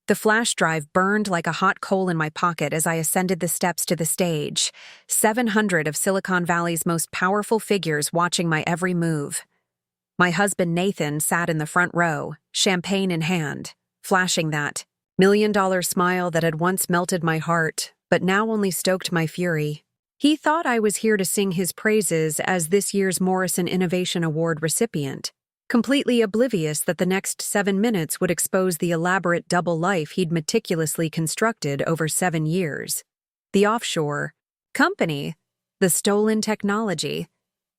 The flash drive burned like a hot coal in my pocket as I ascended the steps to the stage, 700 of Silicon Valley's most powerful figures watching my every move. My husband Nathan sat in the front row, champagne in hand, flashing that $1 million smile that had once melted my heart, but now only stoked my fury. He thought I was here to sing his praises as this year's Morrison Innovation Award recipient, completely oblivious that the next 7 minutes would expose the elaborate double life he'd meticulously constructed over 7 years. The offshore company, the stolen technology,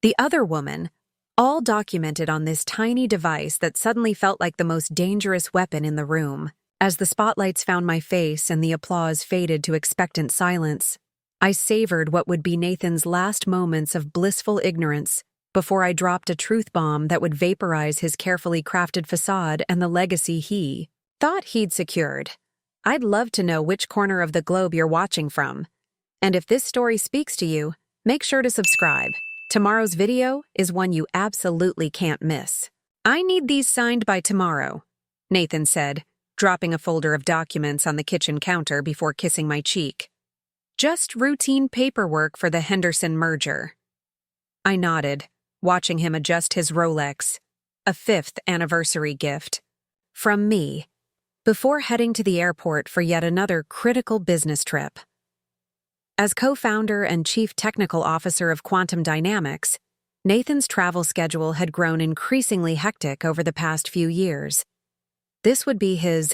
the other woman, all documented on this tiny device that suddenly felt like the most dangerous weapon in the room. As the spotlights found my face and the applause faded to expectant silence, I savored what would be Nathan's last moments of blissful ignorance before I dropped a truth bomb that would vaporize his carefully crafted facade and the legacy he thought he'd secured. I'd love to know which corner of the globe you're watching from. And if this story speaks to you, make sure to subscribe. Tomorrow's video is one you absolutely can't miss. I need these signed by tomorrow, Nathan said, dropping a folder of documents on the kitchen counter before kissing my cheek. Just routine paperwork for the Henderson merger. I nodded, watching him adjust his Rolex, a 5th anniversary gift, from me, before heading to the airport for yet another critical business trip. As co-founder and chief technical officer of Quantum Dynamics, Nathan's travel schedule had grown increasingly hectic over the past few years. This would be his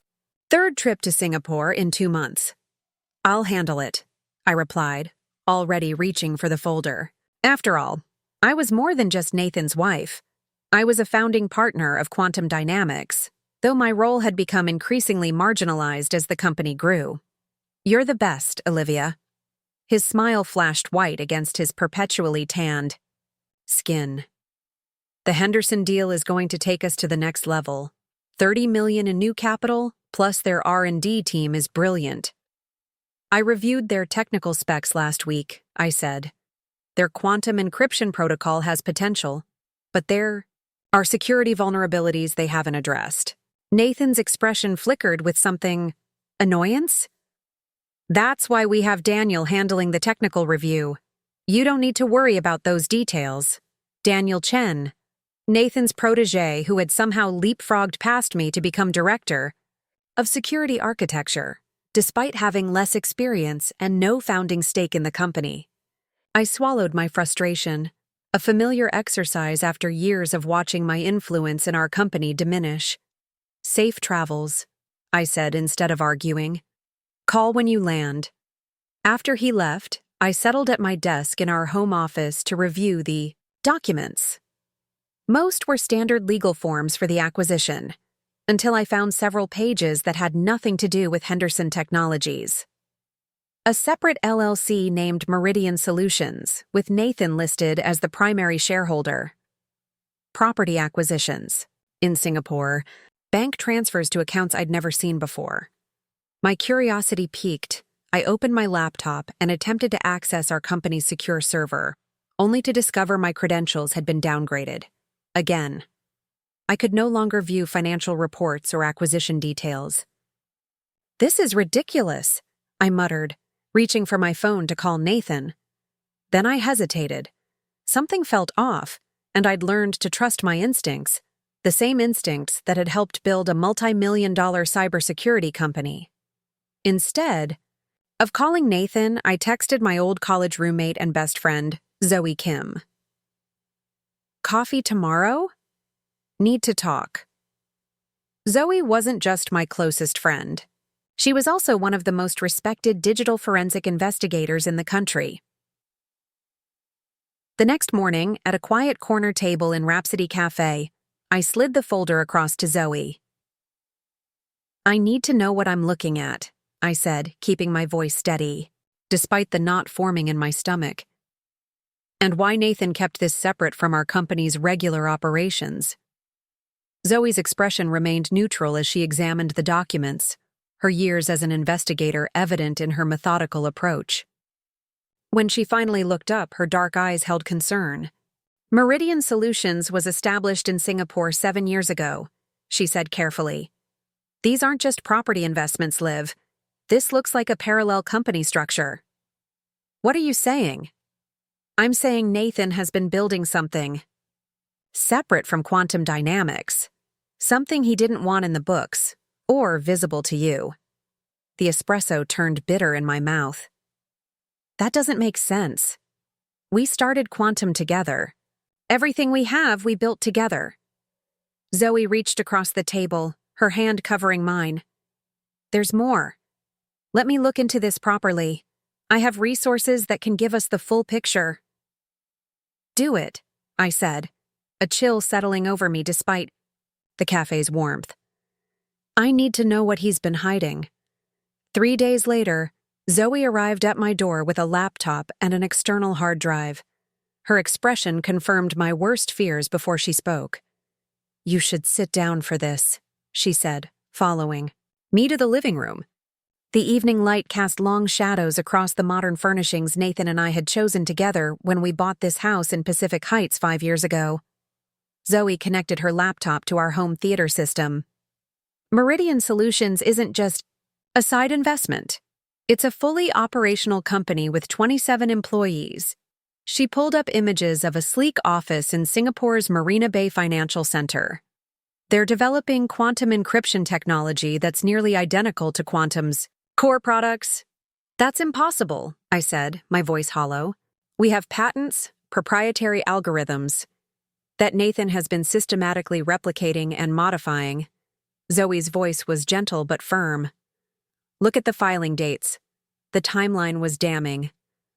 3rd trip to Singapore in 2 months. I'll handle it, I replied, already reaching for the folder. After all, I was more than just Nathan's wife. I was a founding partner of Quantum Dynamics, though my role had become increasingly marginalized as the company grew. You're the best, Olivia. His smile flashed white against his perpetually tanned skin. The Henderson deal is going to take us to the next level. $30 million in new capital, plus their R&D team is brilliant. I reviewed their technical specs last week, I said. Their quantum encryption protocol has potential, but there are security vulnerabilities they haven't addressed. Nathan's expression flickered with something annoyance. That's why we have Daniel handling the technical review. You don't need to worry about those details. Daniel Chen, Nathan's protege who had somehow leapfrogged past me to become director of security architecture, despite having less experience and no founding stake in the company. I swallowed my frustration, a familiar exercise after years of watching my influence in our company diminish. Safe travels, I said instead of arguing. Call when you land. After he left, I settled at my desk in our home office to review the documents. Most were standard legal forms for the acquisition, until I found several pages that had nothing to do with Henderson Technologies. A separate LLC named Meridian Solutions, with Nathan listed as the primary shareholder. Property acquisitions. In Singapore, bank transfers to accounts I'd never seen before. My curiosity piqued. I opened my laptop and attempted to access our company's secure server, only to discover my credentials had been downgraded. Again. I could no longer view financial reports or acquisition details. This is ridiculous, I muttered, reaching for my phone to call Nathan. Then I hesitated. Something felt off, and I'd learned to trust my instincts, the same instincts that had helped build a multi-million-dollar cybersecurity company. Instead of calling Nathan, I texted my old college roommate and best friend, Zoe Kim. Coffee tomorrow? Need to talk. Zoe wasn't just my closest friend. She was also one of the most respected digital forensic investigators in the country. The next morning, at a quiet corner table in Rhapsody Cafe, I slid the folder across to Zoe. I need to know what I'm looking at, I said, keeping my voice steady, despite the knot forming in my stomach. And why Nathan kept this separate from our company's regular operations. Zoe's expression remained neutral as she examined the documents, her years as an investigator evident in her methodical approach. When she finally looked up, her dark eyes held concern. Meridian Solutions was established in Singapore 7 years ago, she said carefully. These aren't just property investments, Liv. This looks like a parallel company structure. What are you saying? I'm saying Nathan has been building something separate from quantum dynamics. Something he didn't want in the books, or visible to you. The espresso turned bitter in my mouth. That doesn't make sense. We started quantum together. Everything we have, we built together. Zoe reached across the table, her hand covering mine. There's more. Let me look into this properly. I have resources that can give us the full picture. Do it, I said, a chill settling over me despite the cafe's warmth. I need to know what he's been hiding. 3 days later, Zoe arrived at my door with a laptop and an external hard drive. Her expression confirmed my worst fears before she spoke. You should sit down for this, she said, following me to the living room. The evening light cast long shadows across the modern furnishings Nathan and I had chosen together when we bought this house in Pacific Heights 5 years ago. Zoe connected her laptop to our home theater system. Meridian Solutions isn't just a side investment. It's a fully operational company with 27 employees. She pulled up images of a sleek office in Singapore's Marina Bay Financial Center. They're developing quantum encryption technology that's nearly identical to Quantum's core products. That's impossible, I said, my voice hollow. We have patents, proprietary algorithms that Nathan has been systematically replicating and modifying. Zoe's voice was gentle but firm. Look at the filing dates. The timeline was damning.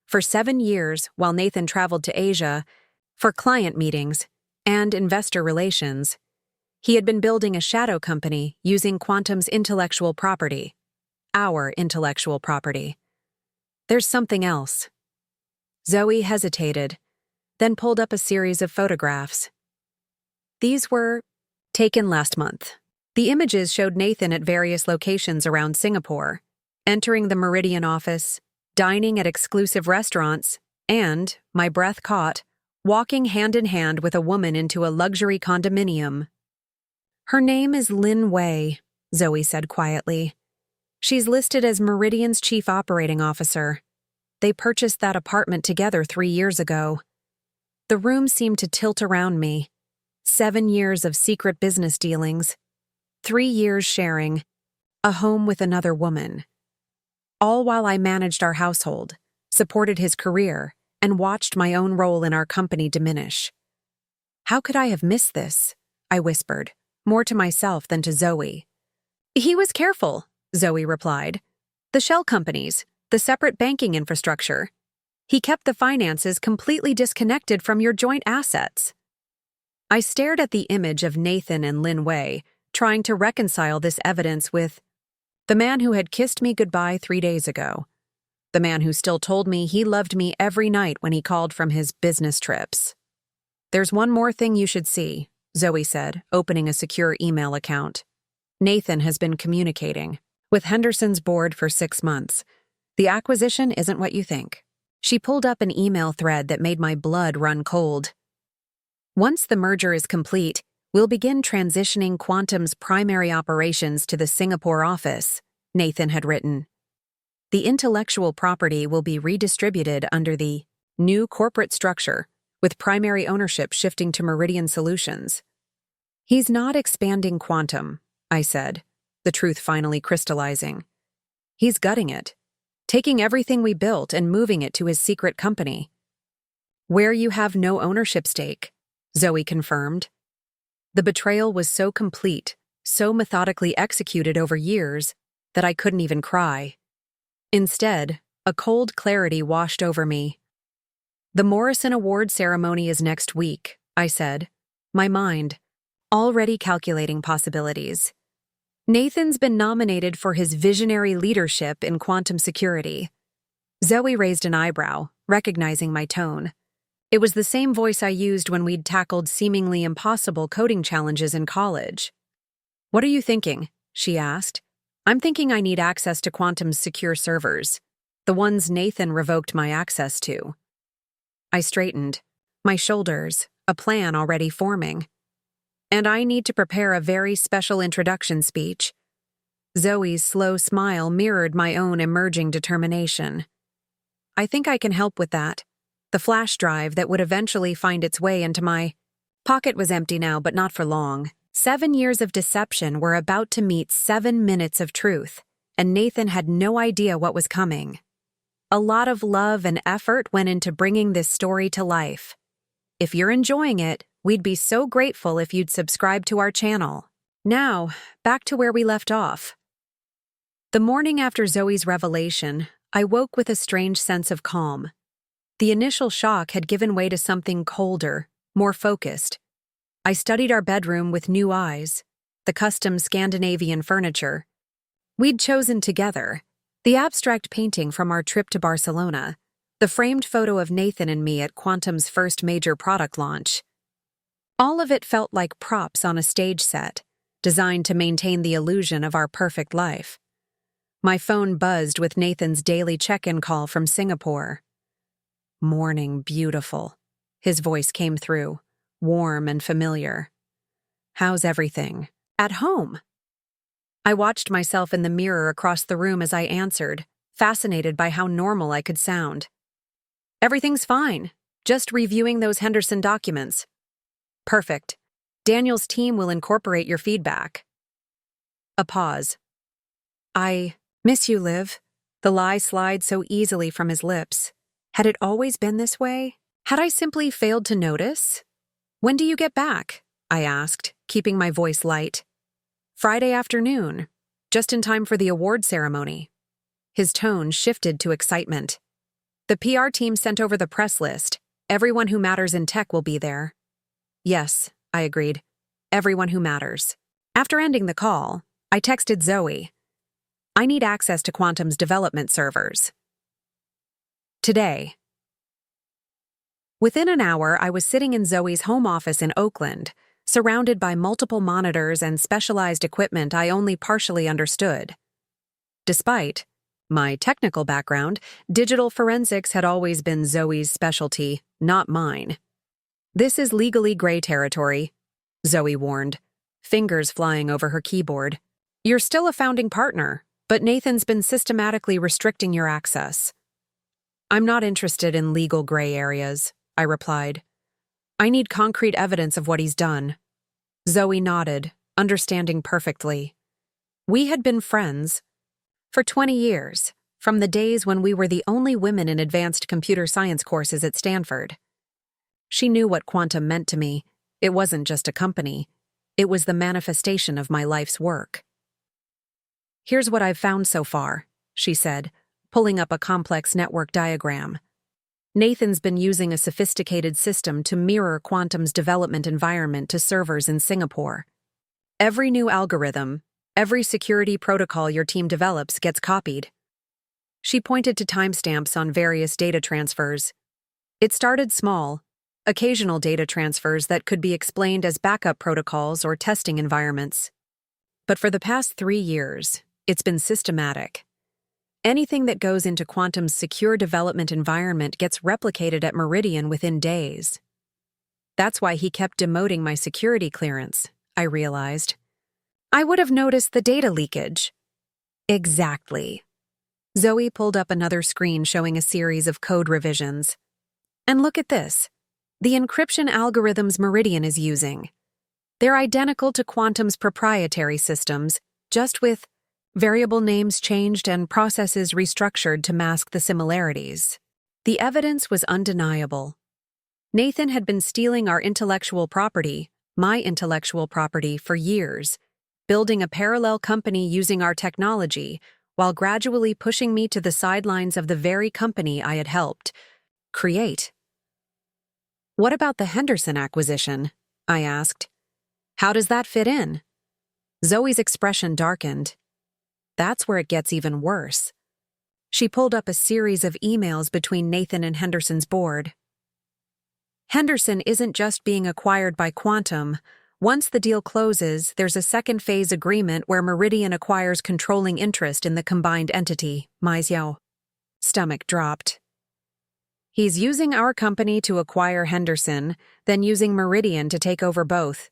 For 7 years, while Nathan traveled to Asia for client meetings and investor relations, he had been building a shadow company using Quantum's intellectual property. Our intellectual property. There's something else. Zoe hesitated, then pulled up a series of photographs. These were taken last month. The images showed Nathan at various locations around Singapore, entering the Meridian office, dining at exclusive restaurants, and, my breath caught, walking hand in hand with a woman into a luxury condominium. Her name is Lin Wei, Zoe said quietly. She's listed as Meridian's chief operating officer. They purchased that apartment together 3 years ago. The room seemed to tilt around me. 7 years of secret business dealings. 3 years sharing a home with another woman. All while I managed our household, supported his career, and watched my own role in our company diminish. How could I have missed this? I whispered, more to myself than to Zoe. He was careful, Zoe replied. The shell companies, the separate banking infrastructure. He kept the finances completely disconnected from your joint assets. I stared at the image of Nathan and Lin Wei, trying to reconcile this evidence with the man who had kissed me goodbye 3 days ago. The man who still told me he loved me every night when he called from his business trips. There's one more thing you should see, Zoe said, opening a secure email account. Nathan has been communicating with Henderson's board for 6 months. The acquisition isn't what you think. She pulled up an email thread that made my blood run cold. Once the merger is complete, we'll begin transitioning Quantum's primary operations to the Singapore office, Nathan had written. The intellectual property will be redistributed under the new corporate structure, with primary ownership shifting to Meridian Solutions. He's not expanding Quantum, I said, the truth finally crystallizing. He's gutting it, taking everything we built and moving it to his secret company. Where you have no ownership stake, Zoe confirmed. The betrayal was so complete, so methodically executed over years, that I couldn't even cry. Instead, a cold clarity washed over me. The Morrison Award ceremony is next week, I said, my mind already calculating possibilities. Nathan's been nominated for his visionary leadership in quantum security. Zoe raised an eyebrow, recognizing my tone. It was the same voice I used when we'd tackled seemingly impossible coding challenges in college. What are you thinking? She asked. I'm thinking I need access to Quantum's secure servers, the ones Nathan revoked my access to. I straightened, my shoulders, a plan already forming. And I need to prepare a very special introduction speech. Zoe's slow smile mirrored my own emerging determination. I think I can help with that. The flash drive that would eventually find its way into my pocket was empty now, but not for long. 7 years of deception were about to meet 7 minutes of truth, and Nathan had no idea what was coming. A lot of love and effort went into bringing this story to life. If you're enjoying it, we'd be so grateful if you'd subscribe to our channel. Now, back to where we left off. The morning after Zoe's revelation, I woke with a strange sense of calm. The initial shock had given way to something colder, more focused. I studied our bedroom with new eyes, the custom Scandinavian furniture we'd chosen together, the abstract painting from our trip to Barcelona, the framed photo of Nathan and me at Quantum's first major product launch. All of it felt like props on a stage set, designed to maintain the illusion of our perfect life. My phone buzzed with Nathan's daily check-in call from Singapore. "Morning, beautiful." His voice came through, warm and familiar. "How's everything? At home?" I watched myself in the mirror across the room as I answered, fascinated by how normal I could sound. "Everything's fine. Just reviewing those Henderson documents." "Perfect. Daniel's team will incorporate your feedback." A pause. "I miss you, Liv." The lie slid so easily from his lips. Had it always been this way? Had I simply failed to notice? "When do you get back?" I asked, keeping my voice light. "Friday afternoon, just in time for the award ceremony." His tone shifted to excitement. "The PR team sent over the press list. Everyone who matters in tech will be there." "Yes," I agreed. "Everyone who matters." After ending the call, I texted Zoe. "I need access to Quantum's development servers today." Within an hour, I was sitting in Zoe's home office in Oakland, surrounded by multiple monitors and specialized equipment I only partially understood. Despite my technical background, digital forensics had always been Zoe's specialty, not mine. "This is legally gray territory," Zoe warned, fingers flying over her keyboard. "You're still a founding partner, but Nathan's been systematically restricting your access." "I'm not interested in legal gray areas," I replied. "I need concrete evidence of what he's done." Zoe nodded, understanding perfectly. We had been friends for 20 years, from the days when we were the only women in advanced computer science courses at Stanford. She knew what Quantum meant to me. It wasn't just a company. It was the manifestation of my life's work. "Here's what I've found so far," she said, pulling up a complex network diagram. "Nathan's been using a sophisticated system to mirror Quantum's development environment to servers in Singapore. Every new algorithm, every security protocol your team develops gets copied." She pointed to timestamps on various data transfers. It started small, occasional data transfers that could be explained as backup protocols or testing environments. But for the past 3 years, it's been systematic. Anything that goes into Quantum's secure development environment gets replicated at Meridian within days. That's why he kept demoting my security clearance, I realized. I would have noticed the data leakage. Exactly. Zoe pulled up another screen showing a series of code revisions. And look at this. The encryption algorithms Meridian is using. They're identical to Quantum's proprietary systems, just with variable names changed and processes restructured to mask the similarities. The evidence was undeniable. Nathan had been stealing our intellectual property, my intellectual property, for years, building a parallel company using our technology, while gradually pushing me to the sidelines of the very company I had helped create. "What about the Henderson acquisition?" I asked. "How does that fit in?" Zoe's expression darkened. That's where it gets even worse. She pulled up a series of emails between Nathan and Henderson's board. "Henderson isn't just being acquired by Quantum. Once the deal closes, there's a second phase agreement where Meridian acquires controlling interest in the combined entity." My stomach dropped. "He's using our company to acquire Henderson, then using Meridian to take over both.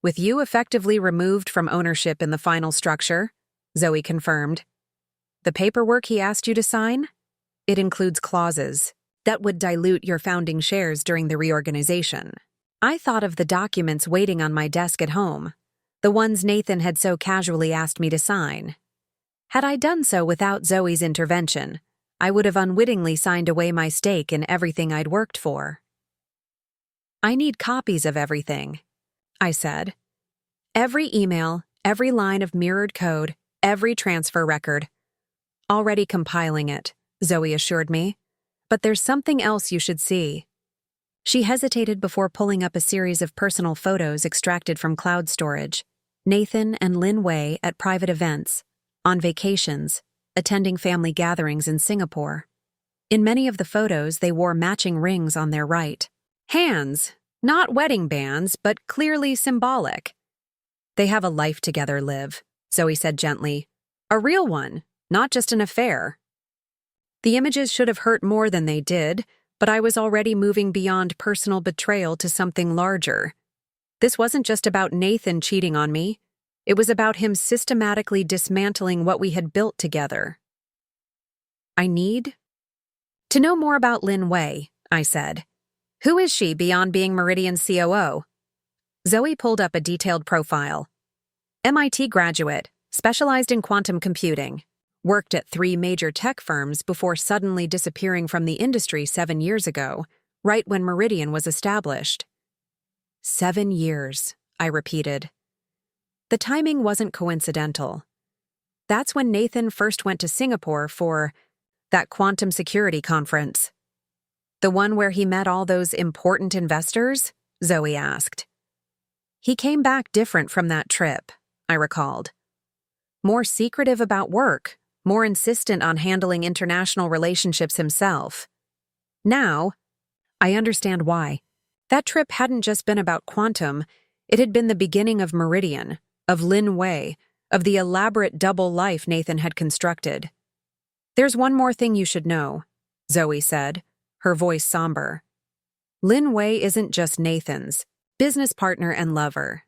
With you effectively removed from ownership in the final structure, Zoe confirmed. The paperwork he asked you to sign? It includes clauses that would dilute your founding shares during the reorganization. I thought of the documents waiting on my desk at home, the ones Nathan had so casually asked me to sign. Had I done so without Zoe's intervention, I would have unwittingly signed away my stake in everything I'd worked for. I need copies of everything, I said. Every email, every line of mirrored code, every transfer record. Already compiling it, Zoe assured me. But there's something else you should see. She hesitated before pulling up a series of personal photos extracted from cloud storage. Nathan and Lin Wei at private events, on vacations, attending family gatherings in Singapore. In many of the photos, they wore matching rings on their right hands, not wedding bands, but clearly symbolic. They have a life together, Liv, Zoe said gently. A real one, not just an affair. The images should have hurt more than they did, but I was already moving beyond personal betrayal to something larger. This wasn't just about Nathan cheating on me. It was about him systematically dismantling what we had built together. I need to know more about Lin Wei, I said. Who is she beyond being Meridian's COO? Zoe pulled up a detailed profile. MIT graduate, specialized in quantum computing. Worked at 3 major tech firms before suddenly disappearing from the industry 7 years ago, right when Meridian was established. 7 years, I repeated. The timing wasn't coincidental. That's when Nathan first went to Singapore for that quantum security conference. The one where he met all those important investors? Zoe asked. He came back different from that trip, I recalled. More secretive about work, more insistent on handling international relationships himself. Now, I understand why. That trip hadn't just been about quantum, it had been the beginning of Meridian, of Lin Wei, of the elaborate double life Nathan had constructed. There's one more thing you should know, Zoe said, her voice somber. Lin Wei isn't just Nathan's business partner and lover.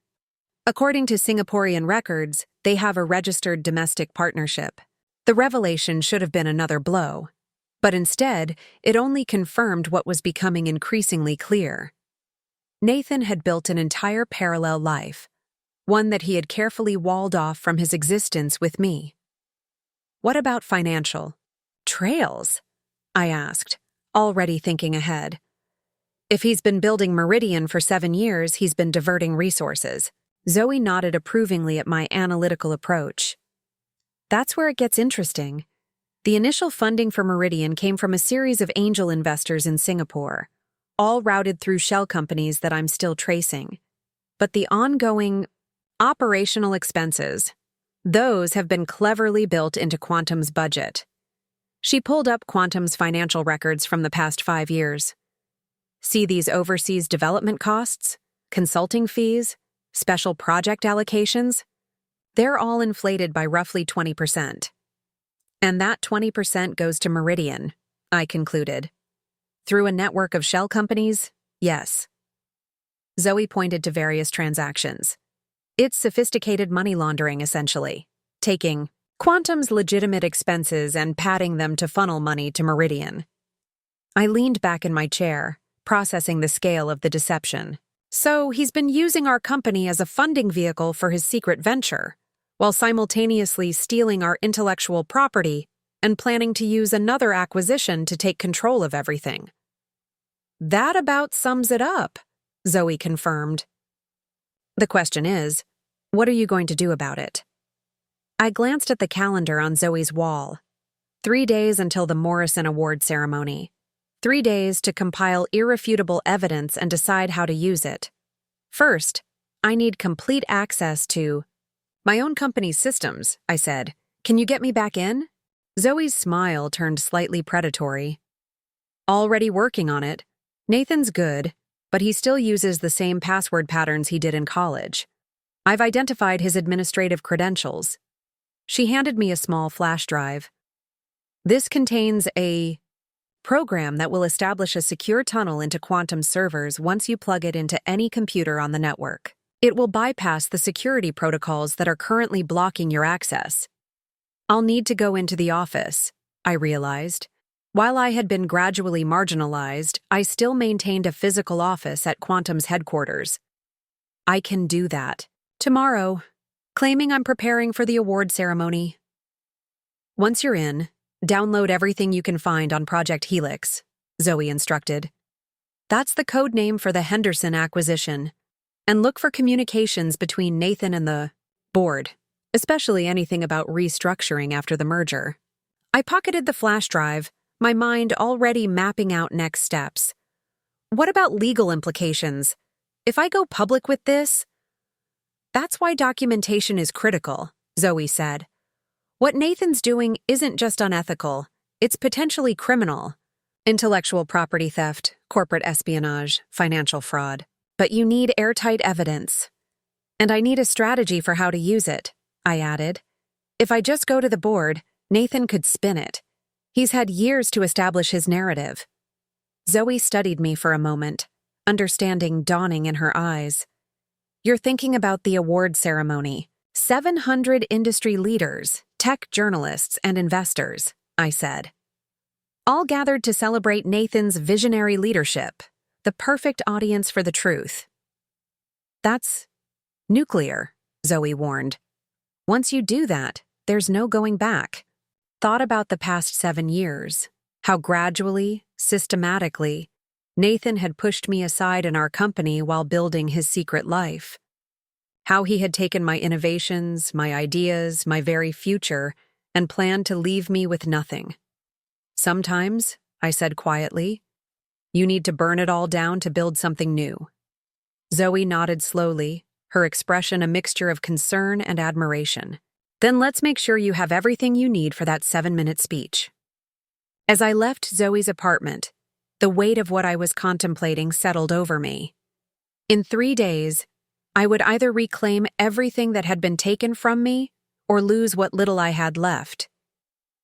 According to Singaporean records, they have a registered domestic partnership. The revelation should have been another blow, but instead, it only confirmed what was becoming increasingly clear. Nathan had built an entire parallel life, one that he had carefully walled off from his existence with me. What about financial trails? I asked, already thinking ahead. If he's been building Meridian for 7 years, he's been diverting resources. Zoe nodded approvingly at my analytical approach. That's where it gets interesting. The initial funding for Meridian came from a series of angel investors in Singapore, all routed through shell companies that I'm still tracing. But the ongoing operational expenses, those have been cleverly built into Quantum's budget. She pulled up Quantum's financial records from the past 5 years. See these overseas development costs, consulting fees, special project allocations? They're all inflated by roughly 20%. And that 20% goes to Meridian, I concluded. Through a network of shell companies? Yes. Zoe pointed to various transactions. It's sophisticated money laundering, essentially, taking Quantum's legitimate expenses and padding them to funnel money to Meridian. I leaned back in my chair, processing the scale of the deception. So he's been using our company as a funding vehicle for his secret venture, while simultaneously stealing our intellectual property and planning to use another acquisition to take control of everything. That about sums it up, Zoe confirmed. The question is, what are you going to do about it? I glanced at the calendar on Zoe's wall. 3 days until the Morrison Award ceremony. 3 days to compile irrefutable evidence and decide how to use it. First, I need complete access to my own company's systems, I said. Can you get me back in? Zoe's smile turned slightly predatory. Already working on it. Nathan's good, but he still uses the same password patterns he did in college. I've identified his administrative credentials. She handed me a small flash drive. This contains a program that will establish a secure tunnel into Quantum servers once you plug it into any computer on the network. It will bypass the security protocols that are currently blocking your access. I'll need to go into the office, I realized. While I had been gradually marginalized, I still maintained a physical office at Quantum's headquarters. I can do that. Tomorrow, claiming I'm preparing for the award ceremony. Once you're in, download everything you can find on Project Helix, Zoe instructed. That's the code name for the Henderson acquisition. And look for communications between Nathan and the board, especially anything about restructuring after the merger. I pocketed the flash drive, my mind already mapping out next steps. What about legal implications? If I go public with this? That's why documentation is critical, Zoe said. What Nathan's doing isn't just unethical, it's potentially criminal. Intellectual property theft, corporate espionage, financial fraud. But you need airtight evidence. And I need a strategy for how to use it, I added. If I just go to the board, Nathan could spin it. He's had years to establish his narrative. Zoe studied me for a moment, understanding dawning in her eyes. You're thinking about the award ceremony. 700 industry leaders, tech journalists, and investors, I said. All gathered to celebrate Nathan's visionary leadership, the perfect audience for the truth. That's nuclear, Zoe warned. Once you do that, there's no going back. Thought about the past 7 years, how gradually, systematically, Nathan had pushed me aside in our company while building his secret life. How he had taken my innovations, my ideas, my very future, and planned to leave me with nothing. Sometimes, I said quietly, you need to burn it all down to build something new. Zoe nodded slowly, her expression a mixture of concern and admiration. Then let's make sure you have everything you need for that 7-minute speech. As I left Zoe's apartment, the weight of what I was contemplating settled over me. In 3 days, I would either reclaim everything that had been taken from me or lose what little I had left.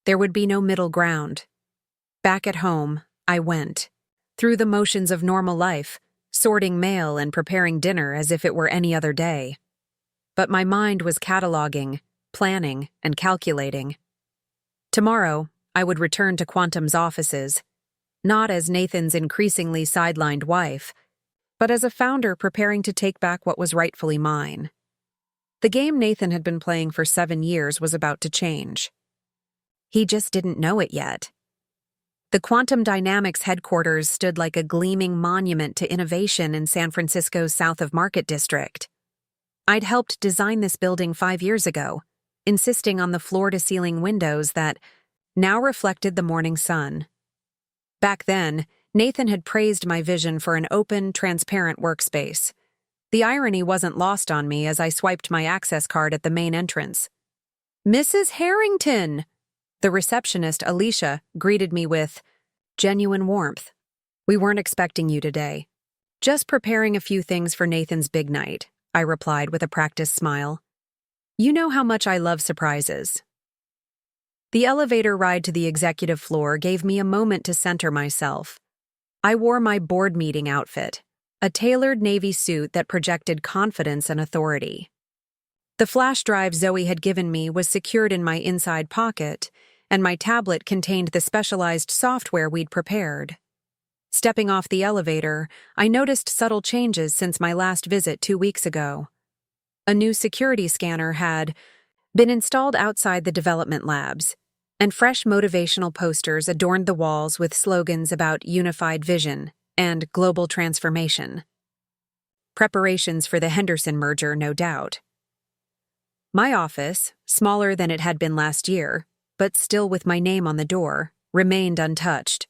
There would be no middle ground. Back at home, I went, through the motions of normal life, sorting mail and preparing dinner as if it were any other day. But my mind was cataloging, planning, and calculating. Tomorrow, I would return to Quantum's offices, not as Nathan's increasingly sidelined wife, but as a founder preparing to take back what was rightfully mine. The game Nathan had been playing for 7 years was about to change. He just didn't know it yet. The Quantum Dynamics headquarters stood like a gleaming monument to innovation in San Francisco's South of Market District. I'd helped design this building 5 years ago, insisting on the floor-to-ceiling windows that now reflected the morning sun. Back then, Nathan had praised my vision for an open, transparent workspace. The irony wasn't lost on me as I swiped my access card at the main entrance. "Mrs. Harrington!" The receptionist, Alicia, greeted me with genuine warmth. "We weren't expecting you today. Just preparing a few things for Nathan's big night," I replied with a practiced smile. "You know how much I love surprises." The elevator ride to the executive floor gave me a moment to center myself. I wore my board meeting outfit, a tailored navy suit that projected confidence and authority. The flash drive Zoe had given me was secured in my inside pocket, and my tablet contained the specialized software we'd prepared. Stepping off the elevator, I noticed subtle changes since my last visit 2 weeks ago. A new security scanner had been installed outside the development labs, and fresh motivational posters adorned the walls with slogans about unified vision and global transformation. Preparations for the Henderson merger, no doubt. My office, smaller than it had been last year, but still with my name on the door, remained untouched.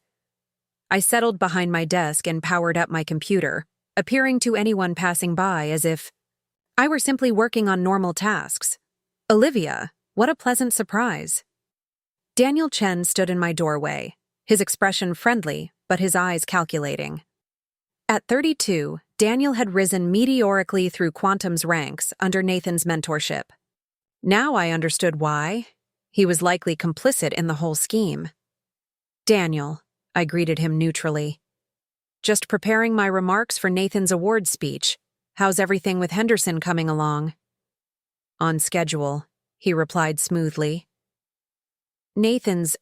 I settled behind my desk and powered up my computer, appearing to anyone passing by as if I were simply working on normal tasks. Olivia, what a pleasant surprise. Daniel Chen stood in my doorway, his expression friendly, but his eyes calculating. At 32, Daniel had risen meteorically through Quantum's ranks under Nathan's mentorship. Now I understood why. He was likely complicit in the whole scheme. "Daniel," I greeted him neutrally. "Just preparing my remarks for Nathan's award speech. How's everything with Henderson coming along?" "On schedule," he replied smoothly. Nathan's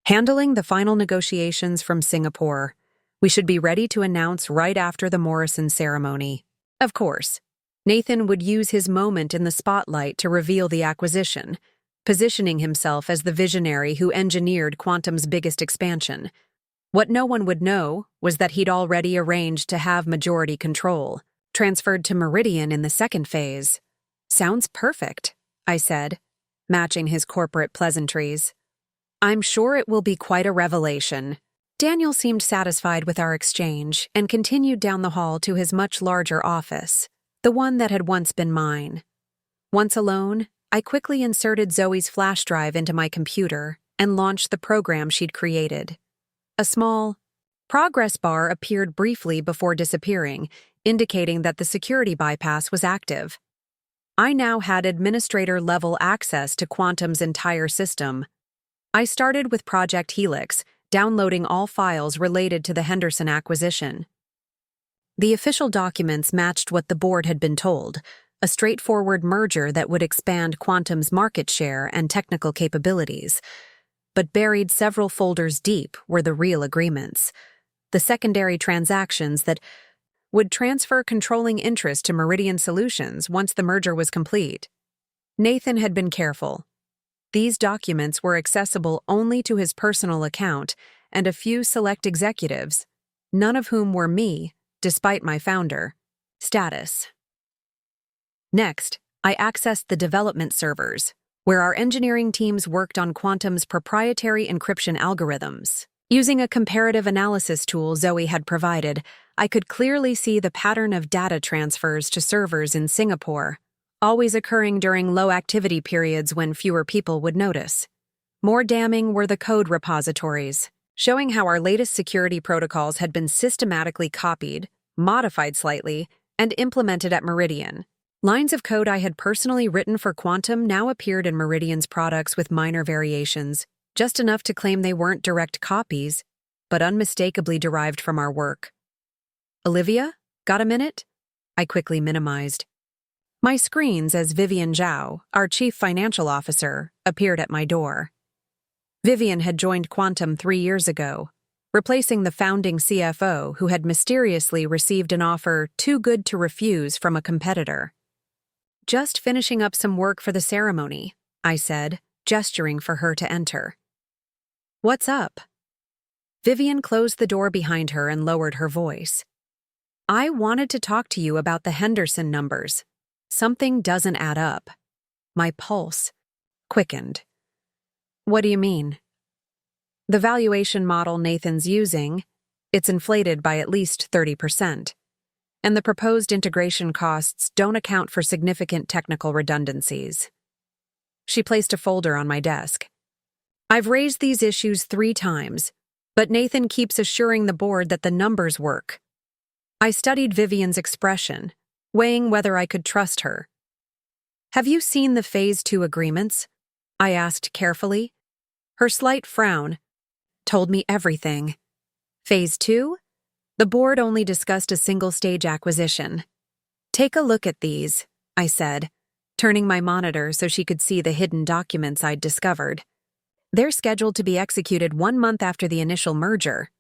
handling the final negotiations from Singapore. We should be ready to announce right after the Morrison ceremony. Of course, Nathan would use his moment in the spotlight to reveal the acquisition, positioning himself as the visionary who engineered Quantum's biggest expansion. What no one would know was that he'd already arranged to have majority control, transferred to Meridian in the second phase. Sounds perfect, I said, matching his corporate pleasantries. I'm sure it will be quite a revelation. Daniel seemed satisfied with our exchange and continued down the hall to his much larger office, the one that had once been mine. Once alone, I quickly inserted Zoe's flash drive into my computer and launched the program she'd created. A small progress bar appeared briefly before disappearing, indicating that the security bypass was active. I now had administrator-level access to Quantum's entire system. I started with Project Helix, downloading all files related to the Henderson acquisition. The official documents matched what the board had been told, a straightforward merger that would expand Quantum's market share and technical capabilities. But buried several folders deep were the real agreements, the secondary transactions that would transfer controlling interest to Meridian Solutions once the merger was complete. Nathan had been careful. These documents were accessible only to his personal account and a few select executives, none of whom were me, despite my founder status. Next, I accessed the development servers, where our engineering teams worked on Quantum's proprietary encryption algorithms. Using a comparative analysis tool Zoe had provided, I could clearly see the pattern of data transfers to servers in Singapore, always occurring during low-activity periods when fewer people would notice. More damning were the code repositories, showing how our latest security protocols had been systematically copied, modified slightly, and implemented at Meridian. Lines of code I had personally written for Quantum now appeared in Meridian's products with minor variations, just enough to claim they weren't direct copies, but unmistakably derived from our work. Olivia, got a minute? I quickly minimized. My screens as Vivian Zhao, our chief financial officer, appeared at my door. Vivian had joined Quantum 3 years ago, replacing the founding CFO who had mysteriously received an offer too good to refuse from a competitor. Just finishing up some work for the ceremony, I said, gesturing for her to enter. What's up? Vivian closed the door behind her and lowered her voice. I wanted to talk to you about the Henderson numbers. Something doesn't add up. My pulse quickened. What do you mean? The valuation model Nathan's using, it's inflated by at least 30%. And the proposed integration costs don't account for significant technical redundancies. She placed a folder on my desk. I've raised these issues 3 times, but Nathan keeps assuring the board that the numbers work. I studied Vivian's expression, weighing whether I could trust her. Have you seen the Phase 2 agreements? I asked carefully. Her slight frown told me everything. Phase 2? The board only discussed a single-stage acquisition. Take a look at these, I said, turning my monitor so she could see the hidden documents I'd discovered. They're scheduled to be executed 1 month after the initial merger.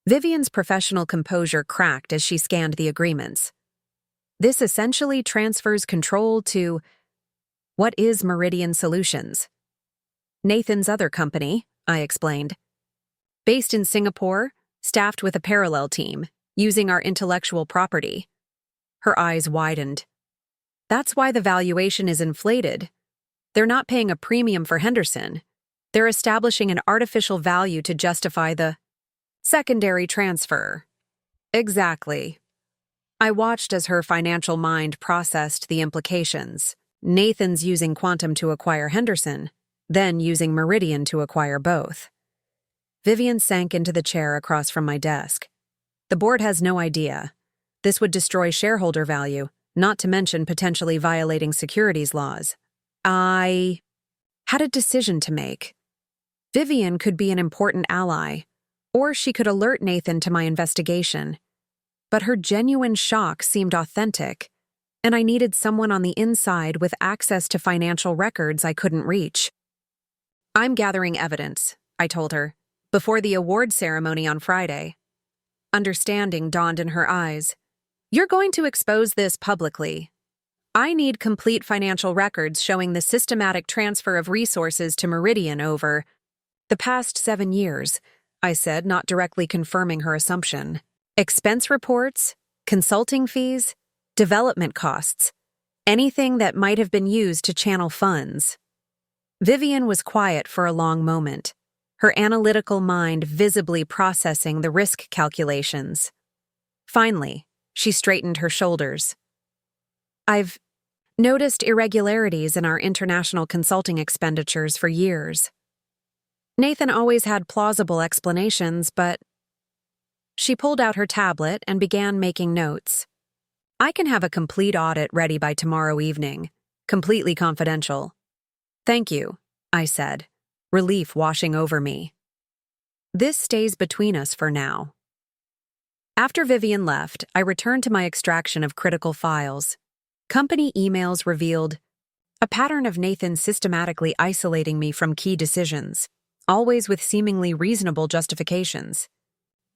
Vivian's professional composure cracked as she scanned the agreements. This essentially transfers control to... What is Meridian Solutions? Nathan's other company, I explained. Based in Singapore, staffed with a parallel team, using our intellectual property. Her eyes widened. That's why the valuation is inflated. They're not paying a premium for Henderson. They're establishing an artificial value to justify the secondary transfer. Exactly. I watched as her financial mind processed the implications. Nathan's using Quantum to acquire Henderson, then using Meridian to acquire both. Vivian sank into the chair across from my desk. The board has no idea. This would destroy shareholder value, not to mention potentially violating securities laws. I had a decision to make. Vivian could be an important ally, or she could alert Nathan to my investigation. But her genuine shock seemed authentic, and I needed someone on the inside with access to financial records I couldn't reach. I'm gathering evidence, I told her, before the award ceremony on Friday. Understanding dawned in her eyes. You're going to expose this publicly. I need complete financial records showing the systematic transfer of resources to Meridian over the past 7 years, I said, not directly confirming her assumption. Expense reports, consulting fees, development costs, anything that might have been used to channel funds. Vivian was quiet for a long moment, her analytical mind visibly processing the risk calculations. Finally, she straightened her shoulders. I've noticed irregularities in our international consulting expenditures for years. Nathan always had plausible explanations, but she pulled out her tablet and began making notes. I can have a complete audit ready by tomorrow evening, completely confidential. Thank you, I said, relief washing over me. This stays between us for now. After Vivian left, I returned to my extraction of critical files. Company emails revealed a pattern of Nathan systematically isolating me from key decisions, always with seemingly reasonable justifications.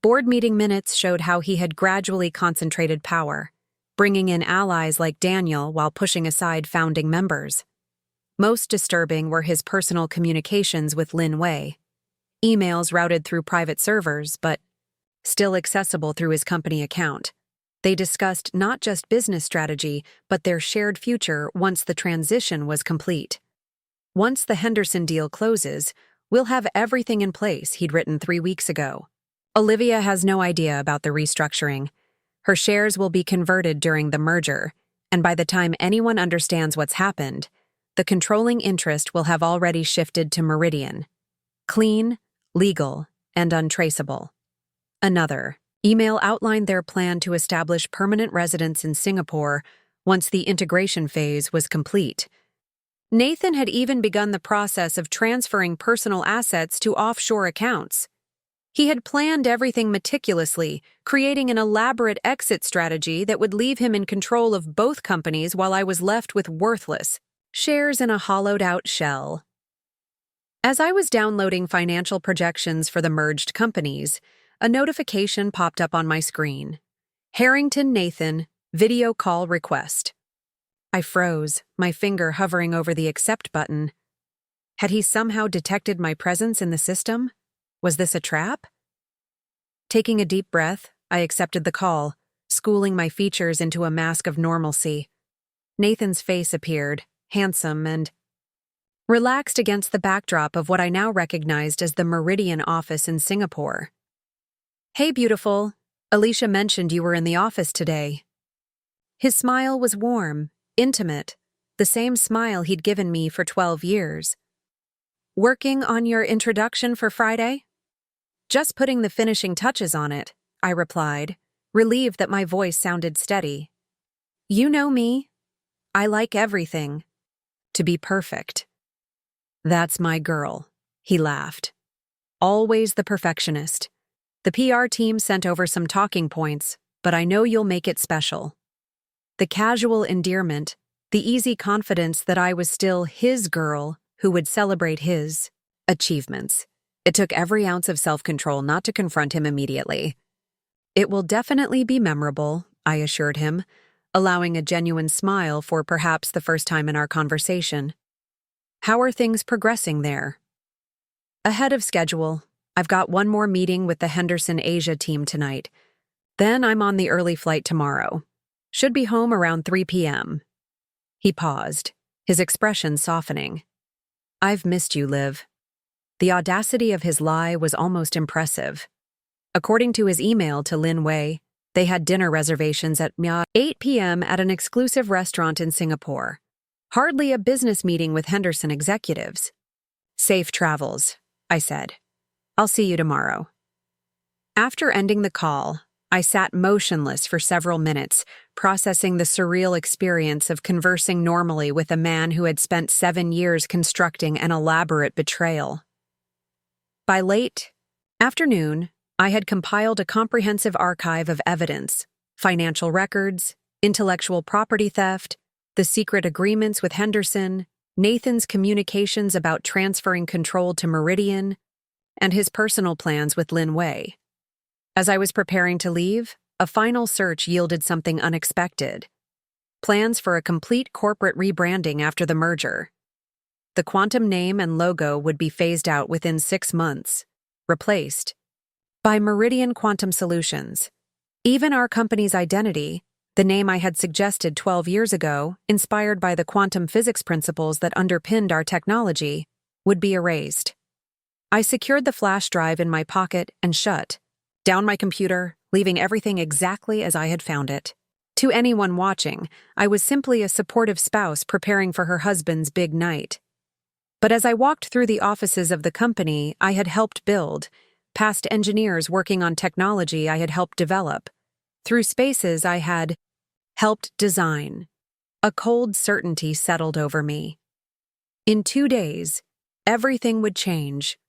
Board meeting minutes showed how he had gradually concentrated power, bringing in allies like Daniel while pushing aside founding members. Most disturbing were his personal communications with Lin Wei. Emails routed through private servers, but still accessible through his company account. They discussed not just business strategy, but their shared future once the transition was complete. Once the Henderson deal closes, we'll have everything in place, he'd written 3 weeks ago. Olivia has no idea about the restructuring. Her shares will be converted during the merger, and by the time anyone understands what's happened, the controlling interest will have already shifted to Meridian. Clean, legal, and untraceable. Another email outlined their plan to establish permanent residence in Singapore once the integration phase was complete. Nathan had even begun the process of transferring personal assets to offshore accounts. He had planned everything meticulously, creating an elaborate exit strategy that would leave him in control of both companies while I was left with worthless shares in a hollowed-out shell. As I was downloading financial projections for the merged companies, a notification popped up on my screen. Harrington Nathan, video call request. I froze, my finger hovering over the accept button. Had he somehow detected my presence in the system? Was this a trap? Taking a deep breath, I accepted the call, schooling my features into a mask of normalcy. Nathan's face appeared, handsome and relaxed against the backdrop of what I now recognized as the Meridian office in Singapore. Hey, beautiful. Alicia mentioned you were in the office today. His smile was warm, intimate, the same smile he'd given me for 12 years. Working on your introduction for Friday? Just putting the finishing touches on it, I replied, relieved that my voice sounded steady. You know me. I like everything to be perfect. That's my girl, he laughed. Always the perfectionist. The PR team sent over some talking points, but I know you'll make it special. The casual endearment, the easy confidence that I was still his girl who would celebrate his achievements. It took every ounce of self-control not to confront him immediately. It will definitely be memorable, I assured him, allowing a genuine smile for perhaps the first time in our conversation. How are things progressing there? Ahead of schedule. I've got one more meeting with the Henderson Asia team tonight. Then I'm on the early flight tomorrow. Should be home around 3 p.m. He paused, his expression softening. I've missed you, Liv. The audacity of his lie was almost impressive. According to his email to Lin Wei, they had dinner reservations at 8 p.m. at an exclusive restaurant in Singapore. Hardly a business meeting with Henderson executives. Safe travels, I said. I'll see you tomorrow. After ending the call, I sat motionless for several minutes, processing the surreal experience of conversing normally with a man who had spent 7 years constructing an elaborate betrayal. By late afternoon, I had compiled a comprehensive archive of evidence, financial records, intellectual property theft, the secret agreements with Henderson, Nathan's communications about transferring control to Meridian, and his personal plans with Lin Wei. As I was preparing to leave, a final search yielded something unexpected. Plans for a complete corporate rebranding after the merger. The Quantum name and logo would be phased out within 6 months, replaced by Meridian Quantum Solutions. Even our company's identity, the name I had suggested 12 years ago, inspired by the quantum physics principles that underpinned our technology, would be erased. I secured the flash drive in my pocket and shut down my computer, leaving everything exactly as I had found it. To anyone watching, I was simply a supportive spouse preparing for her husband's big night. But as I walked through the offices of the company I had helped build, past engineers working on technology I had helped develop, through spaces I had helped design, a cold certainty settled over me. In 2 days, everything would change.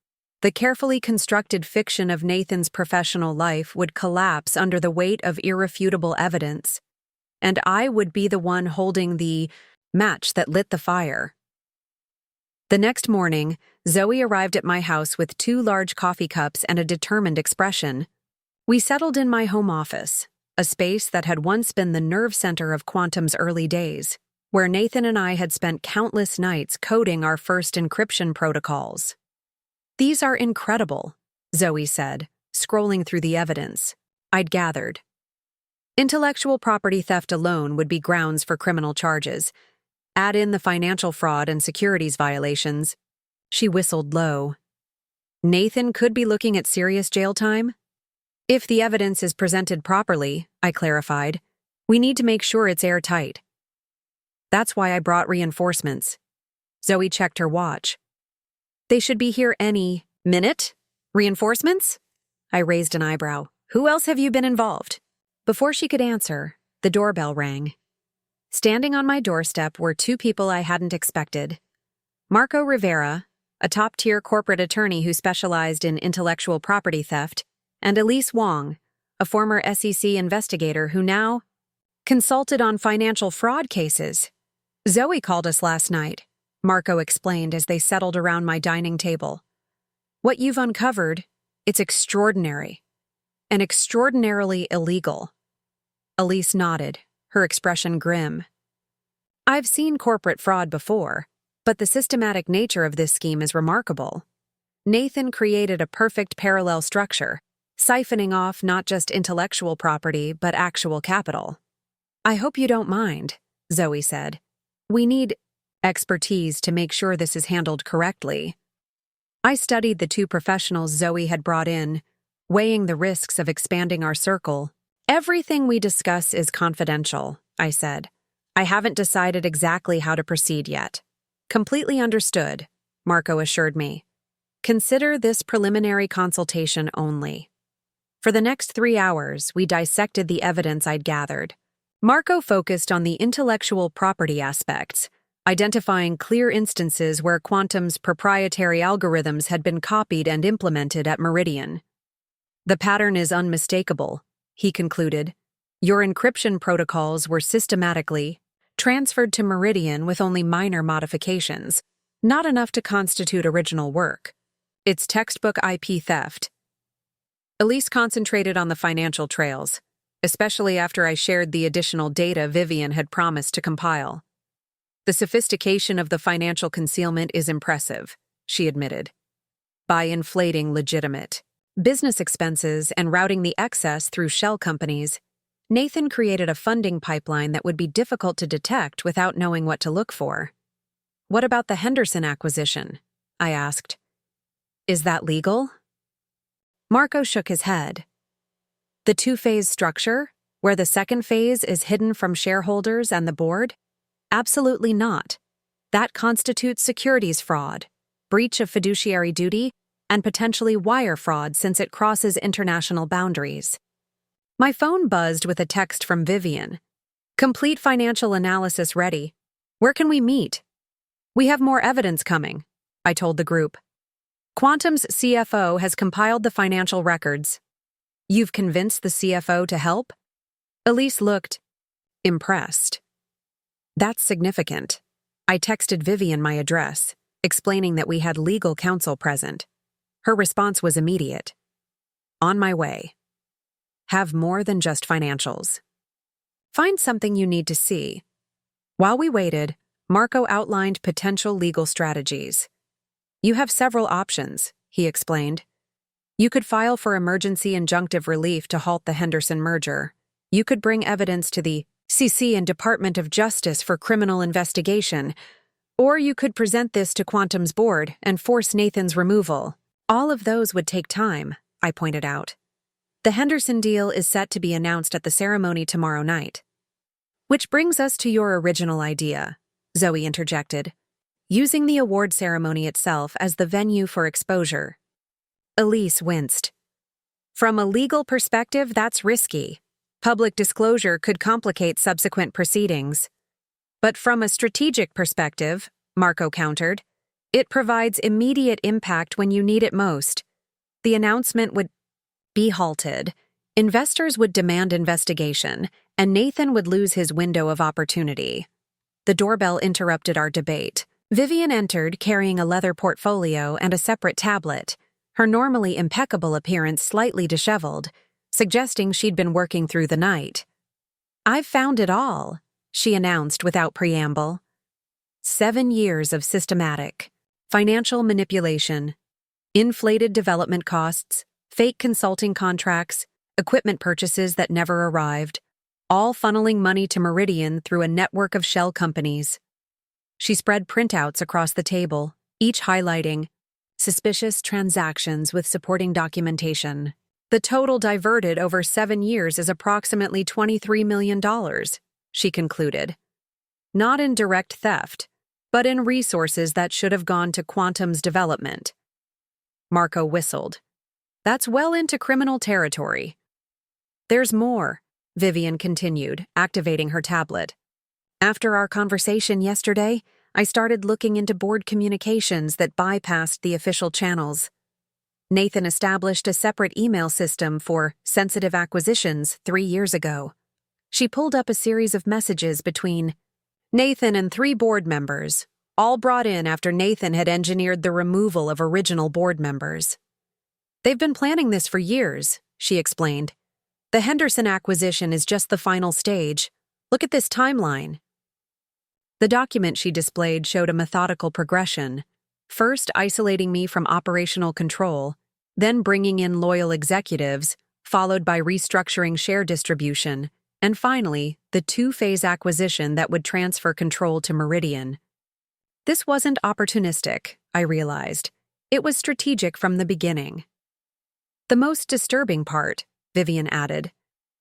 The carefully constructed fiction of Nathan's professional life would collapse under the weight of irrefutable evidence, and I would be the one holding the match that lit the fire. The next morning, Zoe arrived at my house with 2 large coffee cups and a determined expression. We settled in my home office, a space that had once been the nerve center of Quantum's early days, where Nathan and I had spent countless nights coding our first encryption protocols. "These are incredible," Zoe said, scrolling through the evidence I'd gathered. Intellectual property theft alone would be grounds for criminal charges. Add in the financial fraud and securities violations. She whistled low. Nathan could be looking at serious jail time? If the evidence is presented properly, I clarified, we need to make sure it's airtight. That's why I brought reinforcements. Zoe checked her watch. They should be here any minute? Reinforcements? I raised an eyebrow. Who else have you been involved? Before she could answer, the doorbell rang. Standing on my doorstep were 2 people I hadn't expected. Marco Rivera, a top-tier corporate attorney who specialized in intellectual property theft, and Elise Wong, a former SEC investigator who now consulted on financial fraud cases. Zoe called us last night, Marco explained as they settled around my dining table. What you've uncovered, it's extraordinary, and extraordinarily illegal. Elise nodded, her expression grim. I've seen corporate fraud before, but the systematic nature of this scheme is remarkable. Nathan created a perfect parallel structure, siphoning off not just intellectual property but actual capital. I hope you don't mind, Zoe said. We need expertise to make sure this is handled correctly. I studied the 2 professionals Zoe had brought in, weighing the risks of expanding our circle. Everything we discuss is confidential, I said. I haven't decided exactly how to proceed yet. Completely understood, Marco assured me. Consider this preliminary consultation only. For the next 3 hours, we dissected the evidence I'd gathered. Marco focused on the intellectual property aspects, identifying clear instances where Quantum's proprietary algorithms had been copied and implemented at Meridian. The pattern is unmistakable, he concluded. Your encryption protocols were systematically transferred to Meridian with only minor modifications, not enough to constitute original work. It's textbook IP theft. Elise concentrated on the financial trails, especially after I shared the additional data Vivian had promised to compile. The sophistication of the financial concealment is impressive, she admitted. By inflating legitimate business expenses and routing the excess through shell companies, Nathan created a funding pipeline that would be difficult to detect without knowing what to look for. What about the Henderson acquisition? I asked. Is that legal? Marco shook his head. The 2-phase structure, where the second phase is hidden from shareholders and the board? Absolutely not. That constitutes securities fraud, breach of fiduciary duty, and potentially wire fraud since it crosses international boundaries. My phone buzzed with a text from Vivian. Complete financial analysis ready. Where can we meet? We have more evidence coming, I told the group. Quantum's CFO has compiled the financial records. You've convinced the CFO to help? Elise looked impressed. That's significant. I texted Vivian my address, explaining that we had legal counsel present. Her response was immediate. On my way. Have more than just financials. Find something you need to see. While we waited, Marco outlined potential legal strategies. You have several options, he explained. You could file for emergency injunctive relief to halt the Henderson merger. You could bring evidence to the CC and Department of Justice for criminal investigation, or you could present this to Quantum's board and force Nathan's removal. All of those would take time, I pointed out. The Henderson deal is set to be announced at the ceremony tomorrow night. Which brings us to your original idea, Zoe interjected, using the award ceremony itself as the venue for exposure. Elise winced. From a legal perspective, that's risky. Public disclosure could complicate subsequent proceedings. But from a strategic perspective, Marco countered, it provides immediate impact when you need it most. The announcement would be halted. Investors would demand investigation, and Nathan would lose his window of opportunity. The doorbell interrupted our debate. Vivian entered carrying a leather portfolio and a separate tablet, her normally impeccable appearance slightly disheveled, suggesting she'd been working through the night. I've found it all, she announced without preamble. 7 years of systematic financial manipulation, inflated development costs, fake consulting contracts, equipment purchases that never arrived, all funneling money to Meridian through a network of shell companies. She spread printouts across the table, each highlighting suspicious transactions with supporting documentation. The total diverted over 7 years is approximately $23 million, she concluded. Not in direct theft, but in resources that should have gone to Quantum's development. Marco whistled. That's well into criminal territory. There's more, Vivian continued, activating her tablet. After our conversation yesterday, I started looking into board communications that bypassed the official channels. Nathan established a separate email system for sensitive acquisitions 3 years ago. She pulled up a series of messages between Nathan and 3 board members, all brought in after Nathan had engineered the removal of original board members. They've been planning this for years, she explained. The Henderson acquisition is just the final stage. Look at this timeline. The document she displayed showed a methodical progression, first isolating me from operational control, then bringing in loyal executives, followed by restructuring share distribution, and finally, the 2-phase acquisition that would transfer control to Meridian. This wasn't opportunistic, I realized. It was strategic from the beginning. The most disturbing part, Vivian added,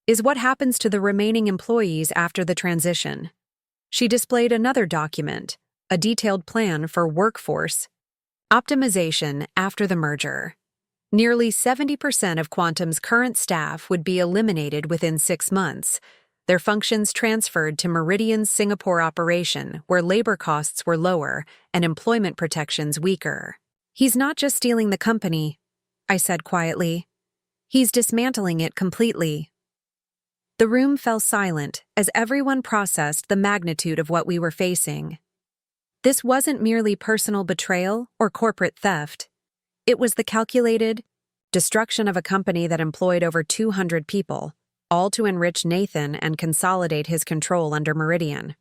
is what happens to the remaining employees after the transition. She displayed another document, a detailed plan for workforce optimization after the merger. Nearly 70% of Quantum's current staff would be eliminated within 6 months, their functions transferred to Meridian's Singapore operation, where labor costs were lower and employment protections weaker. He's not just stealing the company, I said quietly. He's dismantling it completely. The room fell silent as everyone processed the magnitude of what we were facing. This wasn't merely personal betrayal or corporate theft. It was the calculated destruction of a company that employed over 200 people, all to enrich Nathan and consolidate his control under Meridian.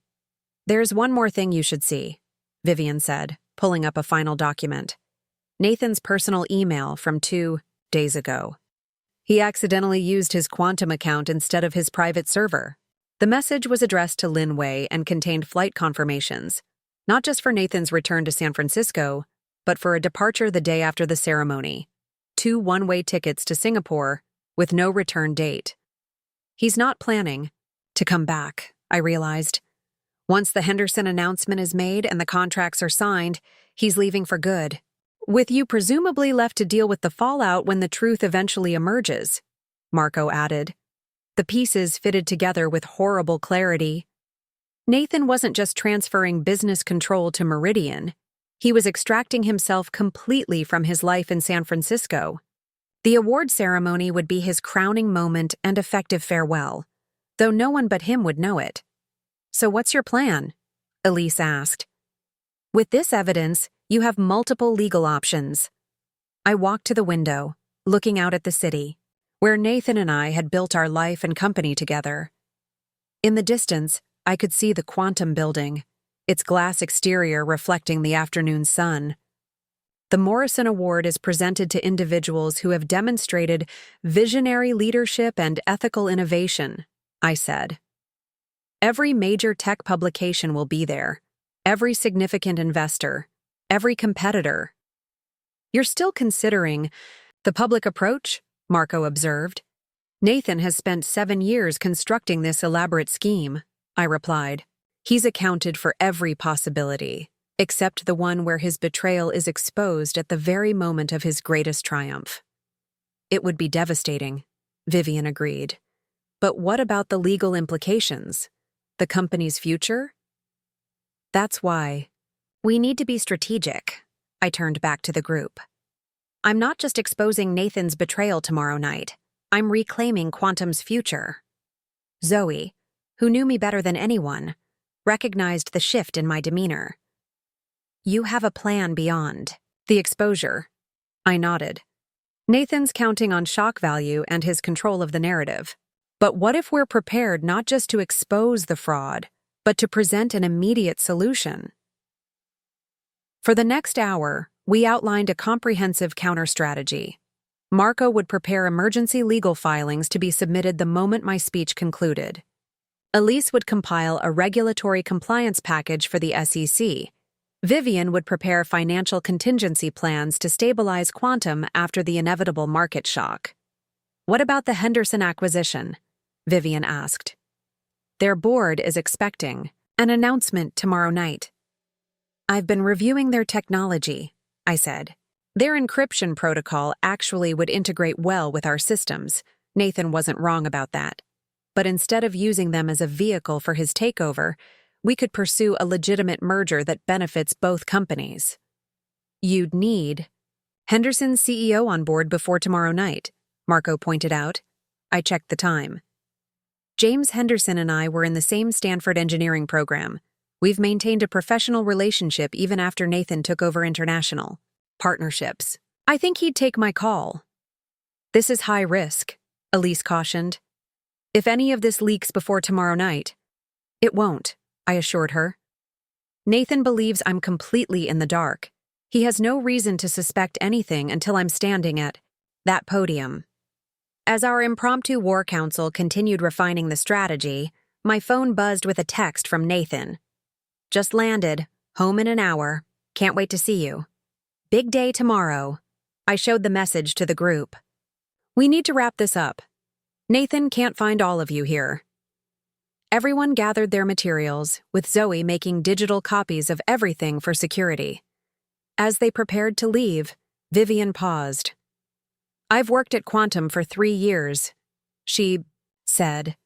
There's one more thing you should see, Vivian said, pulling up a final document. Nathan's personal email from 2 days ago. He accidentally used his Quantum account instead of his private server. The message was addressed to Lin Wei and contained flight confirmations, not just for Nathan's return to San Francisco, but for a departure the day after the ceremony. 2 one-way tickets to Singapore with no return date. He's not planning to come back, I realized. Once the Henderson announcement is made and the contracts are signed, he's leaving for good. With you presumably left to deal with the fallout when the truth eventually emerges, Marco added. The pieces fitted together with horrible clarity. Nathan wasn't just transferring business control to Meridian. He was extracting himself completely from his life in San Francisco. The award ceremony would be his crowning moment and effective farewell, though no one but him would know it. So what's your plan? Elise asked. With this evidence, you have multiple legal options. I walked to the window, looking out at the city, where Nathan and I had built our life and company together. In the distance, I could see the Quantum building, its glass exterior reflecting the afternoon sun. The Morrison Award is presented to individuals who have demonstrated visionary leadership and ethical innovation, I said. Every major tech publication will be there, every significant investor, every competitor. You're still considering the public approach? Marco observed. Nathan has spent 7 years constructing this elaborate scheme, I replied. He's accounted for every possibility, except the one where his betrayal is exposed at the very moment of his greatest triumph. It would be devastating, Vivian agreed. But what about the legal implications? The company's future? That's why we need to be strategic. I turned back to the group. I'm not just exposing Nathan's betrayal tomorrow night. I'm reclaiming Quantum's future. Zoe, who knew me better than anyone, recognized the shift in my demeanor. You have a plan beyond the exposure. I nodded. Nathan's counting on shock value and his control of the narrative. But what if we're prepared not just to expose the fraud, but to present an immediate solution? For the next hour, we outlined a comprehensive counter-strategy. Marco would prepare emergency legal filings to be submitted the moment my speech concluded. Elise would compile a regulatory compliance package for the SEC. Vivian would prepare financial contingency plans to stabilize Quantum after the inevitable market shock. What about the Henderson acquisition? Vivian asked. Their board is expecting an announcement tomorrow night. I've been reviewing their technology, I said. Their encryption protocol actually would integrate well with our systems. Nathan wasn't wrong about that. But instead of using them as a vehicle for his takeover, we could pursue a legitimate merger that benefits both companies. You'd need Henderson's CEO on board before tomorrow night, Marco pointed out. I checked the time. James Henderson and I were in the same Stanford engineering program. We've maintained a professional relationship even after Nathan took over international partnerships. I think he'd take my call. This is high risk, Elise cautioned. If any of this leaks before tomorrow night, it won't, I assured her. Nathan believes I'm completely in the dark. He has no reason to suspect anything until I'm standing at that podium. As our impromptu war council continued refining the strategy, my phone buzzed with a text from Nathan. Just landed, home in an hour, can't wait to see you. Big day tomorrow. I showed the message to the group. We need to wrap this up. Nathan can't find all of you here. Everyone gathered their materials, with Zoe making digital copies of everything for security. As they prepared to leave, Vivian paused. I've worked at Quantum for 3 years, she said.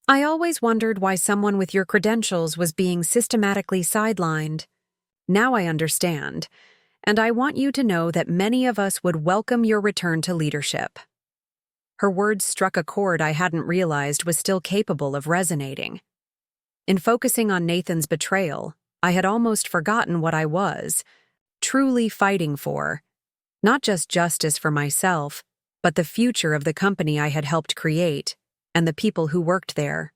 I always wondered why someone with your credentials was being systematically sidelined. Now I understand, and I want you to know that many of us would welcome your return to leadership. Her words struck a chord I hadn't realized was still capable of resonating. In focusing on Nathan's betrayal, I had almost forgotten what I was truly fighting for. Not just justice for myself, but the future of the company I had helped create, and the people who worked there.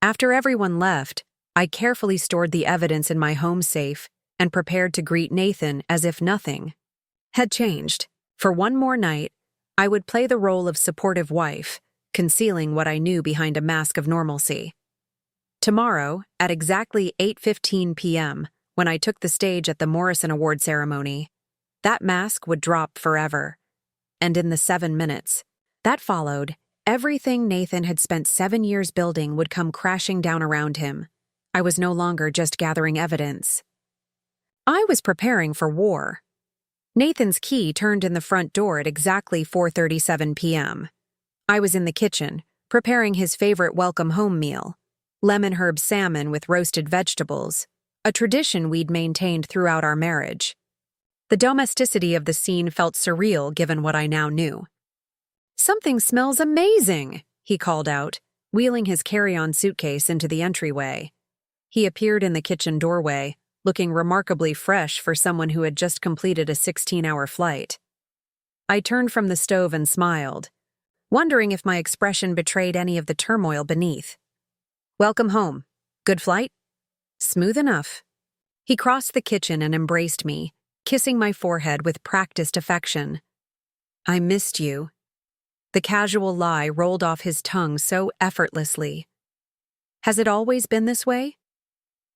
After everyone left, I carefully stored the evidence in my home safe and prepared to greet Nathan as if nothing had changed. For one more night, I would play the role of supportive wife, concealing what I knew behind a mask of normalcy. Tomorrow, at exactly 8:15 p.m., when I took the stage at the Morrison Award ceremony, that mask would drop forever. And in the 7 minutes that followed, everything Nathan had spent 7 years building would come crashing down around him. I was no longer just gathering evidence. I was preparing for war. Nathan's key turned in the front door at exactly 4:37 p.m. I was in the kitchen, preparing his favorite welcome home meal, lemon herb salmon with roasted vegetables, a tradition we'd maintained throughout our marriage. The domesticity of the scene felt surreal given what I now knew. Something smells amazing, he called out, wheeling his carry-on suitcase into the entryway. He appeared in the kitchen doorway, looking remarkably fresh for someone who had just completed a 16-hour flight. I turned from the stove and smiled, wondering if my expression betrayed any of the turmoil beneath. "Welcome home. Good flight?" "Smooth enough." He crossed the kitchen and embraced me, kissing my forehead with practiced affection. "I missed you." The casual lie rolled off his tongue so effortlessly. Has it always been this way?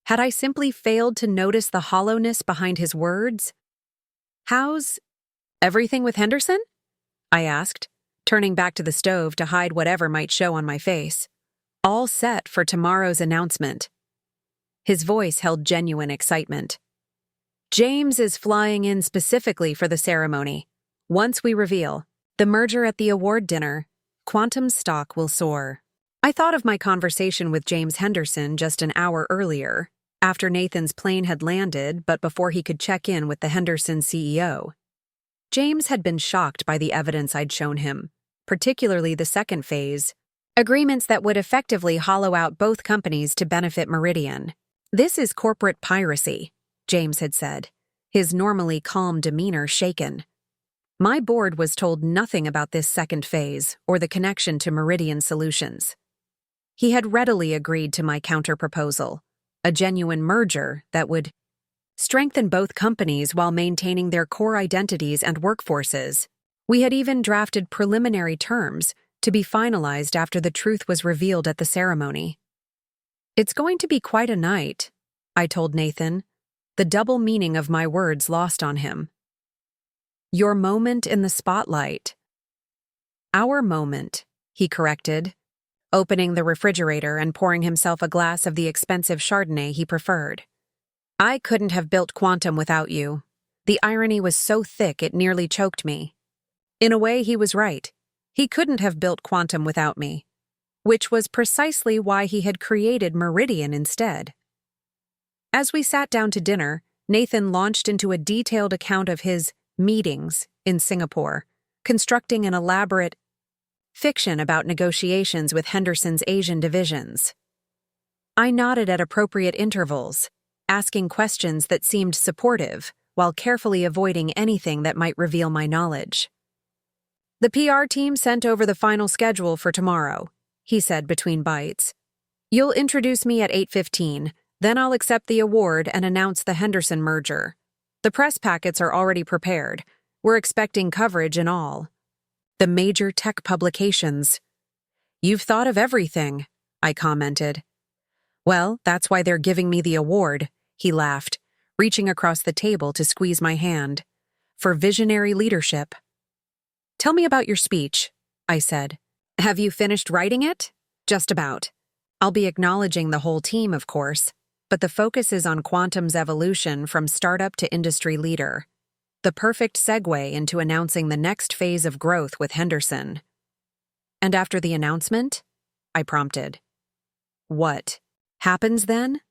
Had I simply failed to notice the hollowness behind his words? "How's everything with Henderson?" I asked, turning back to the stove to hide whatever might show on my face. "All set for tomorrow's announcement." His voice held genuine excitement. "James is flying in specifically for the ceremony. Once we reveal the merger at the award dinner, Quantum's stock will soar." I thought of my conversation with James Henderson just an hour earlier, after Nathan's plane had landed but before he could check in with the Henderson CEO. James had been shocked by the evidence I'd shown him, particularly the second phase, agreements that would effectively hollow out both companies to benefit Meridian. "This is corporate piracy," James had said, his normally calm demeanor shaken. My board was told nothing about this second phase or the connection to Meridian Solutions. He had readily agreed to my counterproposal, a genuine merger that would strengthen both companies while maintaining their core identities and workforces. We had even drafted preliminary terms to be finalized after the truth was revealed at the ceremony. "It's going to be quite a night," I told Nathan, the double meaning of my words lost on him. "Your moment in the spotlight." "Our moment," he corrected, opening the refrigerator and pouring himself a glass of the expensive Chardonnay he preferred. "I couldn't have built Quantum without you." The irony was so thick it nearly choked me. In a way, he was right. He couldn't have built Quantum without me, which was precisely why he had created Meridian instead. As we sat down to dinner, Nathan launched into a detailed account of his meetings in Singapore, constructing an elaborate fiction about negotiations with Henderson's Asian divisions. I nodded at appropriate intervals, asking questions that seemed supportive, while carefully avoiding anything that might reveal my knowledge. "The PR team sent over the final schedule for tomorrow," he said between bites. "You'll introduce me at 8:15, then I'll accept the award and announce the Henderson merger. The press packets are already prepared. We're expecting coverage in all the major tech publications." "You've thought of everything," I commented. "Well, that's why they're giving me the award," he laughed, reaching across the table to squeeze my hand. "For visionary leadership." "Tell me about your speech," I said. "Have you finished writing it?" "Just about. I'll be acknowledging the whole team, of course, but the focus is on Quantum's evolution from startup to industry leader. The perfect segue into announcing the next phase of growth with Henderson." "And after the announcement?" I prompted. "What happens then?"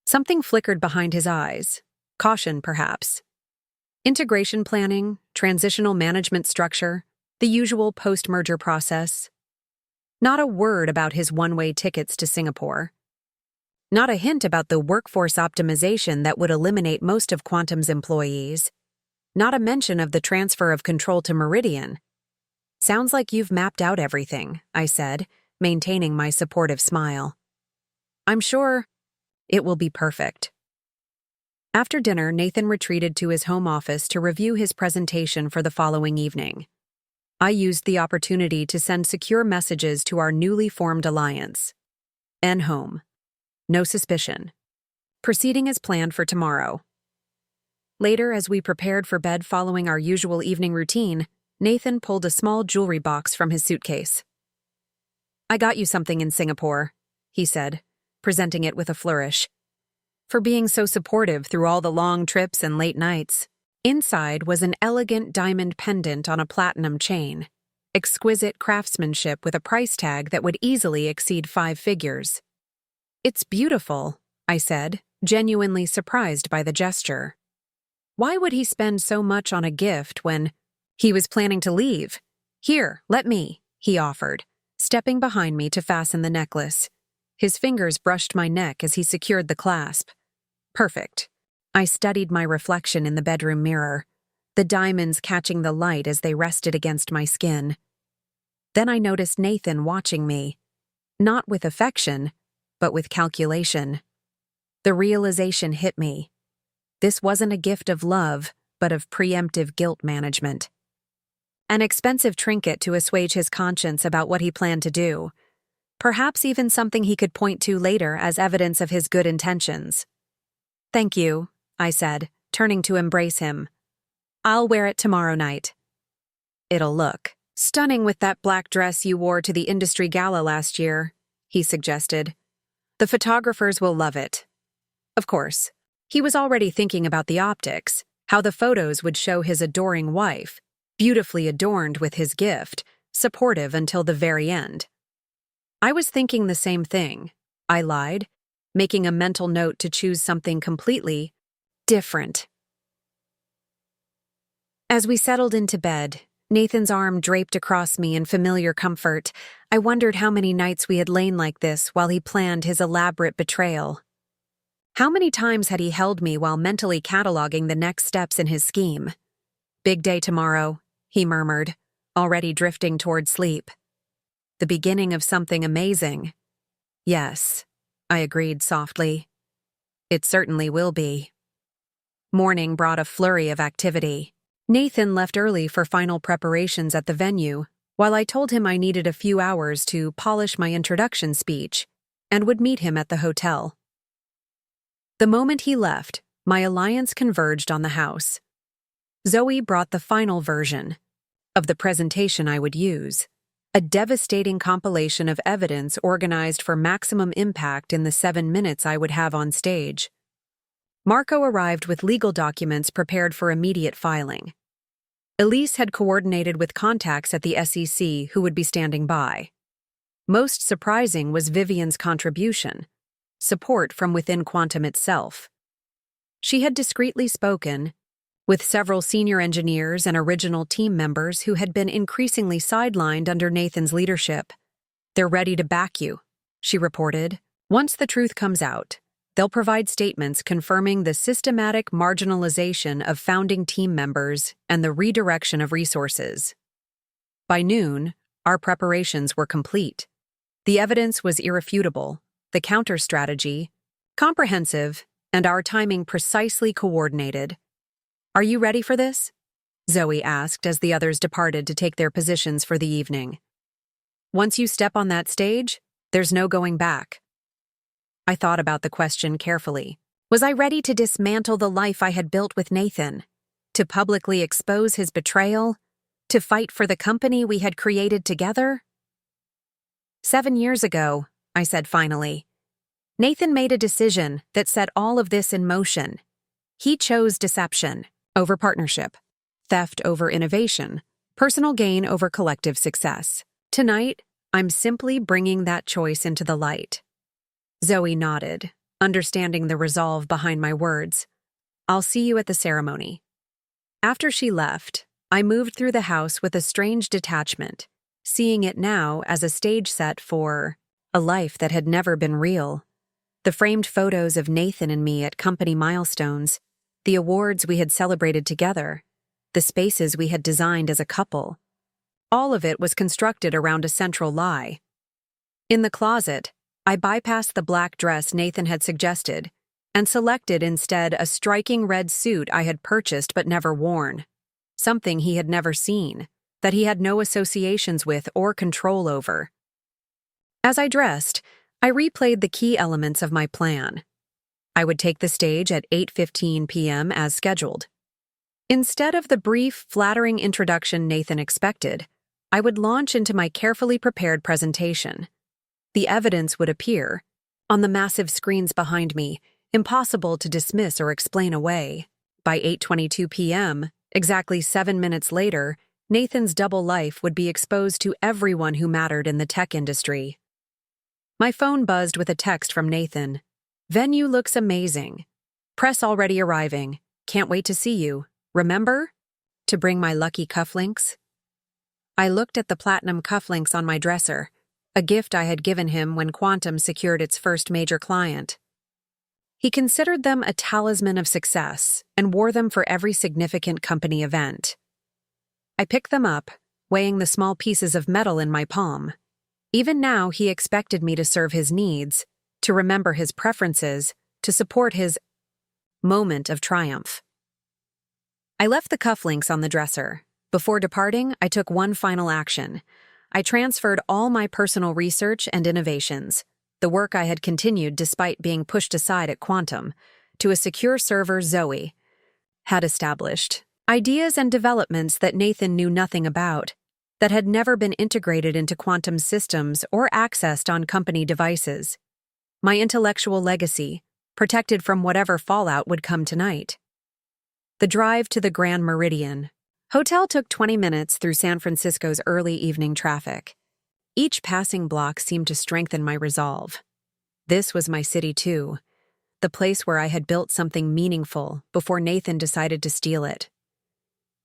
Something flickered behind his eyes. Caution, perhaps. "Integration planning, transitional management structure, the usual post-merger process." Not a word about his one-way tickets to Singapore. Not a hint about the workforce optimization that would eliminate most of Quantum's employees. Not a mention of the transfer of control to Meridian. "Sounds like you've mapped out everything," I said, maintaining my supportive smile. "I'm sure it will be perfect." After dinner, Nathan retreated to his home office to review his presentation for the following evening. I used the opportunity to send secure messages to our newly formed alliance. Home. No suspicion. Proceeding as planned for tomorrow. Later, as we prepared for bed following our usual evening routine, Nathan pulled a small jewelry box from his suitcase. "I got you something in Singapore," he said, presenting it with a flourish. "For being so supportive through all the long trips and late nights." Inside was an elegant diamond pendant on a platinum chain, exquisite craftsmanship with a price tag that would easily exceed 5 figures. "It's beautiful," I said, genuinely surprised by the gesture. Why would he spend so much on a gift when he was planning to leave? "Here, let me," he offered, stepping behind me to fasten the necklace. His fingers brushed my neck as he secured the clasp. Perfect. I studied my reflection in the bedroom mirror, the diamonds catching the light as they rested against my skin. Then I noticed Nathan watching me, not with affection, but with calculation. The realization hit me. This wasn't a gift of love, but of preemptive guilt management. An expensive trinket to assuage his conscience about what he planned to do. Perhaps even something he could point to later as evidence of his good intentions. "Thank you," I said, turning to embrace him. "I'll wear it tomorrow night." "It'll look stunning with that black dress you wore to the industry gala last year," he suggested. "The photographers will love it." Of course, he was already thinking about the optics, how the photos would show his adoring wife, beautifully adorned with his gift, supportive until the very end. I was thinking the same thing, I lied, making a mental note to choose something completely different. As we settled into bed, Nathan's arm draped across me in familiar comfort, I wondered how many nights we had lain like this while he planned his elaborate betrayal. How many times had he held me while mentally cataloging the next steps in his scheme? "Big day tomorrow," he murmured, already drifting toward sleep. "The beginning of something amazing." "Yes," I agreed softly. "It certainly will be." Morning brought a flurry of activity. Nathan left early for final preparations at the venue, while I told him I needed a few hours to polish my introduction speech, and would meet him at the hotel. The moment he left, my alliance converged on the house. Zoe brought the final version of the presentation I would use, a devastating compilation of evidence organized for maximum impact in the 7 minutes I would have on stage. Marco arrived with legal documents prepared for immediate filing. Elise had coordinated with contacts at the SEC who would be standing by. Most surprising was Vivian's contribution, support from within Quantum itself. She had discreetly spoken with several senior engineers and original team members who had been increasingly sidelined under Nathan's leadership. "They're ready to back you," she reported. "Once the truth comes out, they'll provide statements confirming the systematic marginalization of founding team members and the redirection of resources." By noon, our preparations were complete. The evidence was irrefutable, the counter-strategy comprehensive, and our timing precisely coordinated. "Are you ready for this?" Zoe asked as the others departed to take their positions for the evening. "Once you step on that stage, there's no going back." I thought about the question carefully. Was I ready to dismantle the life I had built with Nathan? To publicly expose his betrayal? To fight for the company we had created together? 7 years ago, I said finally, Nathan made a decision that set all of this in motion. He chose deception over partnership, theft over innovation, personal gain over collective success. Tonight, I'm simply bringing that choice into the light. Zoe nodded, understanding the resolve behind my words. "I'll see you at the ceremony." After she left, I moved through the house with a strange detachment, seeing it now as a stage set for a life that had never been real. The framed photos of Nathan and me at company milestones, the awards we had celebrated together, the spaces we had designed as a couple. All of it was constructed around a central lie. In the closet, I bypassed the black dress Nathan had suggested and selected instead a striking red suit I had purchased but never worn, something he had never seen, that he had no associations with or control over. As I dressed, I replayed the key elements of my plan. I would take the stage at 8:15 p.m. as scheduled. Instead of the brief, flattering introduction Nathan expected, I would launch into my carefully prepared presentation. The evidence would appear, on the massive screens behind me, impossible to dismiss or explain away. By 8:22 p.m., exactly 7 minutes later, Nathan's double life would be exposed to everyone who mattered in the tech industry. My phone buzzed with a text from Nathan. "Venue looks amazing. Press already arriving. Can't wait to see you. Remember? To bring my lucky cufflinks?" I looked at the platinum cufflinks on my dresser, a gift I had given him when Quantum secured its first major client. He considered them a talisman of success and wore them for every significant company event. I picked them up, weighing the small pieces of metal in my palm. Even now, he expected me to serve his needs, to remember his preferences, to support his moment of triumph. I left the cufflinks on the dresser. Before departing, I took one final action. I transferred all my personal research and innovations, the work I had continued despite being pushed aside at Quantum, to a secure server Zoe had established. Ideas and developments that Nathan knew nothing about, that had never been integrated into Quantum systems or accessed on company devices. My intellectual legacy, protected from whatever fallout would come tonight. The drive to the Grand Meridian Hotel took 20 minutes through San Francisco's early evening traffic. Each passing block seemed to strengthen my resolve. This was my city too, the place where I had built something meaningful before Nathan decided to steal it.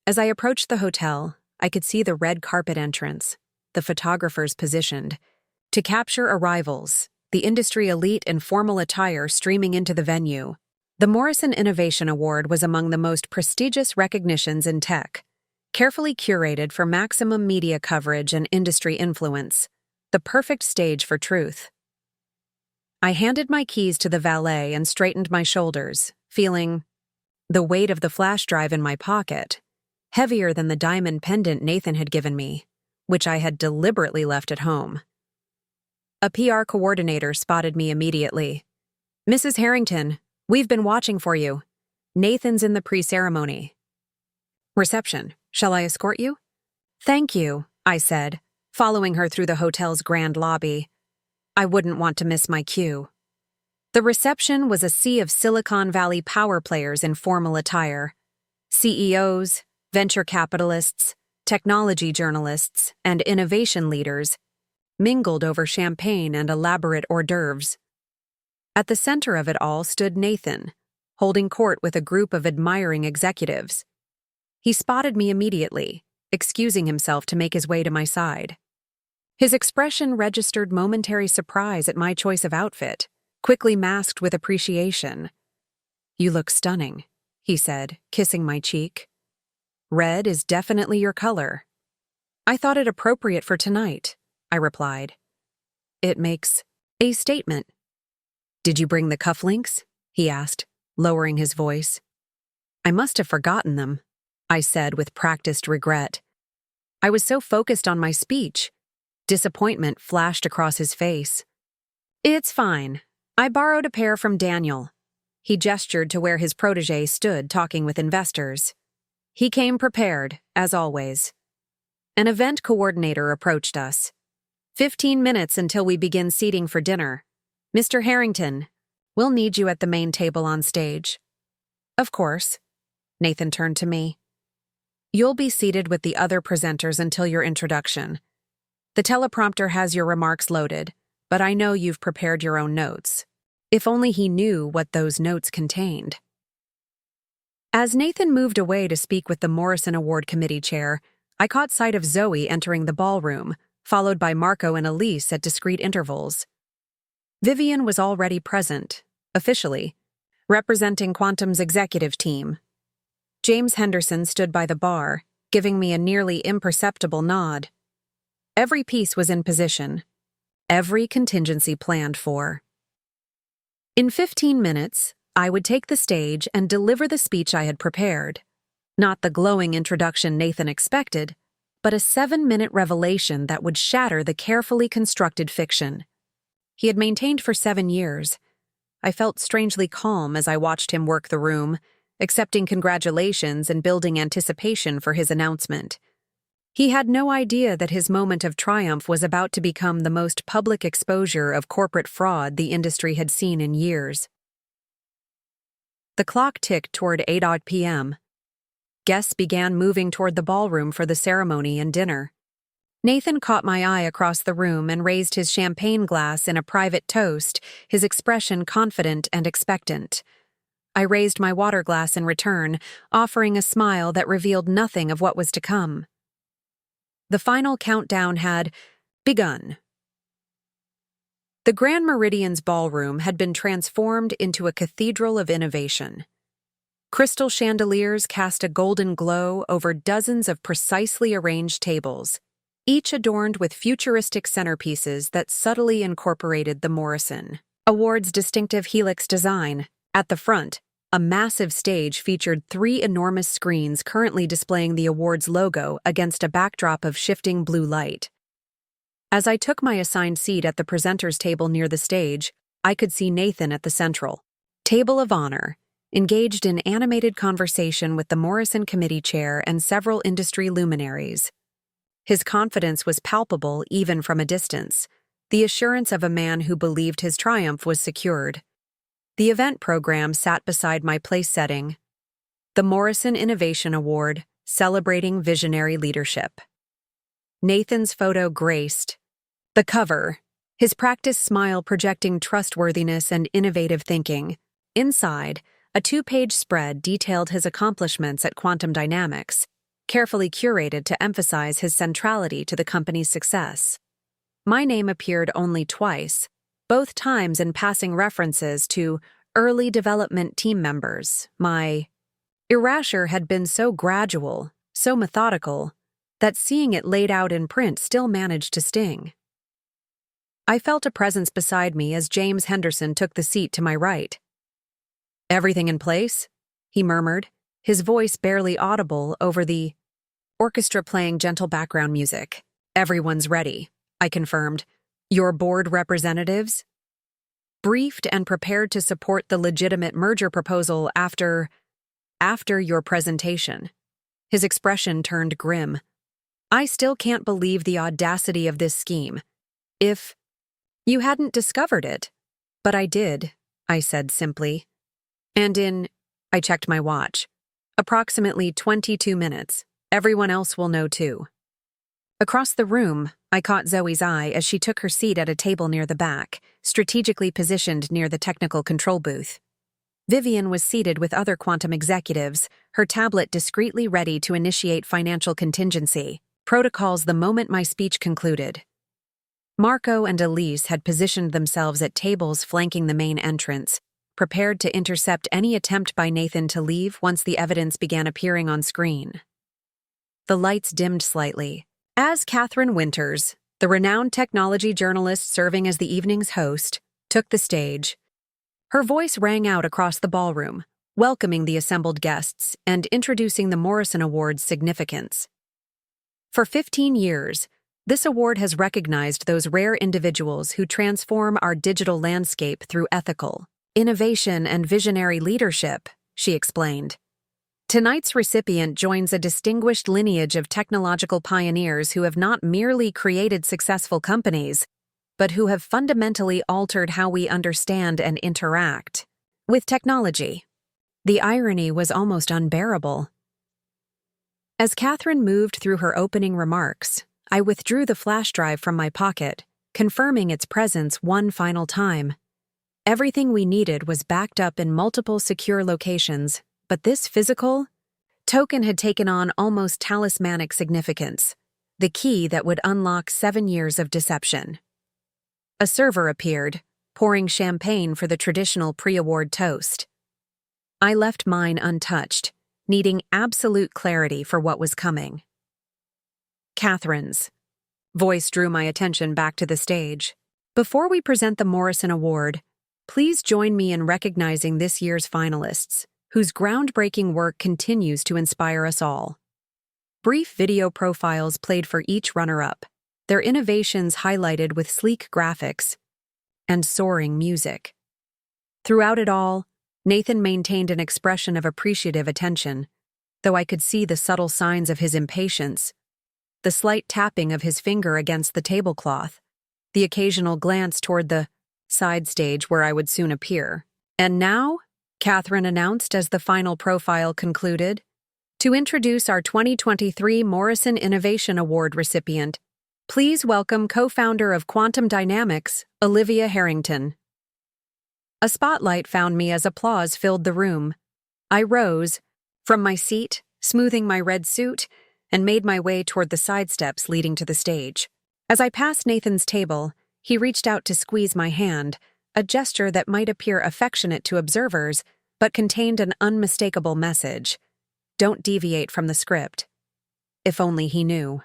As I approached the hotel, I could see the red carpet entrance, the photographers positioned to capture arrivals, the industry elite in formal attire streaming into the venue. The Morrison Innovation Award was among the most prestigious recognitions in tech, carefully curated for maximum media coverage and industry influence, the perfect stage for truth. I handed my keys to the valet and straightened my shoulders, feeling the weight of the flash drive in my pocket, heavier than the diamond pendant Nathan had given me, which I had deliberately left at home. A PR coordinator spotted me immediately. "Mrs. Harrington, we've been watching for you. Nathan's in the pre-ceremony." "Reception. Shall I escort you?" "Thank you," I said, following her through the hotel's grand lobby. I wouldn't want to miss my cue. The reception was a sea of Silicon Valley power players in formal attire. CEOs, venture capitalists, technology journalists, and innovation leaders mingled over champagne and elaborate hors d'oeuvres. At the center of it all stood Nathan, holding court with a group of admiring executives. He spotted me immediately, excusing himself to make his way to my side. His expression registered momentary surprise at my choice of outfit, quickly masked with appreciation. "You look stunning," he said, kissing my cheek. "Red is definitely your color." "I thought it appropriate for tonight," I replied. "It makes a statement." "Did you bring the cufflinks?" he asked, lowering his voice. "I must have forgotten them," I said with practiced regret. I was so focused on my speech. Disappointment flashed across his face. "It's fine. I borrowed a pair from Daniel." He gestured to where his protégé stood talking with investors. He came prepared, as always. An event coordinator approached us. 15 minutes until we begin seating for dinner. "Mr. Harrington, we'll need you at the main table on stage." "Of course." Nathan turned to me. "You'll be seated with the other presenters until your introduction. The teleprompter has your remarks loaded, but I know you've prepared your own notes." If only he knew what those notes contained. As Nathan moved away to speak with the Morrison Award Committee chair, I caught sight of Zoe entering the ballroom, followed by Marco and Elise at discrete intervals. Vivian was already present, officially, representing Quantum's executive team. James Henderson stood by the bar, giving me a nearly imperceptible nod. Every piece was in position, every contingency planned for. In 15 minutes, I would take the stage and deliver the speech I had prepared. Not the glowing introduction Nathan expected, but a 7-minute revelation that would shatter the carefully constructed fiction he had maintained for 7 years. I felt strangely calm as I watched him work the room, accepting congratulations and building anticipation for his announcement. He had no idea that his moment of triumph was about to become the most public exposure of corporate fraud the industry had seen in years. The clock ticked toward 8 p.m. Guests began moving toward the ballroom for the ceremony and dinner. Nathan caught my eye across the room and raised his champagne glass in a private toast, his expression confident and expectant. I raised my water glass in return, offering a smile that revealed nothing of what was to come. The final countdown had begun. The Grand Meridian's ballroom had been transformed into a cathedral of innovation. Crystal chandeliers cast a golden glow over dozens of precisely arranged tables, each adorned with futuristic centerpieces that subtly incorporated the Morrison Award's distinctive helix design. At the front, a massive stage featured 3 enormous screens currently displaying the award's logo against a backdrop of shifting blue light. As I took my assigned seat at the presenter's table near the stage, I could see Nathan at the central table of honor, engaged in animated conversation with the Morrison Committee chair and several industry luminaries. His confidence was palpable even from a distance, the assurance of a man who believed his triumph was secured. The event program sat beside my place setting, the Morrison Innovation Award, celebrating visionary leadership. Nathan's photo graced the cover, his practiced smile projecting trustworthiness and innovative thinking. Inside, a 2-page spread detailed his accomplishments at Quantum Dynamics, carefully curated to emphasize his centrality to the company's success. My name appeared only twice, both times in passing references to early development team members. My erasure had been so gradual, so methodical, that seeing it laid out in print still managed to sting. I felt a presence beside me as James Henderson took the seat to my right. "Everything in place?" he murmured, his voice barely audible over the orchestra playing gentle background music. "Everyone's ready," I confirmed. "Your board representatives?" "Briefed and prepared to support the legitimate merger proposal after your presentation." His expression turned grim. "I still can't believe the audacity of this scheme. If you hadn't discovered it." "But I did," I said simply. "And I checked my watch. Approximately 22 minutes. Everyone else will know too." Across the room, I caught Zoe's eye as she took her seat at a table near the back, strategically positioned near the technical control booth. Vivian was seated with other quantum executives, her tablet discreetly ready to initiate financial contingency protocols the moment my speech concluded. Marco and Elise had positioned themselves at tables flanking the main entrance, prepared to intercept any attempt by Nathan to leave once the evidence began appearing on screen. The lights dimmed slightly, as Catherine Winters, the renowned technology journalist serving as the evening's host, took the stage. Her voice rang out across the ballroom, welcoming the assembled guests and introducing the Morrison Award's significance. For 15 years, this award has recognized those rare individuals who transform our digital landscape through ethical innovation and visionary leadership, she explained. Tonight's recipient joins a distinguished lineage of technological pioneers who have not merely created successful companies, but who have fundamentally altered how we understand and interact with technology. The irony was almost unbearable. As Catherine moved through her opening remarks, I withdrew the flash drive from my pocket, confirming its presence one final time. Everything we needed was backed up in multiple secure locations, but this physical token had taken on almost talismanic significance, the key that would unlock 7 years of deception. A server appeared, pouring champagne for the traditional pre-award toast. I left mine untouched, needing absolute clarity for what was coming. Catherine's voice drew my attention back to the stage. "Before we present the Morrison Award, please join me in recognizing this year's finalists, whose groundbreaking work continues to inspire us all." Brief video profiles played for each runner-up, their innovations highlighted with sleek graphics and soaring music. Throughout it all, Nathan maintained an expression of appreciative attention, though I could see the subtle signs of his impatience, the slight tapping of his finger against the tablecloth, the occasional glance toward the side stage where I would soon appear. "And now," Catherine announced as the final profile concluded, "to introduce our 2023 Morrison Innovation Award recipient, please welcome co-founder of Quantum Dynamics, Olivia Harrington." A spotlight found me as applause filled the room. I rose from my seat, smoothing my red suit, and made my way toward the side steps leading to the stage. As I passed Nathan's table, He reached out to squeeze my hand, a gesture that might appear affectionate to observers, but contained an unmistakable message. Don't deviate from the script. If only he knew.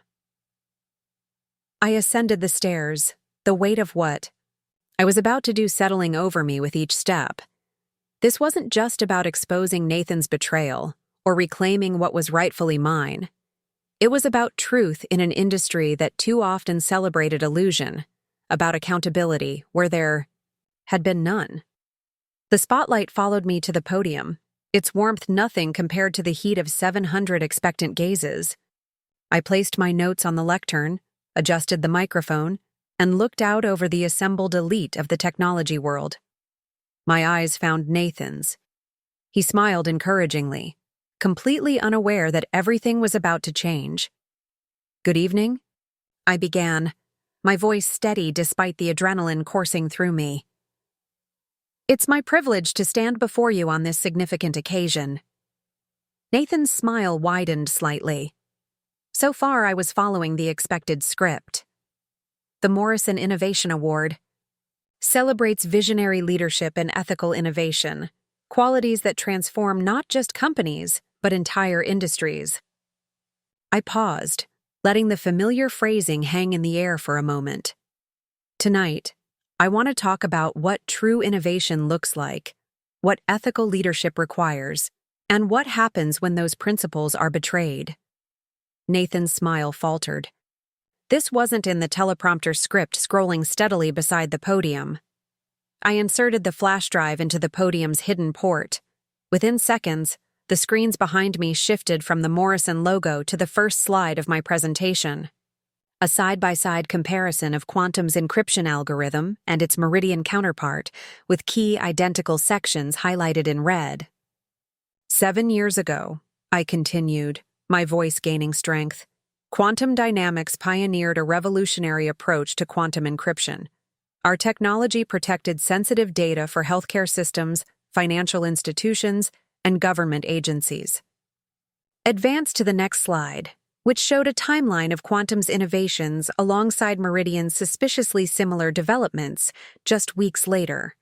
I ascended the stairs, the weight of what I was about to do settling over me with each step. This wasn't just about exposing Nathan's betrayal or reclaiming what was rightfully mine. It was about truth in an industry that too often celebrated illusion, about accountability where there had been none. The spotlight followed me to the podium, its warmth nothing compared to the heat of 700 expectant gazes. I placed my notes on the lectern, adjusted the microphone, and looked out over the assembled elite of the technology world. My eyes found Nathan's. He smiled encouragingly, completely unaware that everything was about to change. "Good evening," I began, my voice steady despite the adrenaline coursing through me. "It's my privilege to stand before you on this significant occasion." Nathan's smile widened slightly. So far, I was following the expected script. The Morrison Innovation Award celebrates visionary leadership and ethical innovation, qualities that transform not just companies, but entire industries. I paused, letting the familiar phrasing hang in the air for a moment. Tonight, I want to talk about what true innovation looks like, what ethical leadership requires, and what happens when those principles are betrayed. Nathan's smile faltered. This wasn't in the teleprompter script scrolling steadily beside the podium. I inserted the flash drive into the podium's hidden port. Within seconds, the screens behind me shifted from the Morrison logo to the first slide of my presentation. A side-by-side comparison of Quantum's encryption algorithm and its Meridian counterpart, with key identical sections highlighted in red. 7 years ago, I continued, my voice gaining strength, Quantum Dynamics pioneered a revolutionary approach to quantum encryption. Our technology protected sensitive data for healthcare systems, financial institutions, and government agencies. Advance to the next slide, which showed a timeline of Quantum's innovations alongside Meridian's suspiciously similar developments just weeks later.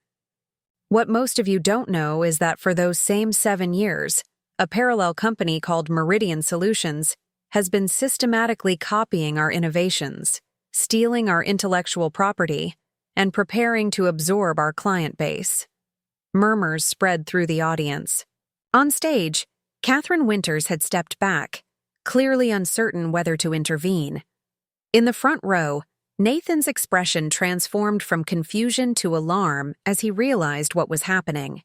What most of you don't know is that for those same 7 years, a parallel company called Meridian Solutions has been systematically copying our innovations, stealing our intellectual property, and preparing to absorb our client base. Murmurs spread through the audience. On stage, Catherine Winters had stepped back, clearly uncertain whether to intervene. In the front row, Nathan's expression transformed from confusion to alarm as he realized what was happening.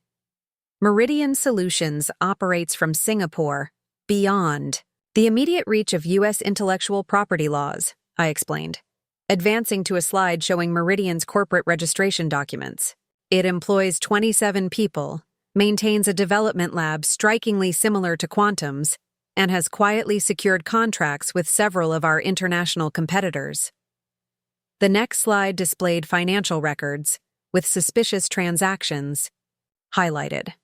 Meridian Solutions operates from Singapore, beyond the immediate reach of U.S. intellectual property laws, I explained, advancing to a slide showing Meridian's corporate registration documents. It employs 27 people, maintains a development lab strikingly similar to Quantum's, and has quietly secured contracts with several of our international competitors. The next slide displayed financial records, with suspicious transactions highlighted.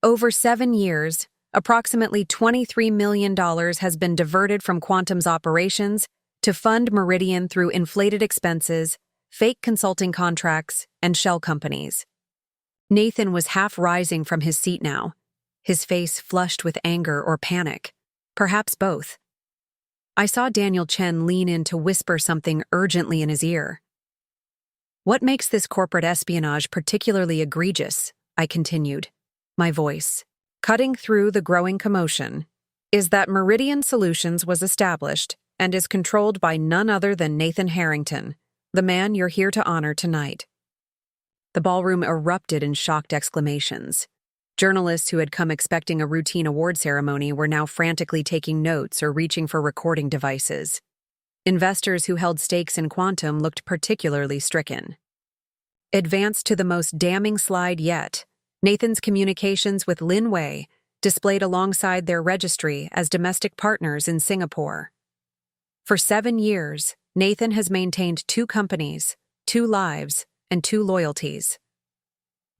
Over 7 years, approximately $23 million has been diverted from Quantum's operations to fund Meridian through inflated expenses, fake consulting contracts, and shell companies. Nathan was half rising from his seat now, his face flushed with anger or panic, perhaps both. I saw Daniel Chen lean in to whisper something urgently in his ear. "What makes this corporate espionage particularly egregious," I continued, my voice cutting through the growing commotion, "is that Meridian Solutions was established and is controlled by none other than Nathan Harrington, the man you're here to honor tonight." The ballroom erupted in shocked exclamations. Journalists who had come expecting a routine award ceremony were now frantically taking notes or reaching for recording devices. Investors who held stakes in Quantum looked particularly stricken. Advanced to the most damning slide yet, Nathan's communications with Lin Wei, displayed alongside their registry as domestic partners in Singapore. For 7 years, Nathan has maintained 2 companies, 2 lives, and 2 loyalties.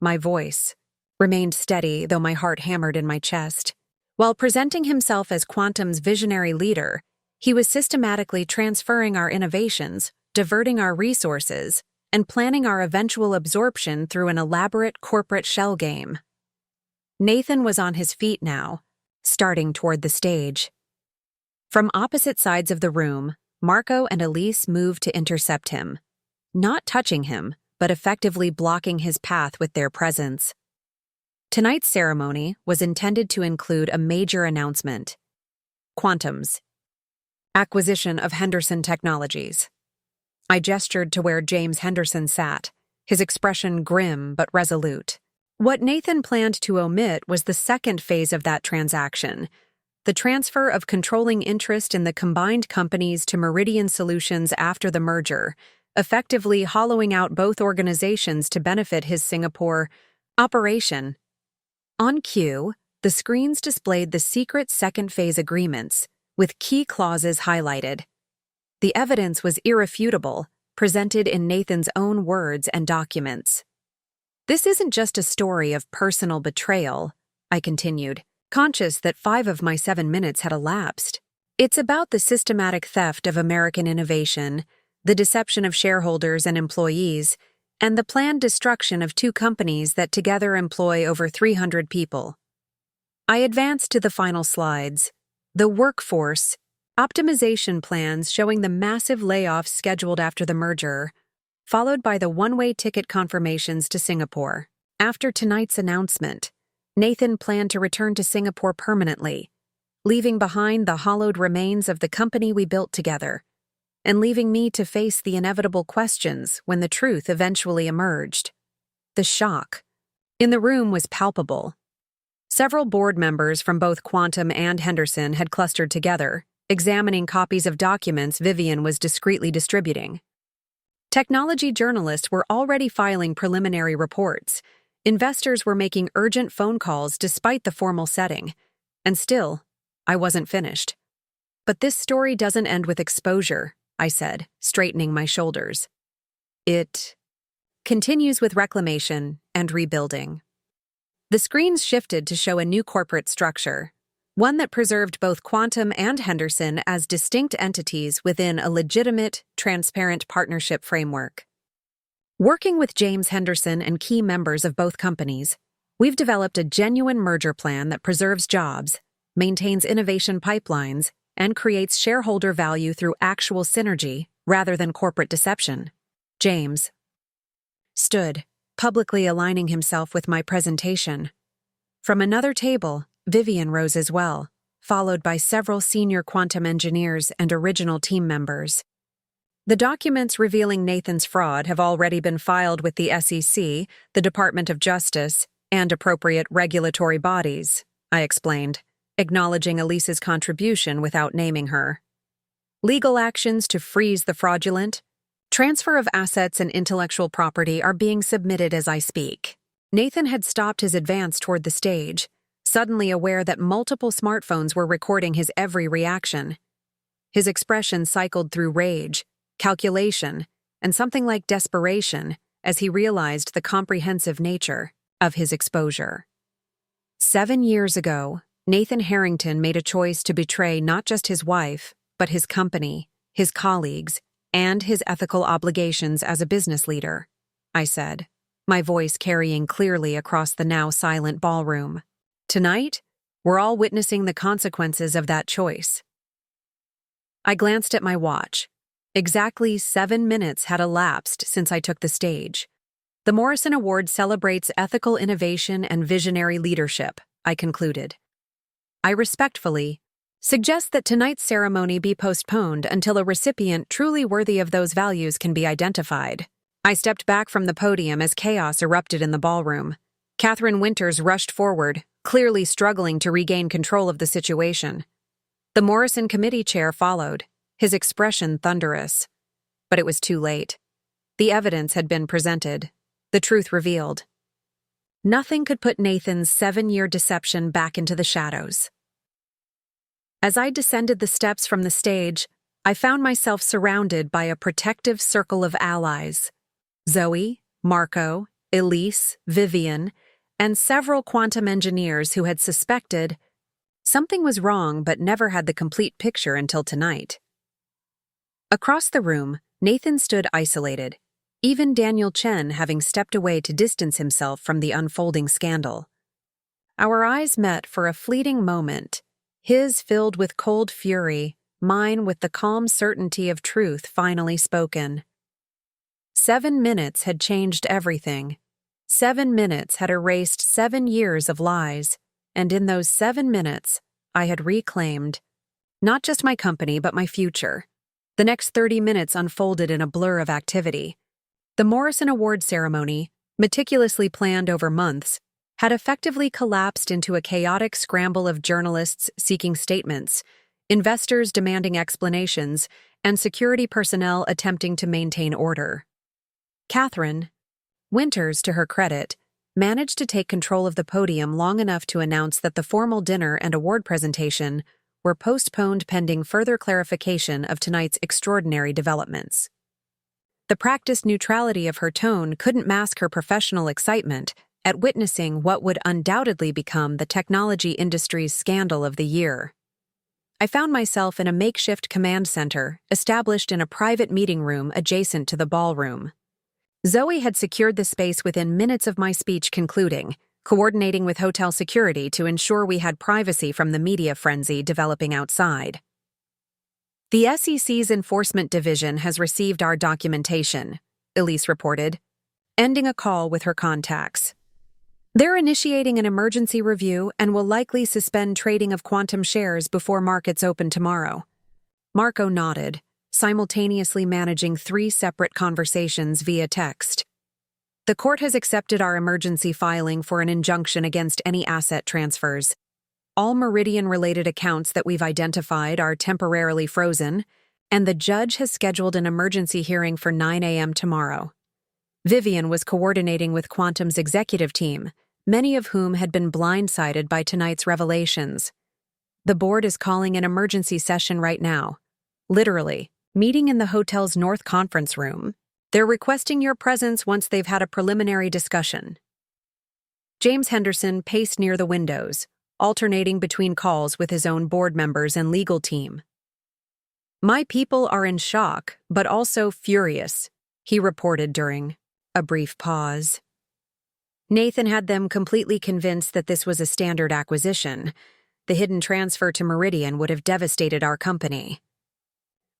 My voice remained steady, though my heart hammered in my chest. While presenting himself as Quantum's visionary leader, he was systematically transferring our innovations, diverting our resources, and planning our eventual absorption through an elaborate corporate shell game. Nathan was on his feet now, starting toward the stage. From opposite sides of the room, Marco and Elise moved to intercept him, not touching him, but effectively blocking his path with their presence. Tonight's ceremony was intended to include a major announcement. Quantum's acquisition of Henderson Technologies. I gestured to where James Henderson sat, his expression grim but resolute. What Nathan planned to omit was the second phase of that transaction, the transfer of controlling interest in the combined companies to Meridian Solutions after the merger, effectively hollowing out both organizations to benefit his Singapore operation. On cue, the screens displayed the secret second phase agreements, with key clauses highlighted. The evidence was irrefutable, presented in Nathan's own words and documents. This isn't just a story of personal betrayal, I continued, conscious that 5 of my 7 minutes had elapsed. It's about the systematic theft of American innovation, the deception of shareholders and employees, and the planned destruction of 2 companies that together employ over 300 people. I advanced to the final slides. The workforce optimization plans showing the massive layoffs scheduled after the merger, followed by the one-way ticket confirmations to Singapore. After tonight's announcement, Nathan planned to return to Singapore permanently, leaving behind the hollowed remains of the company we built together, and leaving me to face the inevitable questions when the truth eventually emerged. The shock in the room was palpable. Several board members from both Quantum and Henderson had clustered together, examining copies of documents Vivian was discreetly distributing. Technology journalists were already filing preliminary reports. Investors were making urgent phone calls despite the formal setting. And still, I wasn't finished. But this story doesn't end with exposure, I said, straightening my shoulders. It continues with reclamation and rebuilding. The screens shifted to show a new corporate structure, one that preserved both Quantum and Henderson as distinct entities within a legitimate, transparent partnership framework. Working with James Henderson and key members of both companies, we've developed a genuine merger plan that preserves jobs, maintains innovation pipelines, and creates shareholder value through actual synergy rather than corporate deception. James stood, publicly aligning himself with my presentation. From another table, Vivian rose as well, followed by several senior quantum engineers and original team members. The documents revealing Nathan's fraud have already been filed with the SEC, the Department of Justice, and appropriate regulatory bodies, I explained, acknowledging Elise's contribution without naming her. Legal actions to freeze the fraudulent transfer of assets and intellectual property are being submitted as I speak. Nathan had stopped his advance toward the stage, suddenly aware that multiple smartphones were recording his every reaction. His expression cycled through rage, calculation, and something like desperation as he realized the comprehensive nature of his exposure. 7 years ago, Nathan Harrington made a choice to betray not just his wife, but his company, his colleagues, and his ethical obligations as a business leader, I said, my voice carrying clearly across the now silent ballroom. Tonight, we're all witnessing the consequences of that choice. I glanced at my watch. Exactly 7 minutes had elapsed since I took the stage. The Morrison Award celebrates ethical innovation and visionary leadership, I concluded. I respectfully suggest that tonight's ceremony be postponed until a recipient truly worthy of those values can be identified. I stepped back from the podium as chaos erupted in the ballroom. Catherine Winters rushed forward, clearly struggling to regain control of the situation. The Morrison committee chair followed, his expression thunderous. But it was too late. The evidence had been presented, the truth revealed. Nothing could put Nathan's 7-year deception back into the shadows. As I descended the steps from the stage, I found myself surrounded by a protective circle of allies. Zoe, Marco, Elise, Vivian, and several quantum engineers who had suspected something was wrong but never had the complete picture until tonight. Across the room, Nathan stood isolated, even Daniel Chen having stepped away to distance himself from the unfolding scandal. Our eyes met for a fleeting moment, his filled with cold fury, mine with the calm certainty of truth finally spoken. 7 minutes had changed everything. 7 minutes had erased 7 years of lies, and in those 7 minutes, I had reclaimed not just my company, but my future. The next 30 minutes unfolded in a blur of activity. The Morrison Award ceremony, meticulously planned over months, had effectively collapsed into a chaotic scramble of journalists seeking statements, investors demanding explanations, and security personnel attempting to maintain order. Catherine Winters, to her credit, managed to take control of the podium long enough to announce that the formal dinner and award presentation were postponed pending further clarification of tonight's extraordinary developments. The practiced neutrality of her tone couldn't mask her professional excitement at witnessing what would undoubtedly become the technology industry's scandal of the year. I found myself in a makeshift command center established in a private meeting room adjacent to the ballroom. Zoe had secured the space within minutes of my speech concluding, coordinating with hotel security to ensure we had privacy from the media frenzy developing outside. The SEC's Enforcement Division has received our documentation, Elise reported, ending a call with her contacts. They're initiating an emergency review and will likely suspend trading of quantum shares before markets open tomorrow. Marco nodded, simultaneously managing 3 separate conversations via text. The court has accepted our emergency filing for an injunction against any asset transfers. All Meridian-related accounts that we've identified are temporarily frozen, and the judge has scheduled an emergency hearing for 9 a.m. tomorrow. Vivian was coordinating with Quantum's executive team, many of whom had been blindsided by tonight's revelations. The board is calling an emergency session right now. Literally, meeting in the hotel's North Conference Room. They're requesting your presence once they've had a preliminary discussion. James Henderson paced near the windows, alternating between calls with his own board members and legal team. My people are in shock, but also furious, he reported during a brief pause. Nathan had them completely convinced that this was a standard acquisition. The hidden transfer to Meridian would have devastated our company.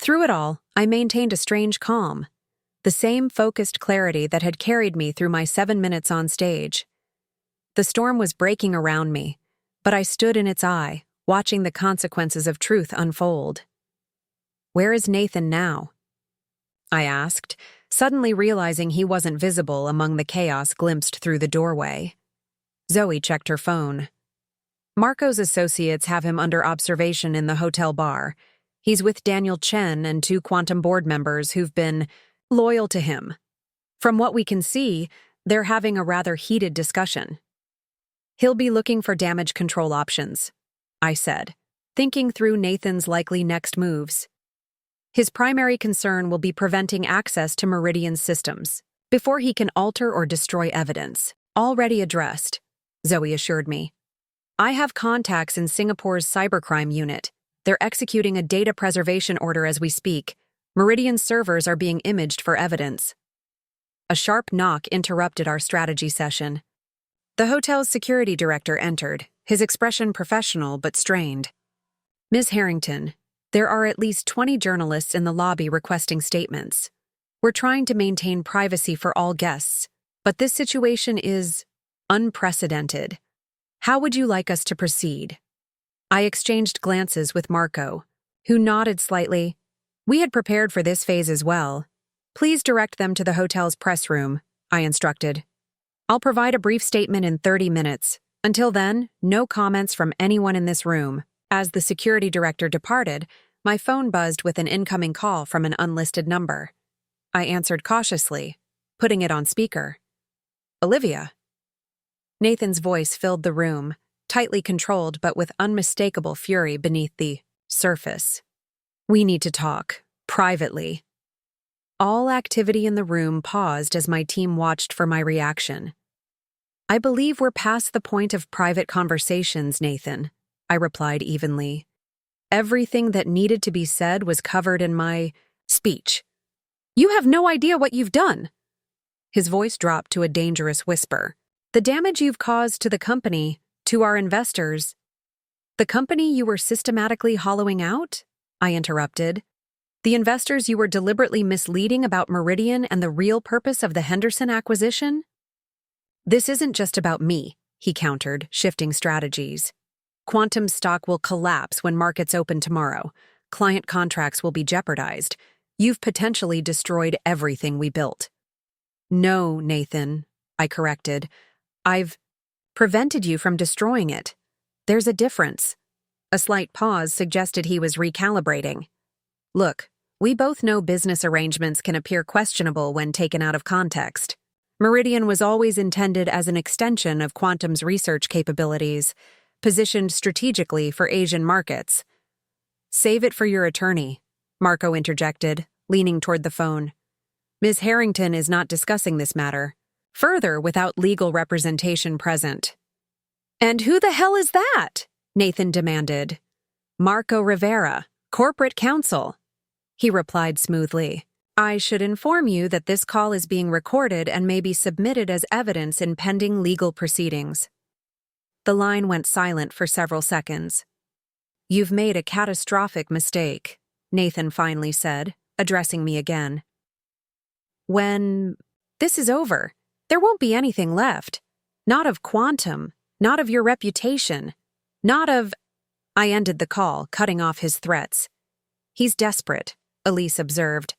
Through it all, I maintained a strange calm. The same focused clarity that had carried me through my 7 minutes on stage. The storm was breaking around me, but I stood in its eye, watching the consequences of truth unfold. Where is Nathan now? I asked, suddenly realizing he wasn't visible among the chaos glimpsed through the doorway. Zoe checked her phone. Marco's associates have him under observation in the hotel bar. He's with Daniel Chen and 2 Quantum board members who've been loyal to him. From what we can see, they're having a rather heated discussion. He'll be looking for damage control options, I said, thinking through Nathan's likely next moves. His primary concern will be preventing access to Meridian's systems before he can alter or destroy evidence. Already addressed, Zoe assured me. I have contacts in Singapore's cybercrime unit. They're executing a data preservation order as we speak. Meridian's servers are being imaged for evidence. A sharp knock interrupted our strategy session. The hotel's security director entered, his expression professional but strained. Ms. Harrington, there are at least 20 journalists in the lobby requesting statements. We're trying to maintain privacy for all guests, but this situation is unprecedented. How would you like us to proceed? I exchanged glances with Marco, who nodded slightly. We had prepared for this phase as well. Please direct them to the hotel's press room, I instructed. I'll provide a brief statement in 30 minutes. Until then, no comments from anyone in this room. As the security director departed, my phone buzzed with an incoming call from an unlisted number. I answered cautiously, putting it on speaker. Olivia. Nathan's voice filled the room, tightly controlled but with unmistakable fury beneath the surface. We need to talk, privately. All activity in the room paused as my team watched for my reaction. I believe we're past the point of private conversations, Nathan, I replied evenly. Everything that needed to be said was covered in my speech. You have no idea what you've done. His voice dropped to a dangerous whisper. The damage you've caused to the company, to our investors. The company you were systematically hollowing out? I interrupted. The investors you were deliberately misleading about Meridian and the real purpose of the Henderson acquisition? This isn't just about me, he countered, shifting strategies. Quantum's stock will collapse when markets open tomorrow. Client contracts will be jeopardized. You've potentially destroyed everything we built. No, Nathan, I corrected. I've prevented you from destroying it. There's a difference. A slight pause suggested he was recalibrating. Look, we both know business arrangements can appear questionable when taken out of context. Meridian was always intended as an extension of Quantum's research capabilities, positioned strategically for Asian markets. Save it for your attorney, Marco interjected, leaning toward the phone. Ms. Harrington is not discussing this matter, further without legal representation present. And who the hell is that? Nathan demanded. Marco Rivera, corporate counsel. He replied smoothly. I should inform you that this call is being recorded and may be submitted as evidence in pending legal proceedings. The line went silent for several seconds. You've made a catastrophic mistake, Nathan finally said, addressing me again. When this is over, there won't be anything left. Not of Quantum, not of your reputation, not of... I ended the call, cutting off his threats. He's desperate, Elise observed.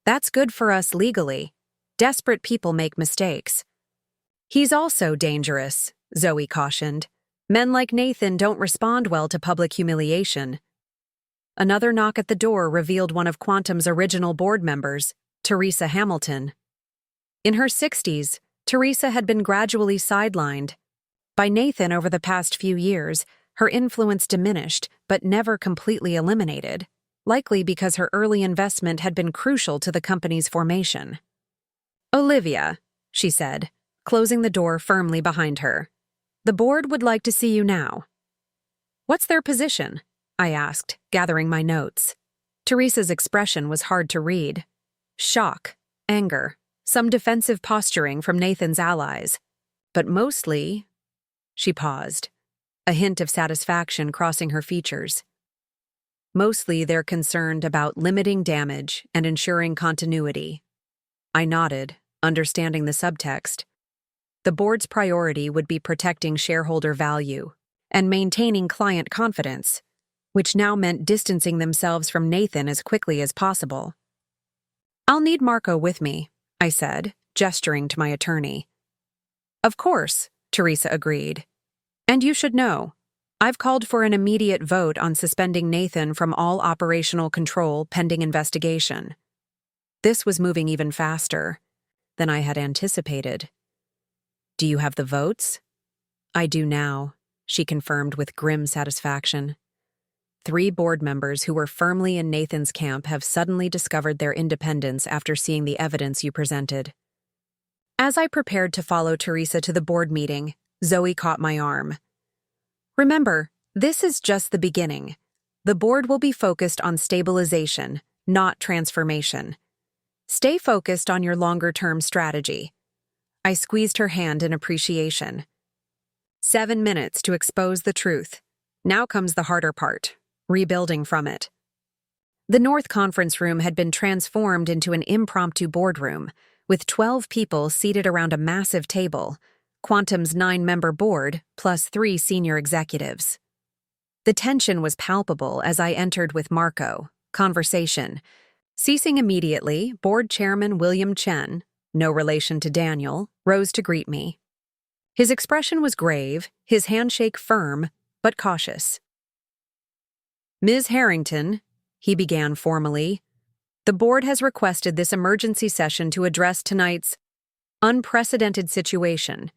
That's good for us legally. Desperate people make mistakes. He's also dangerous, Zoe cautioned. Men like Nathan don't respond well to public humiliation. Another knock at the door revealed one of Quantum's original board members, Teresa Hamilton. In her 60s, Teresa had been gradually sidelined. By Nathan over the past few years, her influence diminished but never completely eliminated, likely because her early investment had been crucial to the company's formation. Olivia, she said, closing the door firmly behind her. The board would like to see you now. What's their position? I asked, gathering my notes. Teresa's expression was hard to read. Shock, anger, some defensive posturing from Nathan's allies. But mostly... She paused, a hint of satisfaction crossing her features. Mostly they're concerned about limiting damage and ensuring continuity. I nodded, understanding the subtext. The board's priority would be protecting shareholder value and maintaining client confidence, which now meant distancing themselves from Nathan as quickly as possible. I'll need Marco with me, I said, gesturing to my attorney. Of course, Teresa agreed. And you should know, I've called for an immediate vote on suspending Nathan from all operational control pending investigation. This was moving even faster than I had anticipated. Do you have the votes? I do now, she confirmed with grim satisfaction. 3 board members who were firmly in Nathan's camp have suddenly discovered their independence after seeing the evidence you presented. As I prepared to follow Teresa to the board meeting, Zoe caught my arm. Remember, this is just the beginning. The board will be focused on stabilization, not transformation. Stay focused on your longer-term strategy. I squeezed her hand in appreciation. 7 minutes to expose the truth. Now comes the harder part, rebuilding from it. The North Conference Room had been transformed into an impromptu boardroom, with 12 people seated around a massive table, Quantum's 9-member board, plus 3 senior executives. The tension was palpable as I entered with Marco, conversation. Ceasing immediately, board chairman William Chen, no relation to Daniel, rose to greet me. His expression was grave, his handshake firm, but cautious. Ms. Harrington, he began formally, the board has requested this emergency session to address tonight's unprecedented situation.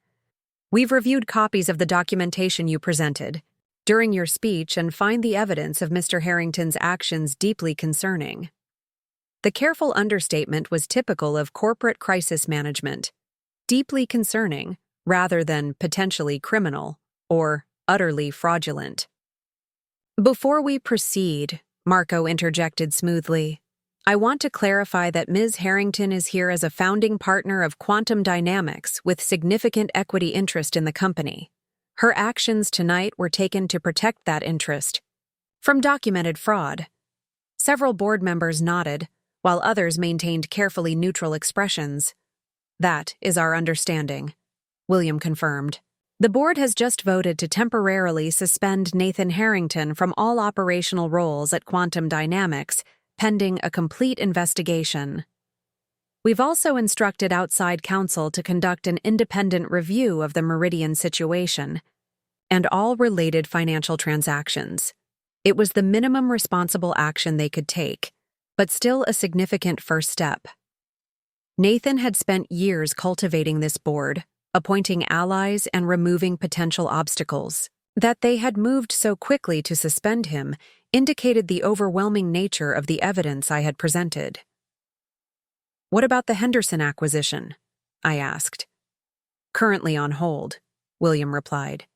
We've reviewed copies of the documentation you presented during your speech and find the evidence of Mr. Harrington's actions deeply concerning. The careful understatement was typical of corporate crisis management, deeply concerning rather than potentially criminal or utterly fraudulent. Before we proceed, Marco interjected smoothly, I want to clarify that Ms. Harrington is here as a founding partner of Quantum Dynamics with significant equity interest in the company. Her actions tonight were taken to protect that interest from documented fraud. Several board members nodded, while others maintained carefully neutral expressions. That is our understanding, William confirmed. The board has just voted to temporarily suspend Nathan Harrington from all operational roles at Quantum Dynamics, pending a complete investigation. We've also instructed outside counsel to conduct an independent review of the Meridian situation and all related financial transactions. It was the minimum responsible action they could take, but still a significant first step. Nathan had spent years cultivating this board, appointing allies and removing potential obstacles. That they had moved so quickly to suspend him indicated the overwhelming nature of the evidence I had presented. "What about the Henderson acquisition?" I asked. "Currently on hold," William replied.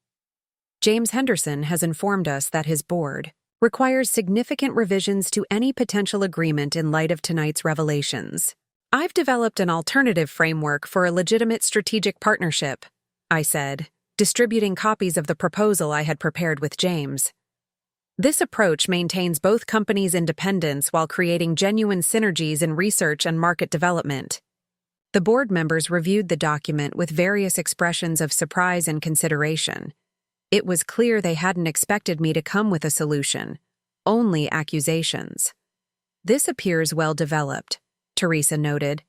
"James Henderson has informed us that his board requires significant revisions to any potential agreement in light of tonight's revelations. I've developed an alternative framework for a legitimate strategic partnership," I said, distributing copies of the proposal I had prepared with James. "This approach maintains both companies' independence while creating genuine synergies in research and market development." The board members reviewed the document with various expressions of surprise and consideration. It was clear they hadn't expected me to come with a solution, only accusations. "This appears well developed," Teresa noted,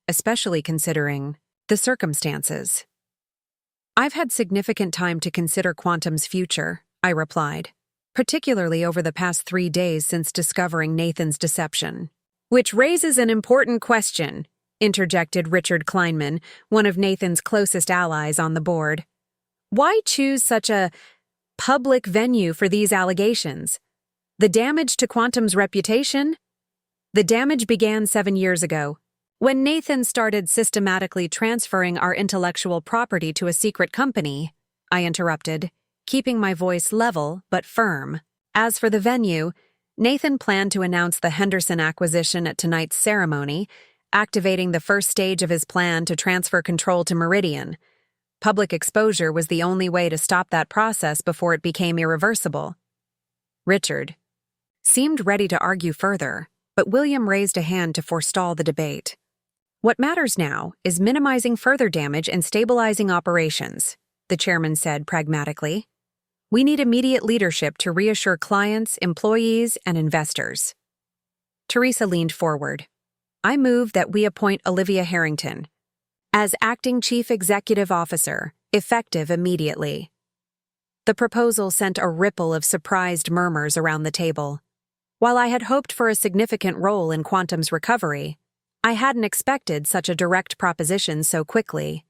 especially considering the circumstances. "I've had significant time to consider Quantum's future," I replied, "particularly over the past 3 days since discovering Nathan's deception." "Which raises an important question," interjected Richard Kleinman, one of Nathan's closest allies on the board. "Why choose such a public venue for these allegations? The damage to Quantum's reputation?" "The damage began 7 years ago, when Nathan started systematically transferring our intellectual property to a secret company," I interrupted, keeping my voice level but firm. As for the venue, Nathan planned to announce the Henderson acquisition at tonight's ceremony, activating the first stage of his plan to transfer control to Meridian. Public exposure was the only way to stop that process before it became irreversible. Richard seemed ready to argue further, but William raised a hand to forestall the debate. "What matters now is minimizing further damage and stabilizing operations," the chairman said pragmatically. "We need immediate leadership to reassure clients, employees, and investors." Teresa leaned forward. "I move that we appoint Olivia Harrington as acting chief executive officer, effective immediately." The proposal sent a ripple of surprised murmurs around the table. While I had hoped for a significant role in Quantum's recovery, I hadn't expected such a direct proposition so quickly.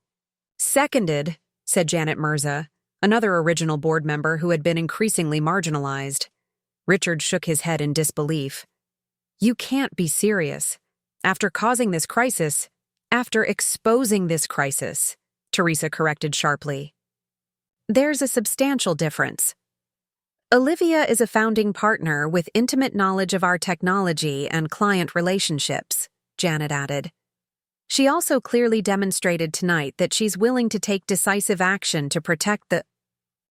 "Seconded," said Janet Mirza, another original board member who had been increasingly marginalized. Richard shook his head in disbelief. "You can't be serious. After causing this crisis, after exposing this crisis," Teresa corrected sharply. "There's a substantial difference. Olivia is a founding partner with intimate knowledge of our technology and client relationships," Janet added. "She also clearly demonstrated tonight that she's willing to take decisive action to protect the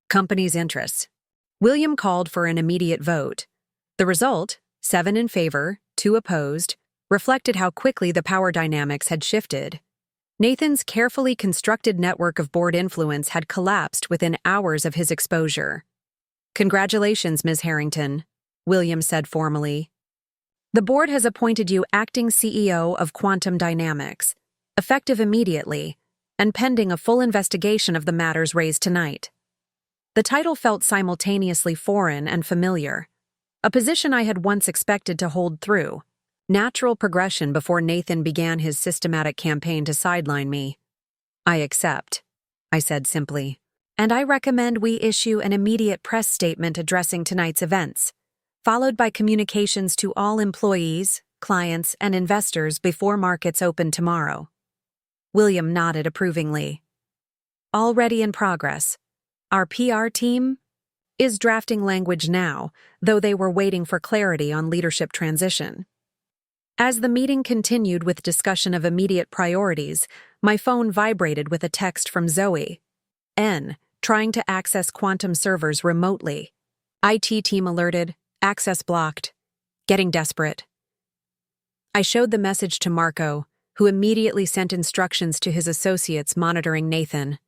company's interests." William called for an immediate vote. The result, 7 in favor, 2 opposed, reflected how quickly the power dynamics had shifted. Nathan's carefully constructed network of board influence had collapsed within hours of his exposure. "Congratulations, Ms. Harrington," William said formally. "The board has appointed you acting CEO of Quantum Dynamics, effective immediately, and pending a full investigation of the matters raised tonight." The title felt simultaneously foreign and familiar, a position I had once expected to hold through. Natural progression before Nathan began his systematic campaign to sideline me. "I accept," I said simply. "And I recommend we issue an immediate press statement addressing tonight's events, followed by communications to all employees, clients, and investors before markets open tomorrow." William nodded approvingly. "Already in progress. Our PR team is drafting language now, though they were waiting for clarity on leadership transition." As the meeting continued with discussion of immediate priorities, my phone vibrated with a text from Zoe. N. Trying to access quantum servers remotely. IT team alerted. Access blocked. Getting desperate. I showed the message to Marco, who immediately sent instructions to his associates monitoring Nathan.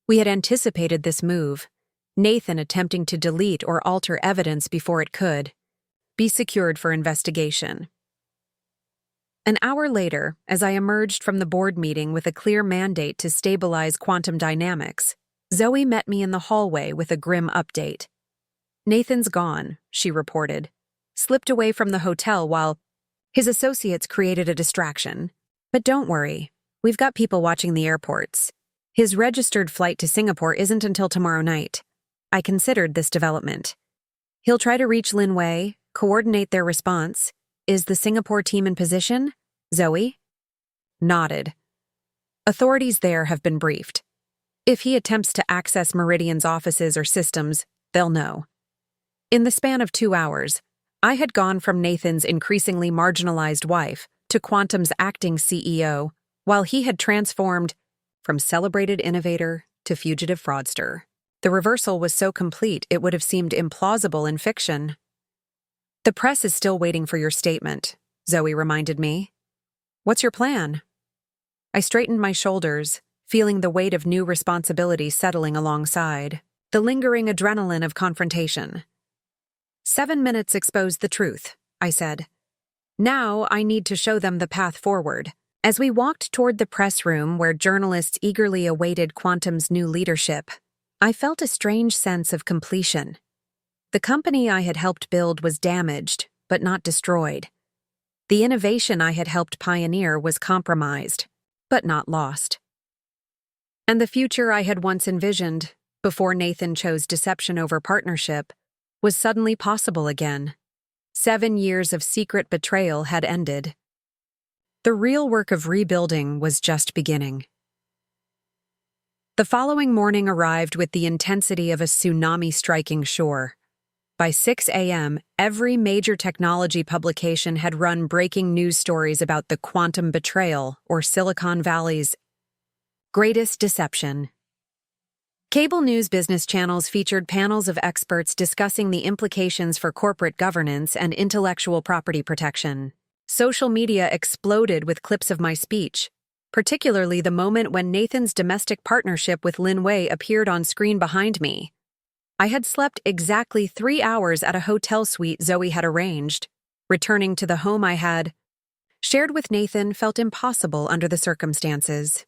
We had anticipated this move, Nathan attempting to delete or alter evidence before it could be secured for investigation. An hour later, as I emerged from the board meeting with a clear mandate to stabilize quantum dynamics, Zoe met me in the hallway with a grim update. Nathan's gone, she reported. Slipped away from the hotel while his associates created a distraction. But don't worry, we've got people watching the airports. His registered flight to Singapore isn't until tomorrow night. I considered this development. He'll try to reach Lin Wei, coordinate their response. Is the Singapore team in position? Zoe? Nodded. Authorities there have been briefed. If he attempts to access Meridian's offices or systems, they'll know. In the span of 2 hours, I had gone from Nathan's increasingly marginalized wife to Quantum's acting CEO, while he had transformed from celebrated innovator to fugitive fraudster. The reversal was so complete it would have seemed implausible in fiction. The press is still waiting for your statement, Zoe reminded me. What's your plan? I straightened my shoulders, feeling the weight of new responsibility settling alongside, the lingering adrenaline of confrontation. 7 minutes exposed the truth, I said. Now I need to show them the path forward. As we walked toward the press room where journalists eagerly awaited Quantum's new leadership, I felt a strange sense of completion. The company I had helped build was damaged, but not destroyed. The innovation I had helped pioneer was compromised, but not lost. And the future I had once envisioned, before Nathan chose deception over partnership, was suddenly possible again. 7 years of secret betrayal had ended. The real work of rebuilding was just beginning. The following morning arrived with the intensity of a tsunami striking shore. By 6 a.m., every major technology publication had run breaking news stories about the quantum betrayal, or Silicon Valley's greatest deception. Cable news business channels featured panels of experts discussing the implications for corporate governance and intellectual property protection. Social media exploded with clips of my speech, particularly the moment when Nathan's domestic partnership with Lin Wei appeared on screen behind me. I had slept exactly 3 hours at a hotel suite Zoe had arranged. Returning to the home I had shared with Nathan felt impossible under the circumstances.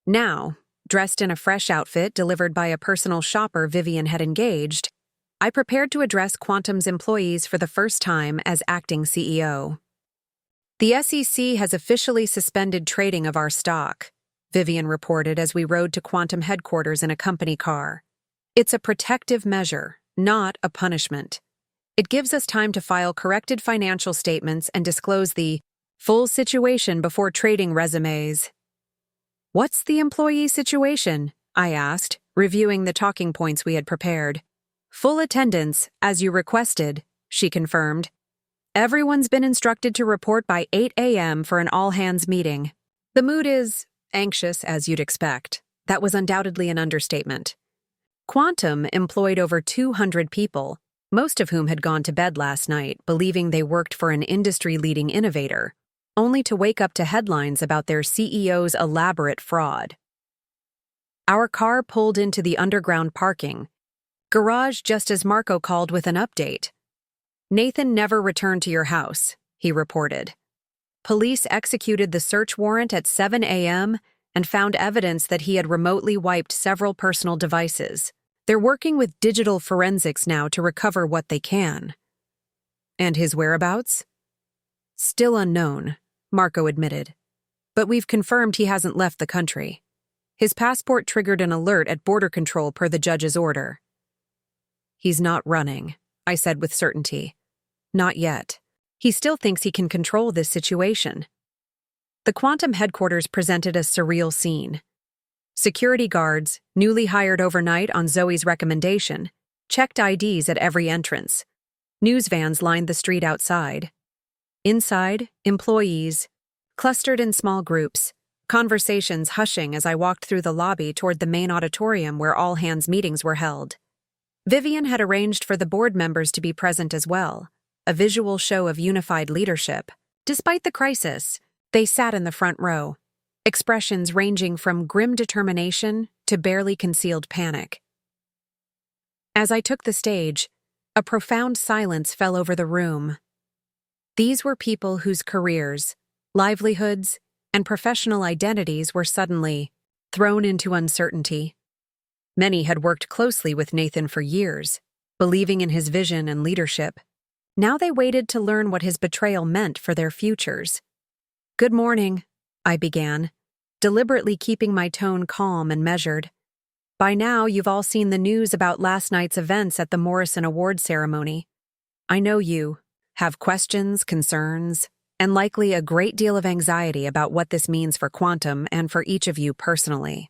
Now, dressed in a fresh outfit delivered by a personal shopper Vivian had engaged, I prepared to address Quantum's employees for the first time as acting CEO. The SEC has officially suspended trading of our stock, Vivian reported as we rode to Quantum headquarters in a company car. It's a protective measure, not a punishment. It gives us time to file corrected financial statements and disclose the full situation before trading resumes. What's the employee situation? I asked, reviewing the talking points we had prepared. Full attendance, as you requested, she confirmed. Everyone's been instructed to report by 8 a.m. for an all-hands meeting. The mood is anxious, as you'd expect. That was undoubtedly an understatement. Quantum employed over 200 people, most of whom had gone to bed last night believing they worked for an industry-leading innovator, only to wake up to headlines about their CEO's elaborate fraud. Our car pulled into the underground parking garage just as Marco called with an update. Nathan never returned to your house, he reported. Police executed the search warrant at 7 a.m. and found evidence that he had remotely wiped several personal devices. They're working with digital forensics now to recover what they can. And his whereabouts? Still unknown, Marco admitted. But we've confirmed he hasn't left the country. His passport triggered an alert at border control per the judge's order. He's not running, I said with certainty. Not yet. He still thinks he can control this situation. The Quantum headquarters presented a surreal scene. Security guards, newly hired overnight on Zoe's recommendation, checked IDs at every entrance. News vans lined the street outside. Inside, employees, clustered in small groups, conversations hushing as I walked through the lobby toward the main auditorium where all-hands meetings were held. Vivian had arranged for the board members to be present as well, a visual show of unified leadership. Despite the crisis, they sat in the front row, expressions ranging from grim determination to barely concealed panic. As I took the stage, a profound silence fell over the room. These were people whose careers, livelihoods, and professional identities were suddenly thrown into uncertainty. Many had worked closely with Nathan for years, believing in his vision and leadership. Now they waited to learn what his betrayal meant for their futures. "Good morning," I began, deliberately keeping my tone calm and measured. "By now, you've all seen the news about last night's events at the Morrison Award ceremony. I know you have questions, concerns, and likely a great deal of anxiety about what this means for Quantum and for each of you personally."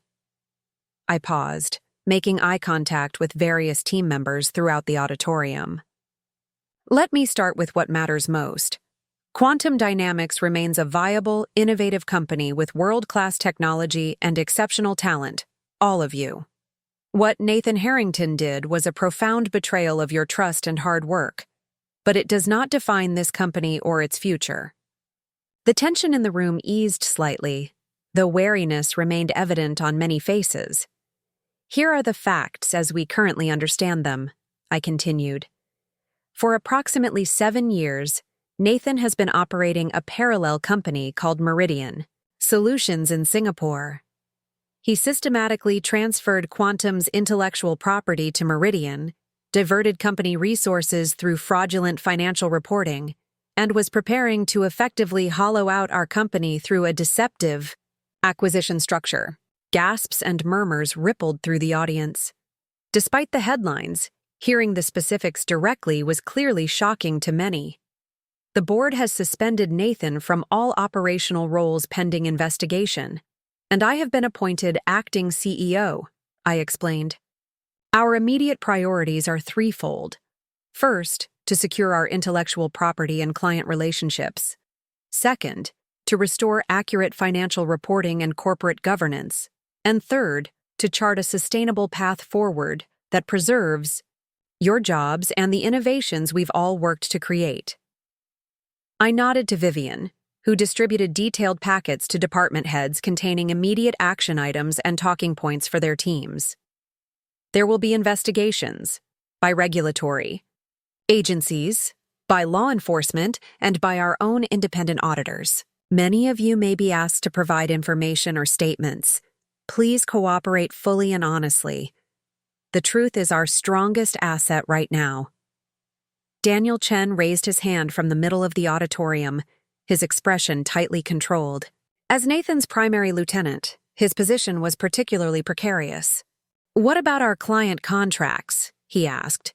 I paused, making eye contact with various team members throughout the auditorium. Let me start with what matters most. Quantum Dynamics remains a viable, innovative company with world-class technology and exceptional talent, all of you. What Nathan Harrington did was a profound betrayal of your trust and hard work, but it does not define this company or its future. The tension in the room eased slightly, though wariness remained evident on many faces. "Here are the facts as we currently understand them," I continued. For approximately 7 years, Nathan has been operating a parallel company called Meridian Solutions in Singapore. He systematically transferred Quantum's intellectual property to Meridian, diverted company resources through fraudulent financial reporting, and was preparing to effectively hollow out our company through a deceptive acquisition structure. Gasps and murmurs rippled through the audience. Despite the headlines, hearing the specifics directly was clearly shocking to many. The board has suspended Nathan from all operational roles pending investigation, and I have been appointed acting CEO, I explained. Our immediate priorities are threefold. First, to secure our intellectual property and client relationships. Second, to restore accurate financial reporting and corporate governance. And third, to chart a sustainable path forward that preserves your jobs and the innovations we've all worked to create. I nodded to Vivian, who distributed detailed packets to department heads containing immediate action items and talking points for their teams. There will be investigations by regulatory agencies, by law enforcement, and by our own independent auditors. Many of you may be asked to provide information or statements. Please cooperate fully and honestly. The truth is our strongest asset right now. Daniel Chen raised his hand from the middle of the auditorium, his expression tightly controlled. As Nathan's primary lieutenant, his position was particularly precarious. "What about our client contracts?" he asked.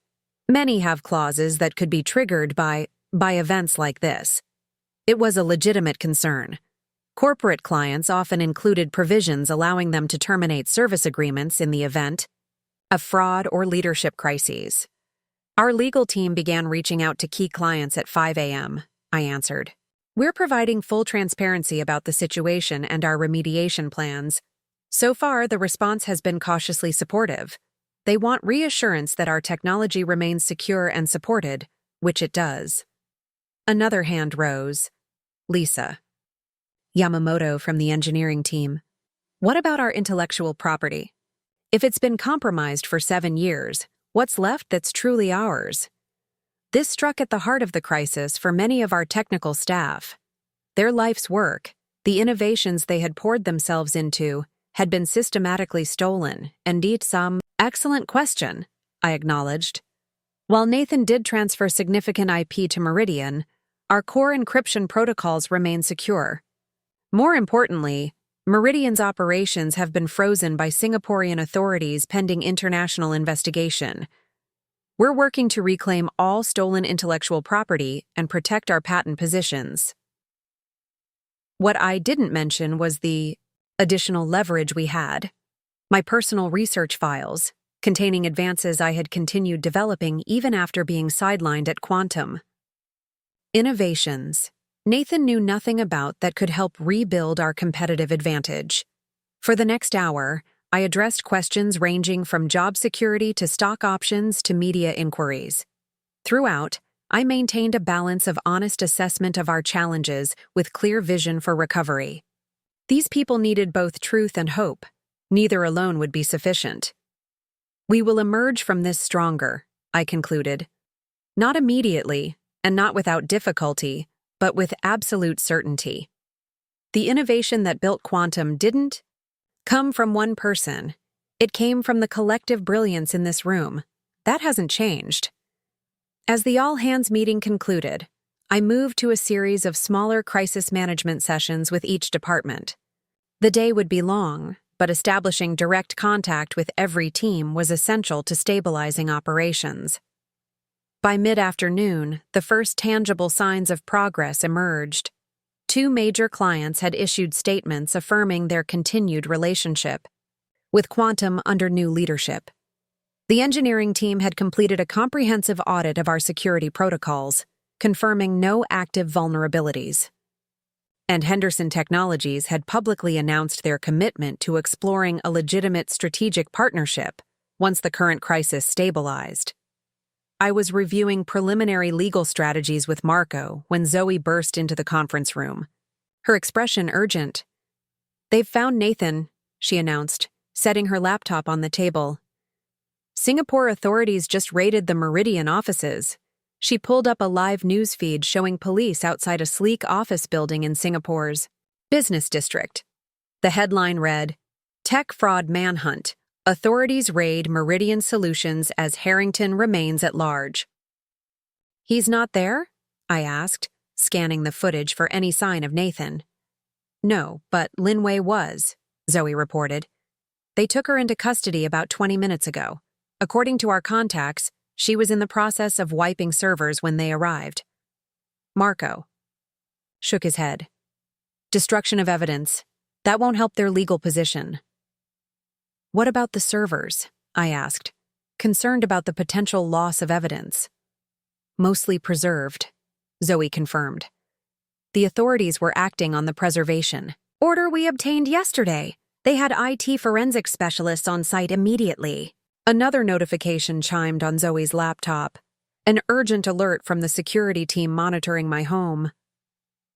"Many have clauses that could be triggered by events like this." It was a legitimate concern. Corporate clients often included provisions allowing them to terminate service agreements in the event of fraud or leadership crises. Our legal team began reaching out to key clients at 5 a.m., I answered. "We're providing full transparency about the situation and our remediation plans. So far, the response has been cautiously supportive. They want reassurance that our technology remains secure and supported, which it does." Another hand rose. Lisa Yamamoto from the engineering team. "What about our intellectual property? If it's been compromised for 7 years, what's left that's truly ours?" This struck at the heart of the crisis for many of our technical staff. Their life's work, the innovations they had poured themselves into, had been systematically stolen. Indeed, some excellent question, I acknowledged. While Nathan did transfer significant IP to Meridian, our core encryption protocols remain secure. More importantly, Meridian's operations have been frozen by Singaporean authorities pending international investigation. We're working to reclaim all stolen intellectual property and protect our patent positions. What I didn't mention was the additional leverage we had. My personal research files, containing advances I had continued developing even after being sidelined at Quantum. Innovations, Nathan knew nothing about that could help rebuild our competitive advantage. For the next hour, I addressed questions ranging from job security to stock options to media inquiries. Throughout, I maintained a balance of honest assessment of our challenges with clear vision for recovery. These people needed both truth and hope. Neither alone would be sufficient. We will emerge from this stronger, I concluded. Not immediately, and not without difficulty, but with absolute certainty. The innovation that built quantum didn't come from one person. It came from the collective brilliance in this room. That hasn't changed. As the all-hands meeting concluded, I moved to a series of smaller crisis management sessions with each department. The day would be long, but establishing direct contact with every team was essential to stabilizing operations. By mid-afternoon, the first tangible signs of progress emerged. 2 major clients had issued statements affirming their continued relationship, with Quantum under new leadership. The engineering team had completed a comprehensive audit of our security protocols, confirming no active vulnerabilities. And Henderson Technologies had publicly announced their commitment to exploring a legitimate strategic partnership once the current crisis stabilized. I was reviewing preliminary legal strategies with Marco when Zoe burst into the conference room. Her expression urgent. "They've found Nathan," she announced, setting her laptop on the table. "Singapore authorities just raided the Meridian offices." She pulled up a live news feed showing police outside a sleek office building in Singapore's business district. The headline read, "Tech Fraud Manhunt. Authorities raid Meridian Solutions as Harrington remains at large." "He's not there?" I asked, scanning the footage for any sign of Nathan. "No, but Linway was," Zoe reported. "They took her into custody about 20 minutes ago. According to our contacts, she was in the process of wiping servers when they arrived." Marco shook his head. "Destruction of evidence. That won't help their legal position." "What about the servers?" I asked, concerned about the potential loss of evidence. "Mostly preserved," Zoe confirmed. "The authorities were acting on the preservation order we obtained yesterday. They had IT forensics specialists on site immediately." Another notification chimed on Zoe's laptop, an urgent alert from the security team monitoring my home.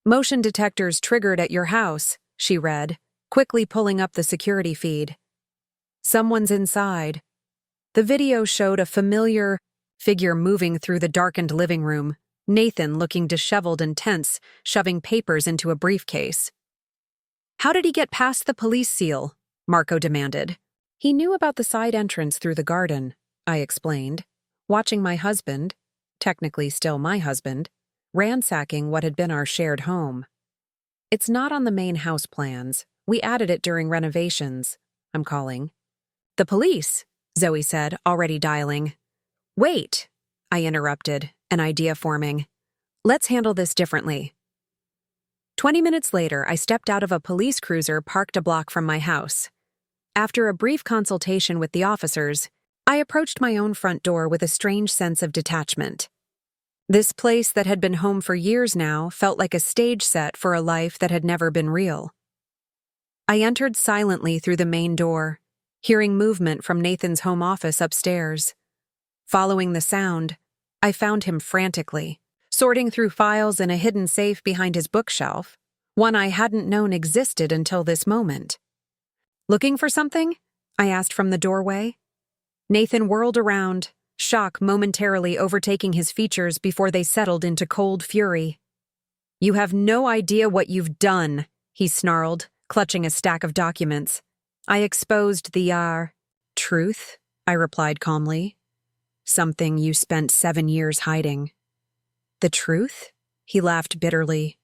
"Motion detectors triggered at your house," she read, quickly pulling up the security feed. "Someone's inside." The video showed a familiar figure moving through the darkened living room, Nathan looking disheveled and tense, shoving papers into a briefcase. "How did he get past the police seal?" Marco demanded. "He knew about the side entrance through the garden," I explained, watching my husband, technically still my husband, ransacking what had been our shared home. "It's not on the main house plans. We added it during renovations," I'm calling. "The police," Zoe said, already dialing. "Wait," I interrupted, an idea forming. "Let's handle this differently." 20 minutes later, I stepped out of a police cruiser parked a block from my house. After a brief consultation with the officers, I approached my own front door with a strange sense of detachment. This place that had been home for years now felt like a stage set for a life that had never been real. I entered silently through the main door, hearing movement from Nathan's home office upstairs. Following the sound, I found him frantically, sorting through files in a hidden safe behind his bookshelf, one I hadn't known existed until this moment. "Looking for something?" I asked from the doorway. Nathan whirled around, shock momentarily overtaking his features before they settled into cold fury. "You have no idea what you've done," he snarled, clutching a stack of documents. I exposed the truth, I replied calmly. "Something you spent 7 years hiding." "The truth?" He laughed bitterly.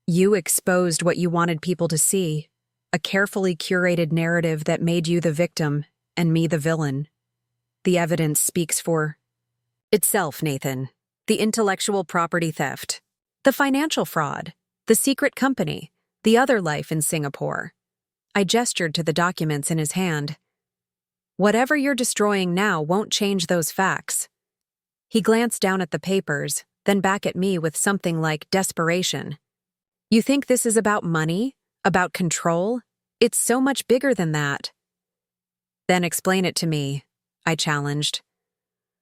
"You exposed what you wanted people to see. A carefully curated narrative that made you the victim and me the villain. The evidence speaks for itself, Nathan. The intellectual property theft, the financial fraud, the secret company, the other life in Singapore." I gestured to the documents in his hand. "Whatever you're destroying now won't change those facts." He glanced down at the papers, then back at me with something like desperation. You think this is about money? About control? It's so much bigger than that. Then explain it to me, I challenged.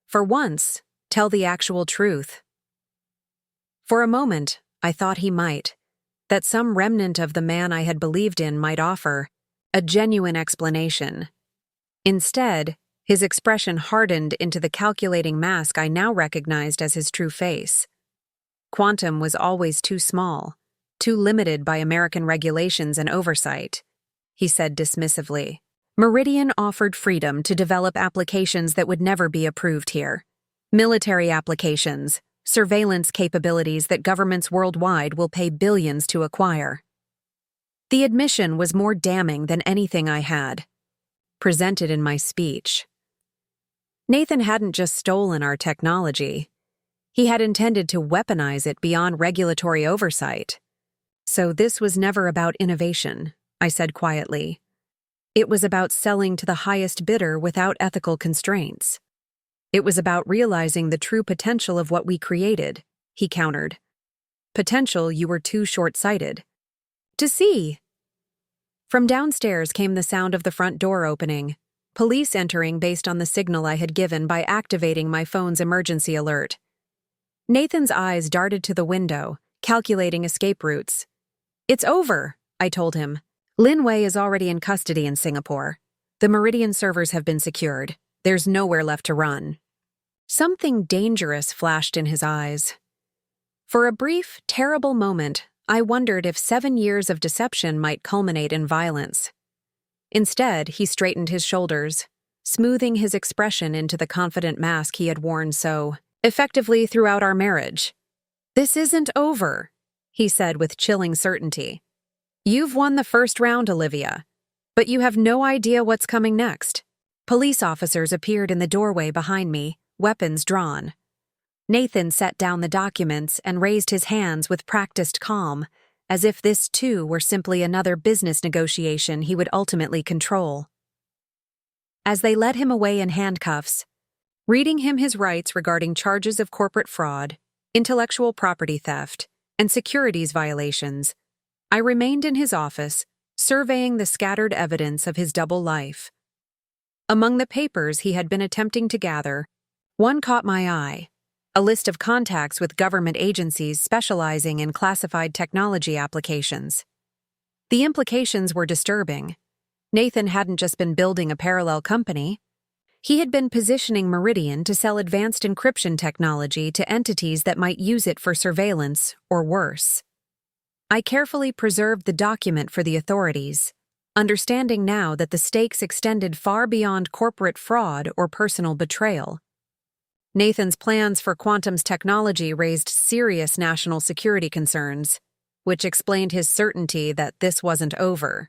For once, tell the actual truth. For a moment, I thought he might, that some remnant of the man I had believed in might offer a genuine explanation. Instead, his expression hardened into the calculating mask I now recognized as his true face. Quantum was always too small, too limited by American regulations and oversight, he said dismissively. Meridian offered freedom to develop applications that would never be approved here. Military applications, surveillance capabilities that governments worldwide will pay billions to acquire. The admission was more damning than anything I had presented in my speech. Nathan hadn't just stolen our technology. He had intended to weaponize it beyond regulatory oversight. So this was never about innovation, I said quietly. It was about selling to the highest bidder without ethical constraints. It was about realizing the true potential of what we created, he countered. Potential you were too short-sighted to see. From downstairs came the sound of the front door opening, police entering based on the signal I had given by activating my phone's emergency alert. Nathan's eyes darted to the window, calculating escape routes. It's over, I told him. Lin Wei is already in custody in Singapore. The Meridian servers have been secured. There's nowhere left to run. Something dangerous flashed in his eyes. For a brief, terrible moment, I wondered if 7 years of deception might culminate in violence. Instead, he straightened his shoulders, smoothing his expression into the confident mask he had worn so effectively throughout our marriage. This isn't over, he said with chilling certainty. You've won the first round, Olivia, but you have no idea what's coming next. Police officers appeared in the doorway behind me, weapons drawn. Nathan set down the documents and raised his hands with practiced calm, as if this too were simply another business negotiation he would ultimately control. As they led him away in handcuffs, reading him his rights regarding charges of corporate fraud, intellectual property theft, and securities violations, I remained in his office, surveying the scattered evidence of his double life. Among the papers he had been attempting to gather, one caught my eye, a list of contacts with government agencies specializing in classified technology applications. The implications were disturbing. Nathan hadn't just been building a parallel company. He had been positioning Meridian to sell advanced encryption technology to entities that might use it for surveillance or worse. I carefully preserved the document for the authorities, understanding now that the stakes extended far beyond corporate fraud or personal betrayal. Nathan's plans for Quantum's technology raised serious national security concerns, which explained his certainty that this wasn't over.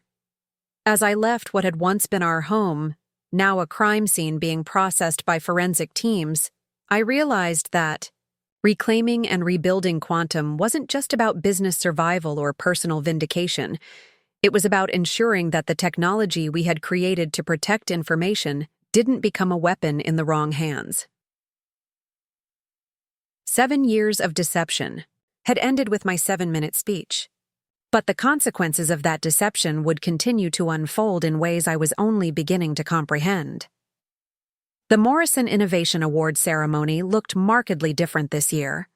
As I left what had once been our home, now a crime scene being processed by forensic teams, I realized that reclaiming and rebuilding Quantum wasn't just about business survival or personal vindication. It was about ensuring that the technology we had created to protect information didn't become a weapon in the wrong hands. 7 years of deception had ended with my 7-minute speech. But the consequences of that deception would continue to unfold in ways I was only beginning to comprehend. The Morrison Innovation Award ceremony looked markedly different this year.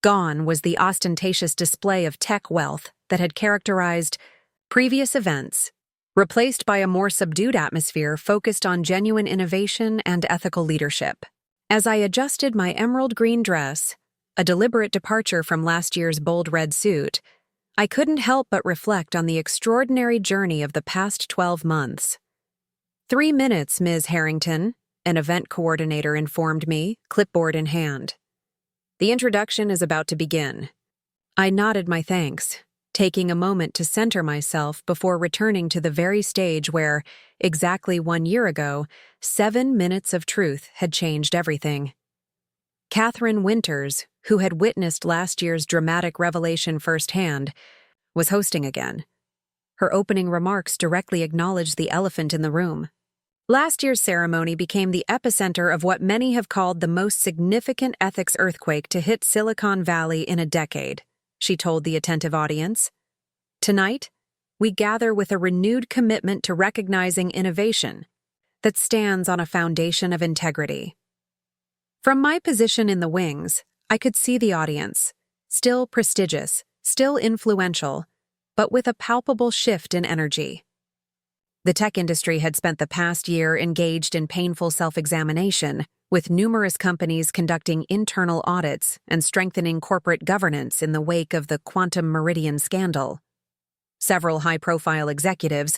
Gone was the ostentatious display of tech wealth that had characterized previous events, replaced by a more subdued atmosphere focused on genuine innovation and ethical leadership. As I adjusted my emerald green dress, a deliberate departure from last year's bold red suit, I couldn't help but reflect on the extraordinary journey of the past 12 months. 3 minutes, Ms. Harrington, an event coordinator informed me, clipboard in hand. The introduction is about to begin. I nodded my thanks, taking a moment to center myself before returning to the very stage where, exactly 1 year ago, 7 minutes of truth had changed everything. Catherine Winters, who had witnessed last year's dramatic revelation firsthand, was hosting again. Her opening remarks directly acknowledged the elephant in the room. Last year's ceremony became the epicenter of what many have called the most significant ethics earthquake to hit Silicon Valley in a decade, she told the attentive audience. Tonight, we gather with a renewed commitment to recognizing innovation that stands on a foundation of integrity. From my position in the wings, I could see the audience, still prestigious, still influential, but with a palpable shift in energy. The tech industry had spent the past year engaged in painful self-examination, with numerous companies conducting internal audits and strengthening corporate governance in the wake of the quantum meridian scandal. Several high-profile executives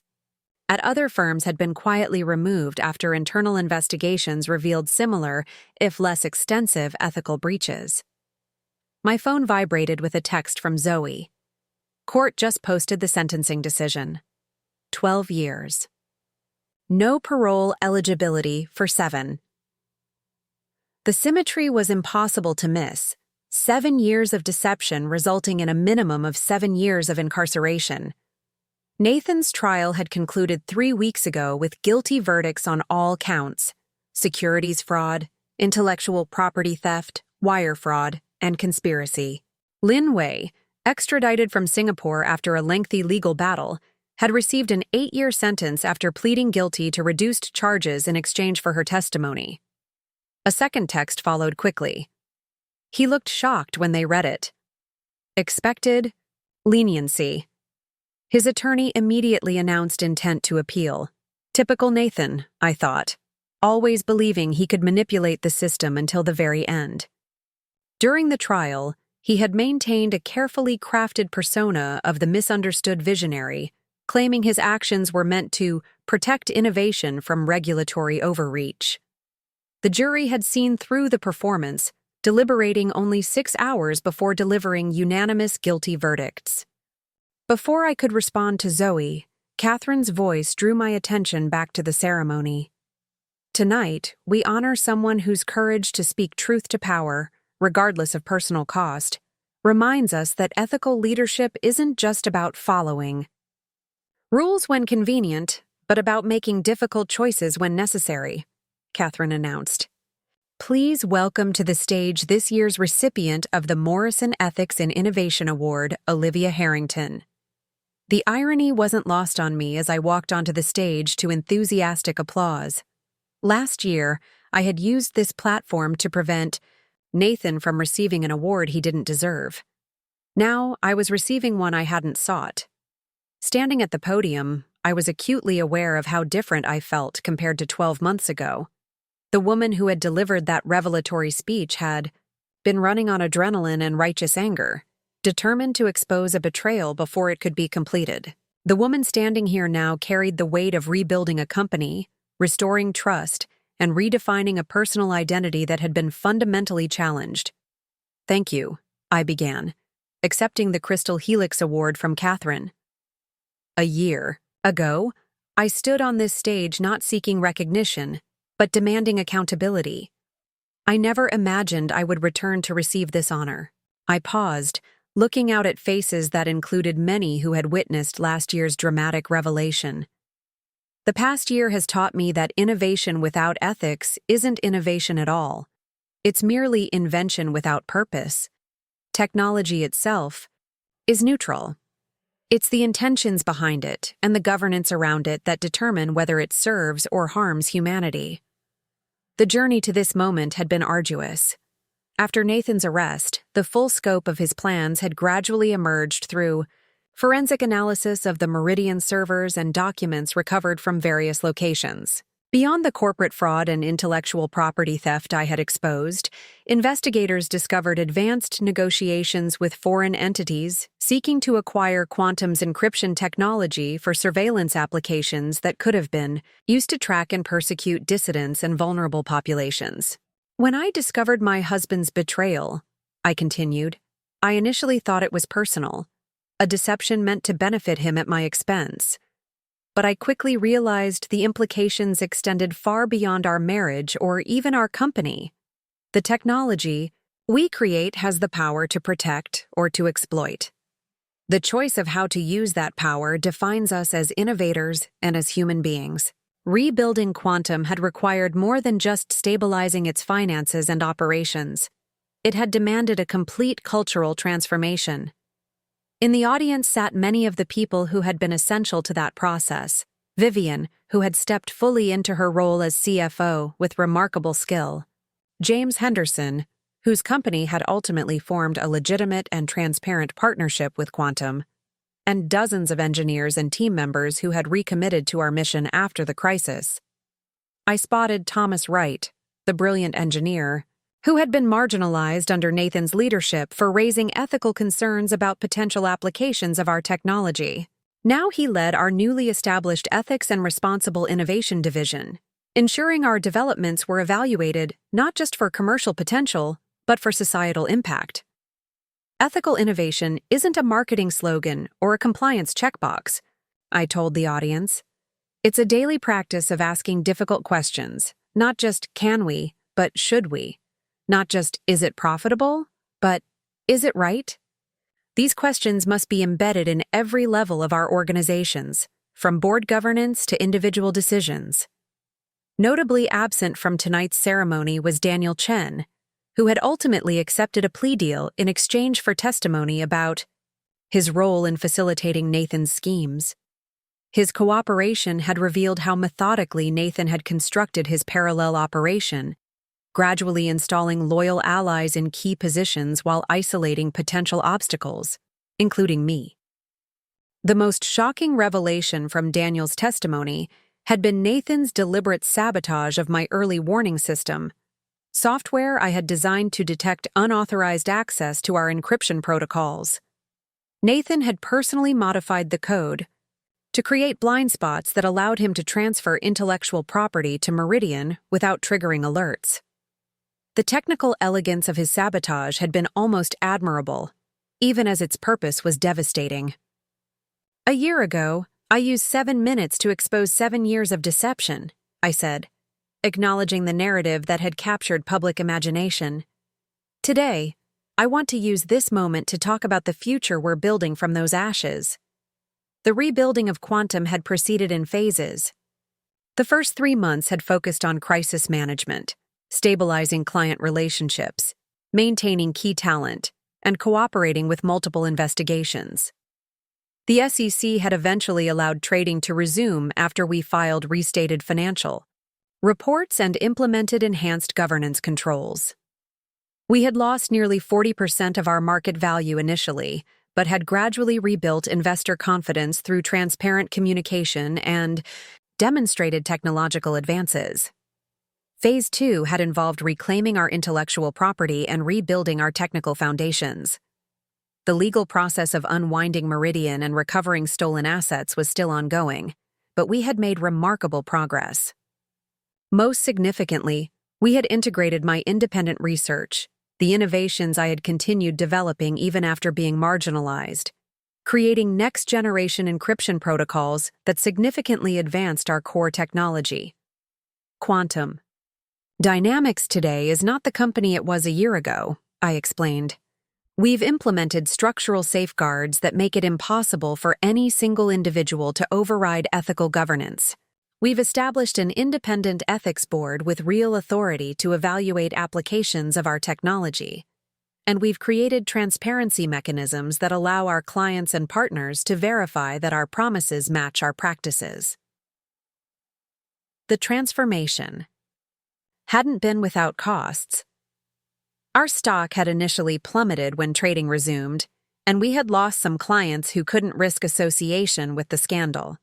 at other firms had been quietly removed after internal investigations revealed similar, if less extensive, ethical breaches. My phone vibrated with a text from Zoe. Court just posted the sentencing decision. 12 years. No parole eligibility for 7. The symmetry was impossible to miss. 7 years of deception resulting in a minimum of 7 years of incarceration. Nathan's trial had concluded 3 weeks ago with guilty verdicts on all counts: securities fraud, intellectual property theft, wire fraud, and conspiracy. Lin Wei, extradited from Singapore after a lengthy legal battle, had received an 8-year sentence after pleading guilty to reduced charges in exchange for her testimony. A second text followed quickly. He looked shocked when they read it. Expected leniency. His attorney immediately announced intent to appeal. Typical Nathan, I thought, always believing he could manipulate the system until the very end. During the trial, he had maintained a carefully crafted persona of the misunderstood visionary, claiming his actions were meant to protect innovation from regulatory overreach. The jury had seen through the performance, deliberating only 6 hours before delivering unanimous guilty verdicts. Before I could respond to Zoe, Catherine's voice drew my attention back to the ceremony. Tonight, we honor someone whose courage to speak truth to power, regardless of personal cost, reminds us that ethical leadership isn't just about following rules when convenient, but about making difficult choices when necessary, Catherine announced. Please welcome to the stage this year's recipient of the Morrison Ethics in Innovation Award, Olivia Harrington. The irony wasn't lost on me as I walked onto the stage to enthusiastic applause. Last year, I had used this platform to prevent Nathan from receiving an award he didn't deserve. Now, I was receiving one I hadn't sought. Standing at the podium, I was acutely aware of how different I felt compared to 12 months ago. The woman who had delivered that revelatory speech had been running on adrenaline and righteous anger, determined to expose a betrayal before it could be completed. The woman standing here now carried the weight of rebuilding a company, restoring trust, and redefining a personal identity that had been fundamentally challenged. Thank you, I began, accepting the Crystal Helix Award from Catherine. A year ago, I stood on this stage not seeking recognition, but demanding accountability. I never imagined I would return to receive this honor. I paused, looking out at faces that included many who had witnessed last year's dramatic revelation. The past year has taught me that innovation without ethics isn't innovation at all. It's merely invention without purpose. Technology itself is neutral. It's the intentions behind it and the governance around it that determine whether it serves or harms humanity. The journey to this moment had been arduous. After Nathan's arrest, the full scope of his plans had gradually emerged through forensic analysis of the Meridian servers and documents recovered from various locations. Beyond the corporate fraud and intellectual property theft I had exposed, investigators discovered advanced negotiations with foreign entities seeking to acquire Quantum's encryption technology for surveillance applications that could have been used to track and persecute dissidents and vulnerable populations. When I discovered my husband's betrayal, I continued, I initially thought it was personal, a deception meant to benefit him at my expense. But I quickly realized the implications extended far beyond our marriage or even our company. The technology we create has the power to protect or to exploit. The choice of how to use that power defines us as innovators and as human beings. Rebuilding Quantum had required more than just stabilizing its finances and operations. It had demanded a complete cultural transformation. In the audience sat many of the people who had been essential to that process. Vivian, who had stepped fully into her role as CFO with remarkable skill. James Henderson, whose company had ultimately formed a legitimate and transparent partnership with Quantum, and dozens of engineers and team members who had recommitted to our mission after the crisis. I spotted Thomas Wright, the brilliant engineer, who had been marginalized under Nathan's leadership for raising ethical concerns about potential applications of our technology. Now he led our newly established Ethics and Responsible Innovation Division, ensuring our developments were evaluated not just for commercial potential, but for societal impact. Ethical innovation isn't a marketing slogan or a compliance checkbox, I told the audience. It's a daily practice of asking difficult questions, not just can we, but should we. Not just is it profitable, but is it right? These questions must be embedded in every level of our organizations, from board governance to individual decisions. Notably absent from tonight's ceremony was Daniel Chen, who had ultimately accepted a plea deal in exchange for testimony about his role in facilitating Nathan's schemes. His cooperation had revealed how methodically Nathan had constructed his parallel operation, gradually installing loyal allies in key positions while isolating potential obstacles, including me. The most shocking revelation from Daniel's testimony had been Nathan's deliberate sabotage of my early warning system, software I had designed to detect unauthorized access to our encryption protocols. Nathan had personally modified the code to create blind spots that allowed him to transfer intellectual property to Meridian without triggering alerts. The technical elegance of his sabotage had been almost admirable, even as its purpose was devastating. A year ago, I used 7 minutes to expose 7 years of deception, I said, acknowledging the narrative that had captured public imagination. Today, I want to use this moment to talk about the future we're building from those ashes. The rebuilding of Quantum had proceeded in phases. The first 3 months had focused on crisis management, stabilizing client relationships, maintaining key talent, and cooperating with multiple investigations. The SEC had eventually allowed trading to resume after we filed restated financial reports and implemented enhanced governance controls. We had lost nearly 40% of our market value initially, but had gradually rebuilt investor confidence through transparent communication and demonstrated technological advances. Phase 2 had involved reclaiming our intellectual property and rebuilding our technical foundations. The legal process of unwinding Meridian and recovering stolen assets was still ongoing, but we had made remarkable progress. Most significantly, we had integrated my independent research, the innovations I had continued developing even after being marginalized, creating next-generation encryption protocols that significantly advanced our core technology. Quantum. Dynamics today is not the company it was a year ago, I explained. We've implemented structural safeguards that make it impossible for any single individual to override ethical governance. We've established an independent ethics board with real authority to evaluate applications of our technology. And we've created transparency mechanisms that allow our clients and partners to verify that our promises match our practices. The transformation hadn't been without costs. Our stock had initially plummeted when trading resumed, and we had lost some clients who couldn't risk association with the scandal.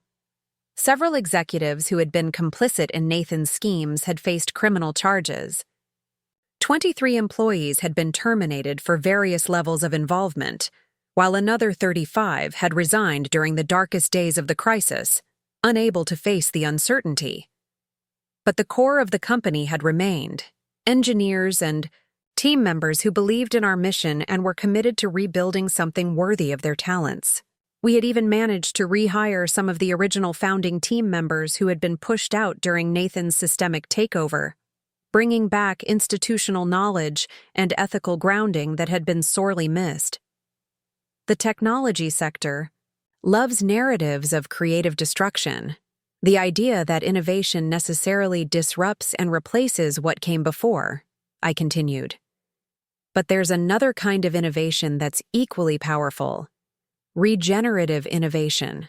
Several executives who had been complicit in Nathan's schemes had faced criminal charges. 23 employees had been terminated for various levels of involvement, while another 35 had resigned during the darkest days of the crisis, unable to face the uncertainty. But the core of the company had remained, engineers and team members who believed in our mission and were committed to rebuilding something worthy of their talents. We had even managed to rehire some of the original founding team members who had been pushed out during Nathan's systemic takeover, bringing back institutional knowledge and ethical grounding that had been sorely missed. The technology sector loves narratives of creative destruction, the idea that innovation necessarily disrupts and replaces what came before, I continued. But there's another kind of innovation that's equally powerful: regenerative innovation,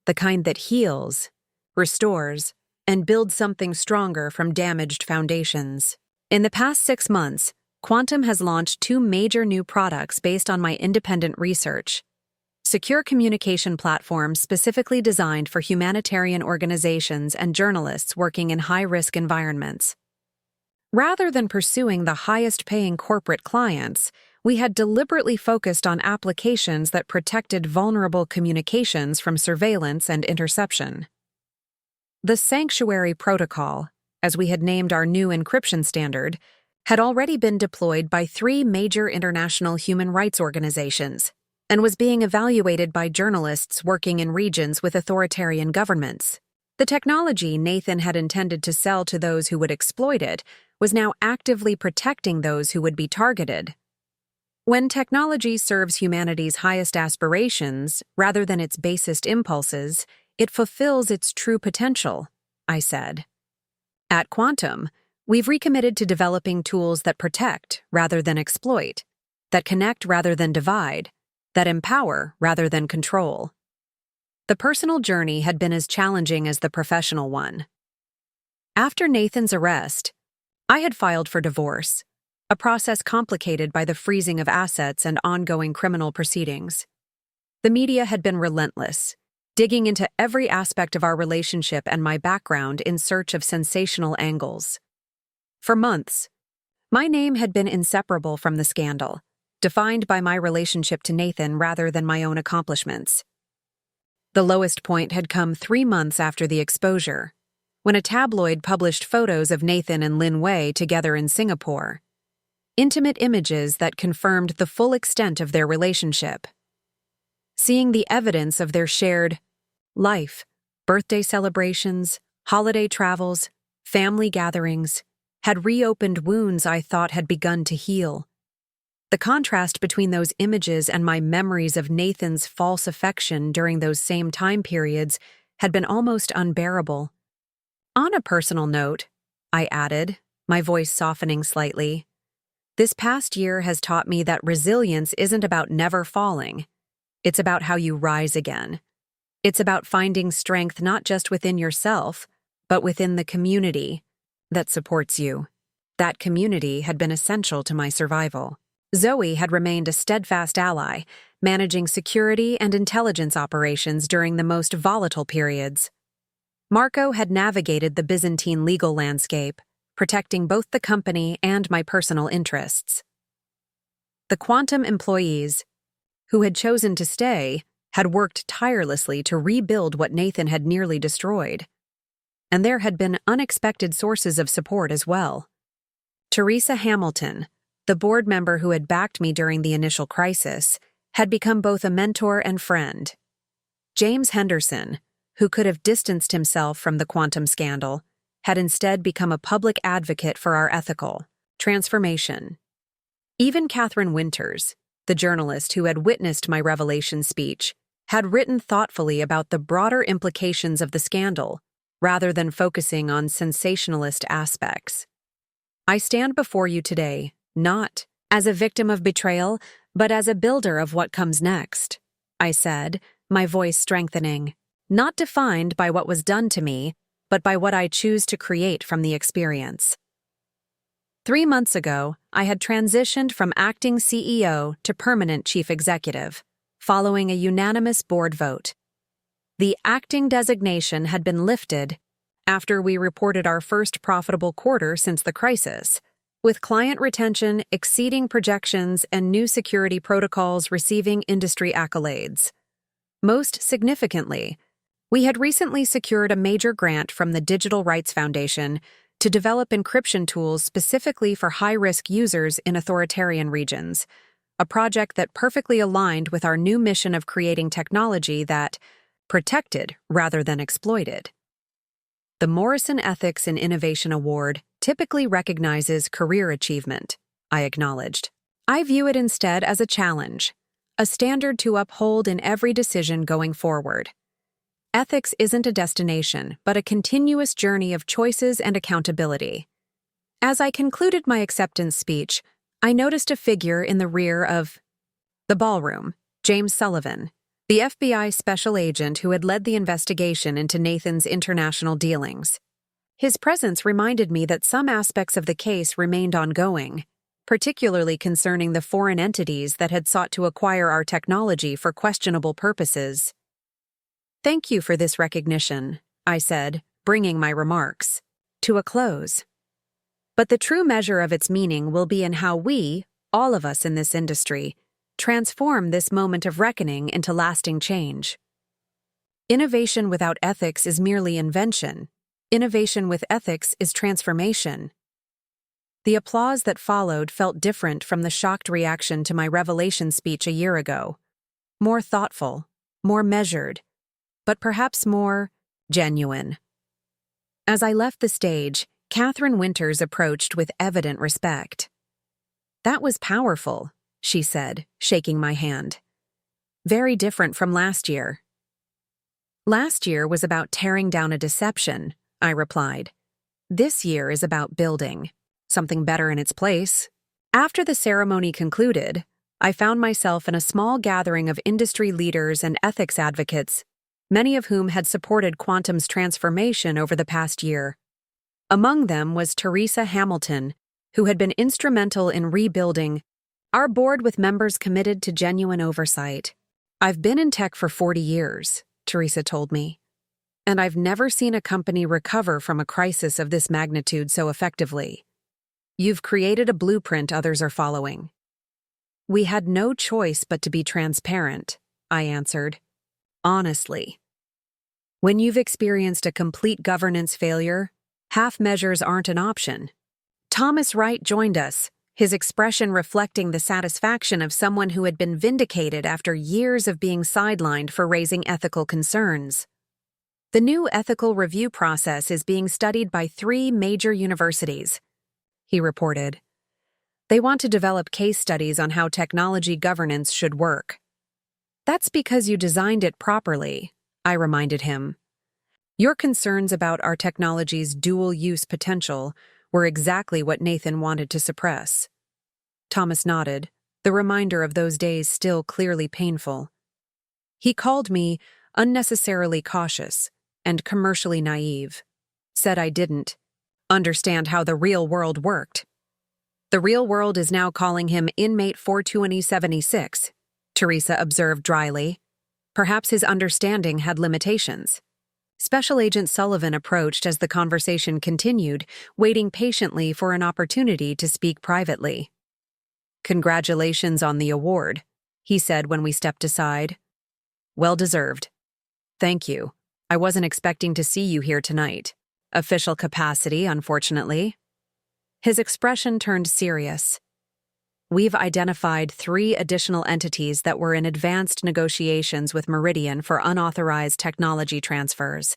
the kind that heals, restores, and builds something stronger from damaged foundations. In the past 6 months, Quantum has launched 2 major new products based on my independent research. Secure communication platforms specifically designed for humanitarian organizations and journalists working in high-risk environments. Rather than pursuing the highest-paying corporate clients, we had deliberately focused on applications that protected vulnerable communications from surveillance and interception. The Sanctuary Protocol, as we had named our new encryption standard, had already been deployed by 3 major international human rights organizations and was being evaluated by journalists working in regions with authoritarian governments. The technology Nathan had intended to sell to those who would exploit it was now actively protecting those who would be targeted. When technology serves humanity's highest aspirations rather than its basest impulses, it fulfills its true potential, I said. At Quantum, we've recommitted to developing tools that protect rather than exploit, that connect rather than divide, that empower rather than control. The personal journey had been as challenging as the professional one. After Nathan's arrest, I had filed for divorce, a process complicated by the freezing of assets and ongoing criminal proceedings. The media had been relentless, digging into every aspect of our relationship and my background in search of sensational angles. For months, my name had been inseparable from the scandal, defined by my relationship to Nathan rather than my own accomplishments. The lowest point had come 3 months after the exposure, when a tabloid published photos of Nathan and Lin Wei together in Singapore. Intimate images that confirmed the full extent of their relationship. Seeing the evidence of their shared life, birthday celebrations, holiday travels, family gatherings, had reopened wounds I thought had begun to heal. The contrast between those images and my memories of Nathan's false affection during those same time periods had been almost unbearable. On a personal note, I added, my voice softening slightly, this past year has taught me that resilience isn't about never falling. It's about how you rise again. It's about finding strength not just within yourself, but within the community that supports you. That community had been essential to my survival. Zoe had remained a steadfast ally, managing security and intelligence operations during the most volatile periods. Marco had navigated the Byzantine legal landscape, protecting both the company and my personal interests. The Quantum employees, who had chosen to stay, had worked tirelessly to rebuild what Nathan had nearly destroyed. And there had been unexpected sources of support as well. Teresa Hamilton, the board member who had backed me during the initial crisis, had become both a mentor and friend. James Henderson, who could have distanced himself from the Quantum scandal, had instead become a public advocate for our ethical transformation. Even Catherine Winters, the journalist who had witnessed my revelation speech, had written thoughtfully about the broader implications of the scandal, rather than focusing on sensationalist aspects. I stand before you today, not as a victim of betrayal, but as a builder of what comes next, I said, my voice strengthening, not defined by what was done to me, but by what I choose to create from the experience. 3 months ago, I had transitioned from acting CEO to permanent chief executive, following a unanimous board vote. The acting designation had been lifted after we reported our first profitable quarter since the crisis, with client retention exceeding projections and new security protocols receiving industry accolades. Most significantly, we had recently secured a major grant from the Digital Rights Foundation to develop encryption tools specifically for high-risk users in authoritarian regions, a project that perfectly aligned with our new mission of creating technology that protected rather than exploited. The Morrison Ethics in Innovation Award typically recognizes career achievement, I acknowledged. I view it instead as a challenge, a standard to uphold in every decision going forward. Ethics isn't a destination, but a continuous journey of choices and accountability. As I concluded my acceptance speech, I noticed a figure in the rear of the ballroom, James Sullivan, the FBI special agent who had led the investigation into Nathan's international dealings. His presence reminded me that some aspects of the case remained ongoing, particularly concerning the foreign entities that had sought to acquire our technology for questionable purposes. "Thank you for this recognition," I said, bringing my remarks to a close. "But the true measure of its meaning will be in how we, all of us in this industry, transform this moment of reckoning into lasting change. Innovation without ethics is merely invention. Innovation with ethics is transformation." The applause that followed felt different from the shocked reaction to my revelation speech a year ago. More thoughtful, more measured, but perhaps more genuine. As I left the stage, Catherine Winters approached with evident respect. "That was powerful," she said, shaking my hand. "Very different from last year." "Last year was about tearing down a deception," I replied. "This year is about building something better in its place." After the ceremony concluded, I found myself in a small gathering of industry leaders and ethics advocates, many of whom had supported Quantum's transformation over the past year. Among them was Teresa Hamilton, who had been instrumental in rebuilding our board with members committed to genuine oversight. "I've been in tech for 40 years, Teresa told me, "and I've never seen a company recover from a crisis of this magnitude so effectively. You've created a blueprint others are following." "We had no choice but to be transparent," I answered. "Honestly. When you've experienced a complete governance failure, half measures aren't an option." Thomas Wright joined us, his expression reflecting the satisfaction of someone who had been vindicated after years of being sidelined for raising ethical concerns. "The new ethical review process is being studied by 3 major universities," he reported. "They want to develop case studies on how technology governance should work." "That's because you designed it properly," I reminded him. "Your concerns about our technology's dual-use potential were exactly what Nathan wanted to suppress." Thomas nodded, the reminder of those days still clearly painful. He called me unnecessarily cautious and commercially naive, said I didn't understand how the real world worked. "The real world is now calling him Inmate 42076, Teresa observed dryly. Perhaps his understanding had limitations. Special Agent Sullivan approached as the conversation continued, waiting patiently for an opportunity to speak privately. "Congratulations on the award," he said when we stepped aside. "Well deserved." "Thank you. I wasn't expecting to see you here tonight. Official capacity, unfortunately." His expression turned serious. "We've identified 3 additional entities that were in advanced negotiations with Meridian for unauthorized technology transfers.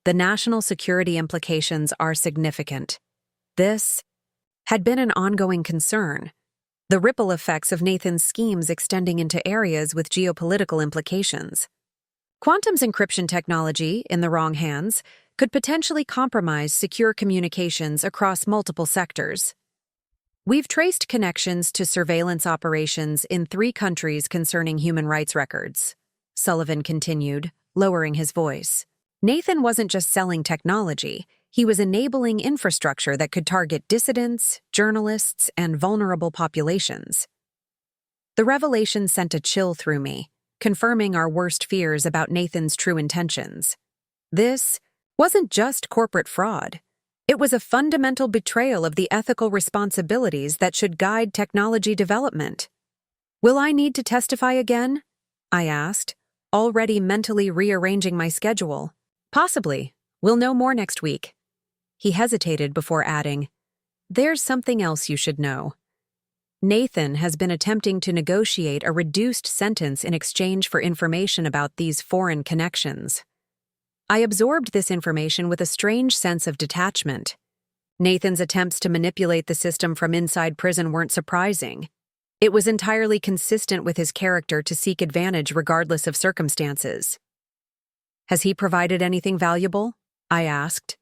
The national security implications are significant. This had been an ongoing concern, the ripple effects of Nathan's schemes extending into areas with geopolitical implications. Quantum's encryption technology, in the wrong hands, could potentially compromise secure communications across multiple sectors. We've traced connections to surveillance operations in 3 countries concerning human rights records," Sullivan continued, lowering his voice. "Nathan wasn't just selling technology, he was enabling infrastructure that could target dissidents, journalists, and vulnerable populations." The revelation sent a chill through me, confirming our worst fears about Nathan's true intentions. This wasn't just corporate fraud. It was a fundamental betrayal of the ethical responsibilities that should guide technology development. "Will I need to testify again?" I asked, already mentally rearranging my schedule. "Possibly. We'll know more next week." He hesitated before adding, "There's something else you should know. Nathan has been attempting to negotiate a reduced sentence in exchange for information about these foreign connections." I absorbed this information with a strange sense of detachment. Nathan's attempts to manipulate the system from inside prison weren't surprising. It was entirely consistent with his character to seek advantage regardless of circumstances. "Has he provided anything valuable?" I asked.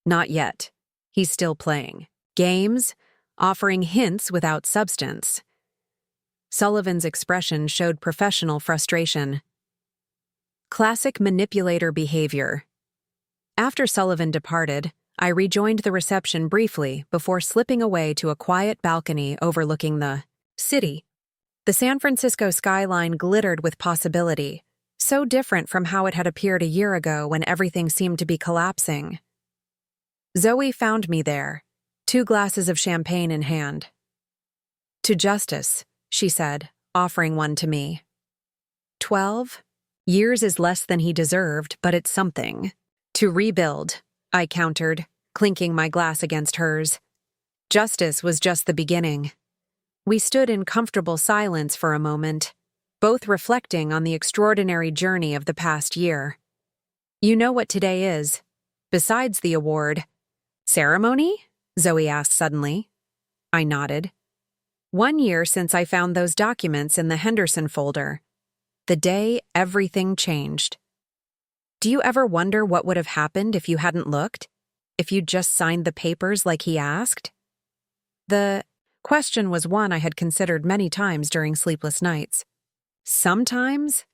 "Not yet. He's still playing games, offering hints without substance." Sullivan's expression showed professional frustration. Classic manipulator behavior. After Sullivan departed, I rejoined the reception briefly before slipping away to a quiet balcony overlooking the city. The San Francisco skyline glittered with possibility, so different from how it had appeared a year ago when everything seemed to be collapsing. Zoe found me there, 2 glasses of champagne in hand. "To justice," she said, offering one to me. 12 years is less than he deserved, but it's something. "To rebuild," I countered, clinking my glass against hers. Justice was just the beginning. We stood in comfortable silence for a moment, both reflecting on the extraordinary journey of the past year. "You know what today is, besides the award." "Ceremony?" Zoe asked suddenly. I nodded. 1 year since I found those documents in the Henderson folder. The day everything changed. Do you ever wonder what would have happened if you hadn't looked? If you'd just signed the papers like he asked? The question was one I had considered many times during sleepless nights. Sometimes?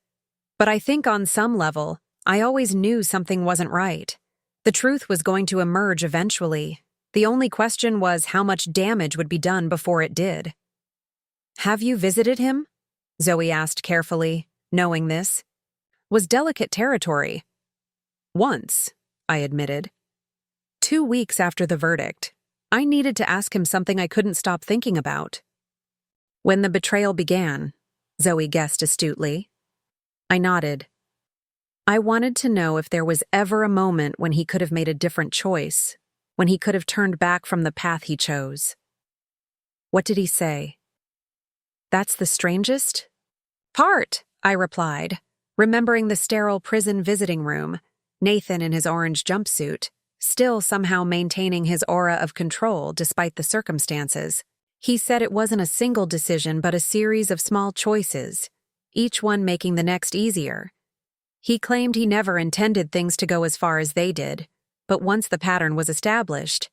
But I think on some level, I always knew something wasn't right. The truth was going to emerge eventually. The only question was how much damage would be done before it did. "Have you visited him?" Zoe asked carefully, knowing this was delicate territory. "Once," I admitted. 2 weeks after the verdict, I needed to ask him something I couldn't stop thinking about. "When the betrayal began," Zoe guessed astutely. I nodded. I wanted to know if there was ever a moment when he could have made a different choice, when he could have turned back from the path he chose. "What did he say?" "That's the strangest part," I replied, remembering the sterile prison visiting room, Nathan in his orange jumpsuit, still somehow maintaining his aura of control despite the circumstances. He said it wasn't a single decision but a series of small choices, each one making the next easier. He claimed he never intended things to go as far as they did, but once the pattern was established,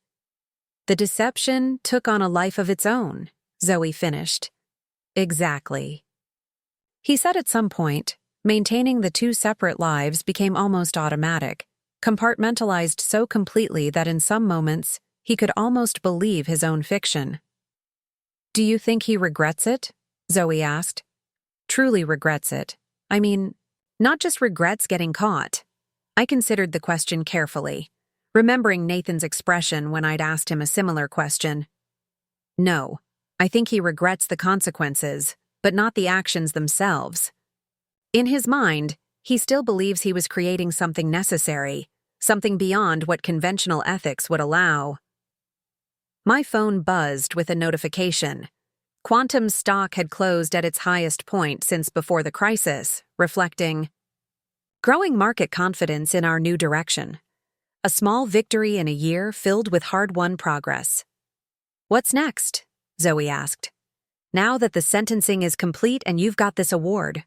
the deception took on a life of its own, Zoe finished. Exactly. He said at some point, maintaining the 2 separate lives became almost automatic, compartmentalized so completely that in some moments, he could almost believe his own fiction. "Do you think he regrets it?" Zoe asked. "Truly regrets it. I mean, not just regrets getting caught." I considered the question carefully, remembering Nathan's expression when I'd asked him a similar question. "No, I think he regrets the consequences, but not the actions themselves. In his mind, he still believes he was creating something necessary, something beyond what conventional ethics would allow." My phone buzzed with a notification. Quantum's stock had closed at its highest point since before the crisis, reflecting growing market confidence in our new direction. A small victory in a year filled with hard-won progress. "What's next?" Zoe asked. "Now that the sentencing is complete and you've got this award,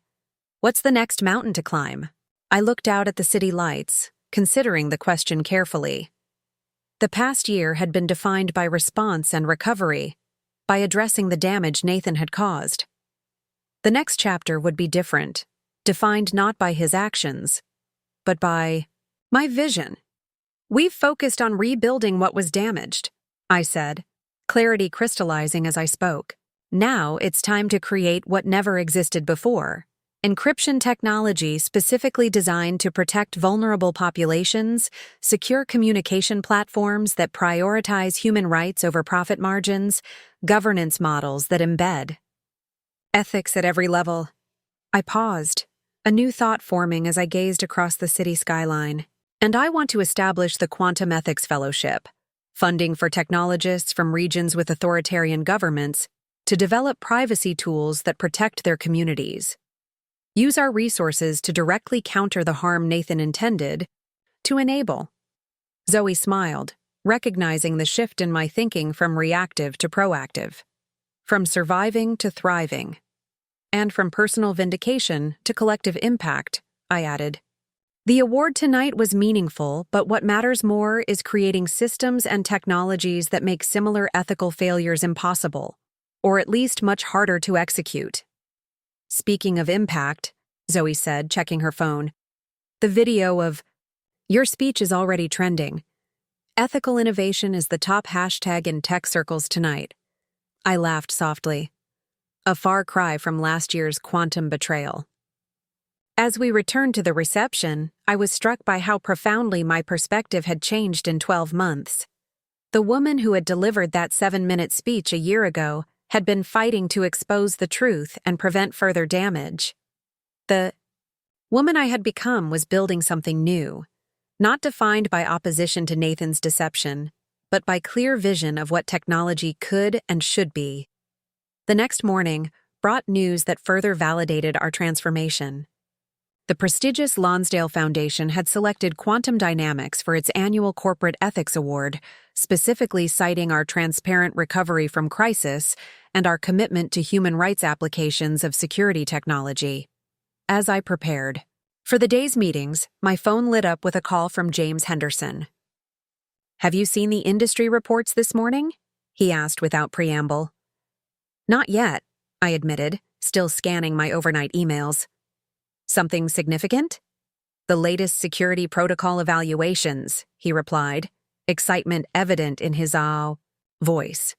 what's the next mountain to climb?" I looked out at the city lights, considering the question carefully. The past year had been defined by response and recovery, by addressing the damage Nathan had caused. The next chapter would be different, defined not by his actions, but by my vision. "We've focused on rebuilding what was damaged," I said, clarity crystallizing as I spoke. "Now it's time to create what never existed before. Encryption technology specifically designed to protect vulnerable populations, secure communication platforms that prioritize human rights over profit margins, governance models that embed ethics at every level." I paused, a new thought forming as I gazed across the city skyline. "And I want to establish the Quantum Ethics Fellowship, funding for technologists from regions with authoritarian governments to develop privacy tools that protect their communities. Use our resources to directly counter the harm Nathan intended to enable." Zoe smiled, recognizing the shift in my thinking from reactive to proactive, from surviving to thriving, and from personal vindication to collective impact, I added. "The award tonight was meaningful, but what matters more is creating systems and technologies that make similar ethical failures impossible, or at least much harder to execute." "Speaking of impact," Zoe said, checking her phone, The video of, "Your speech is already trending. Ethical innovation is the top hashtag in tech circles tonight." I laughed softly. A far cry from last year's quantum betrayal. As we returned to the reception, I was struck by how profoundly my perspective had changed in 12 months. The woman who had delivered that 7-minute speech a year ago had been fighting to expose the truth and prevent further damage. The woman I had become was building something new, not defined by opposition to Nathan's deception, but by clear vision of what technology could and should be. The next morning brought news that further validated our transformation. The prestigious Lonsdale Foundation had selected Quantum Dynamics for its annual Corporate Ethics Award, specifically citing our transparent recovery from crisis and our commitment to human rights applications of security technology. As I prepared for the day's meetings, my phone lit up with a call from James Henderson. "Have you seen the industry reports this morning?" he asked without preamble. "Not yet," I admitted, still scanning my overnight emails. "Something significant?" "The latest security protocol evaluations," he replied, excitement evident in his voice.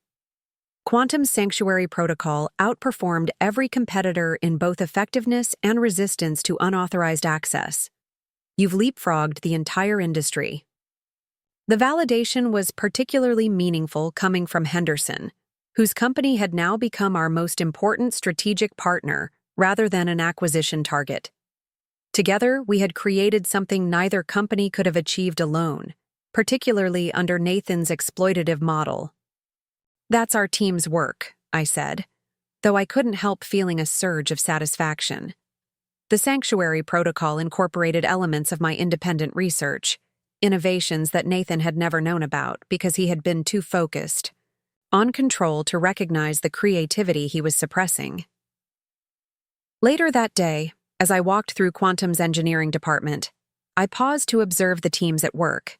Quantum Sanctuary Protocol outperformed every competitor in both effectiveness and resistance to unauthorized access. "You've leapfrogged the entire industry." The validation was particularly meaningful coming from Henderson, whose company had now become our most important strategic partner rather than an acquisition target. Together, we had created something neither company could have achieved alone, particularly under Nathan's exploitative model. "That's our team's work," I said, though I couldn't help feeling a surge of satisfaction. The Sanctuary Protocol incorporated elements of my independent research, innovations that Nathan had never known about because he had been too focused on control to recognize the creativity he was suppressing. Later that day, as I walked through Quantum's engineering department, I paused to observe the teams at work.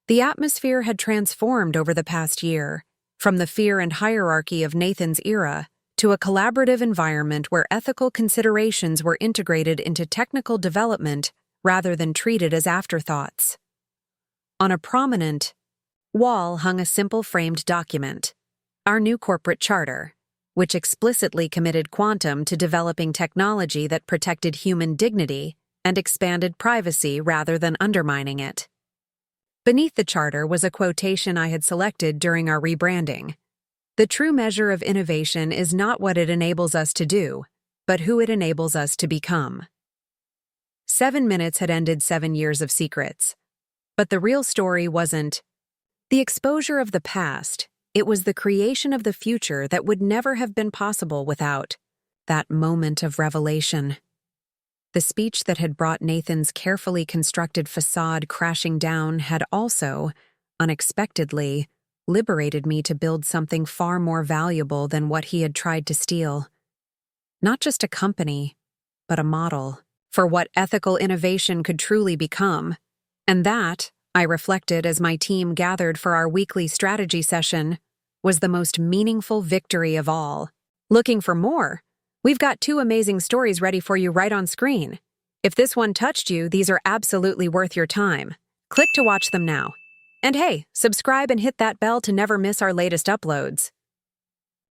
The atmosphere had transformed over the past year, from the fear and hierarchy of Nathan's era to a collaborative environment where ethical considerations were integrated into technical development rather than treated as afterthoughts. On a prominent wall hung a simple framed document, our new corporate charter, which explicitly committed Quantum to developing technology that protected human dignity and expanded privacy rather than undermining it. Beneath the charter was a quotation I had selected during our rebranding. "The true measure of innovation is not what it enables us to do, but who it enables us to become." 7 minutes had ended 7 years of secrets. But the real story wasn't the exposure of the past. It was the creation of the future that would never have been possible without that moment of revelation. The speech that had brought Nathan's carefully constructed facade crashing down had also, unexpectedly, liberated me to build something far more valuable than what he had tried to steal. Not just a company, but a model for what ethical innovation could truly become. And that, I reflected as my team gathered for our weekly strategy session, was the most meaningful victory of all. Looking for more? We've got 2 amazing stories ready for you right on screen. If this one touched you, these are absolutely worth your time. Click to watch them now. And hey, subscribe and hit that bell to never miss our latest uploads.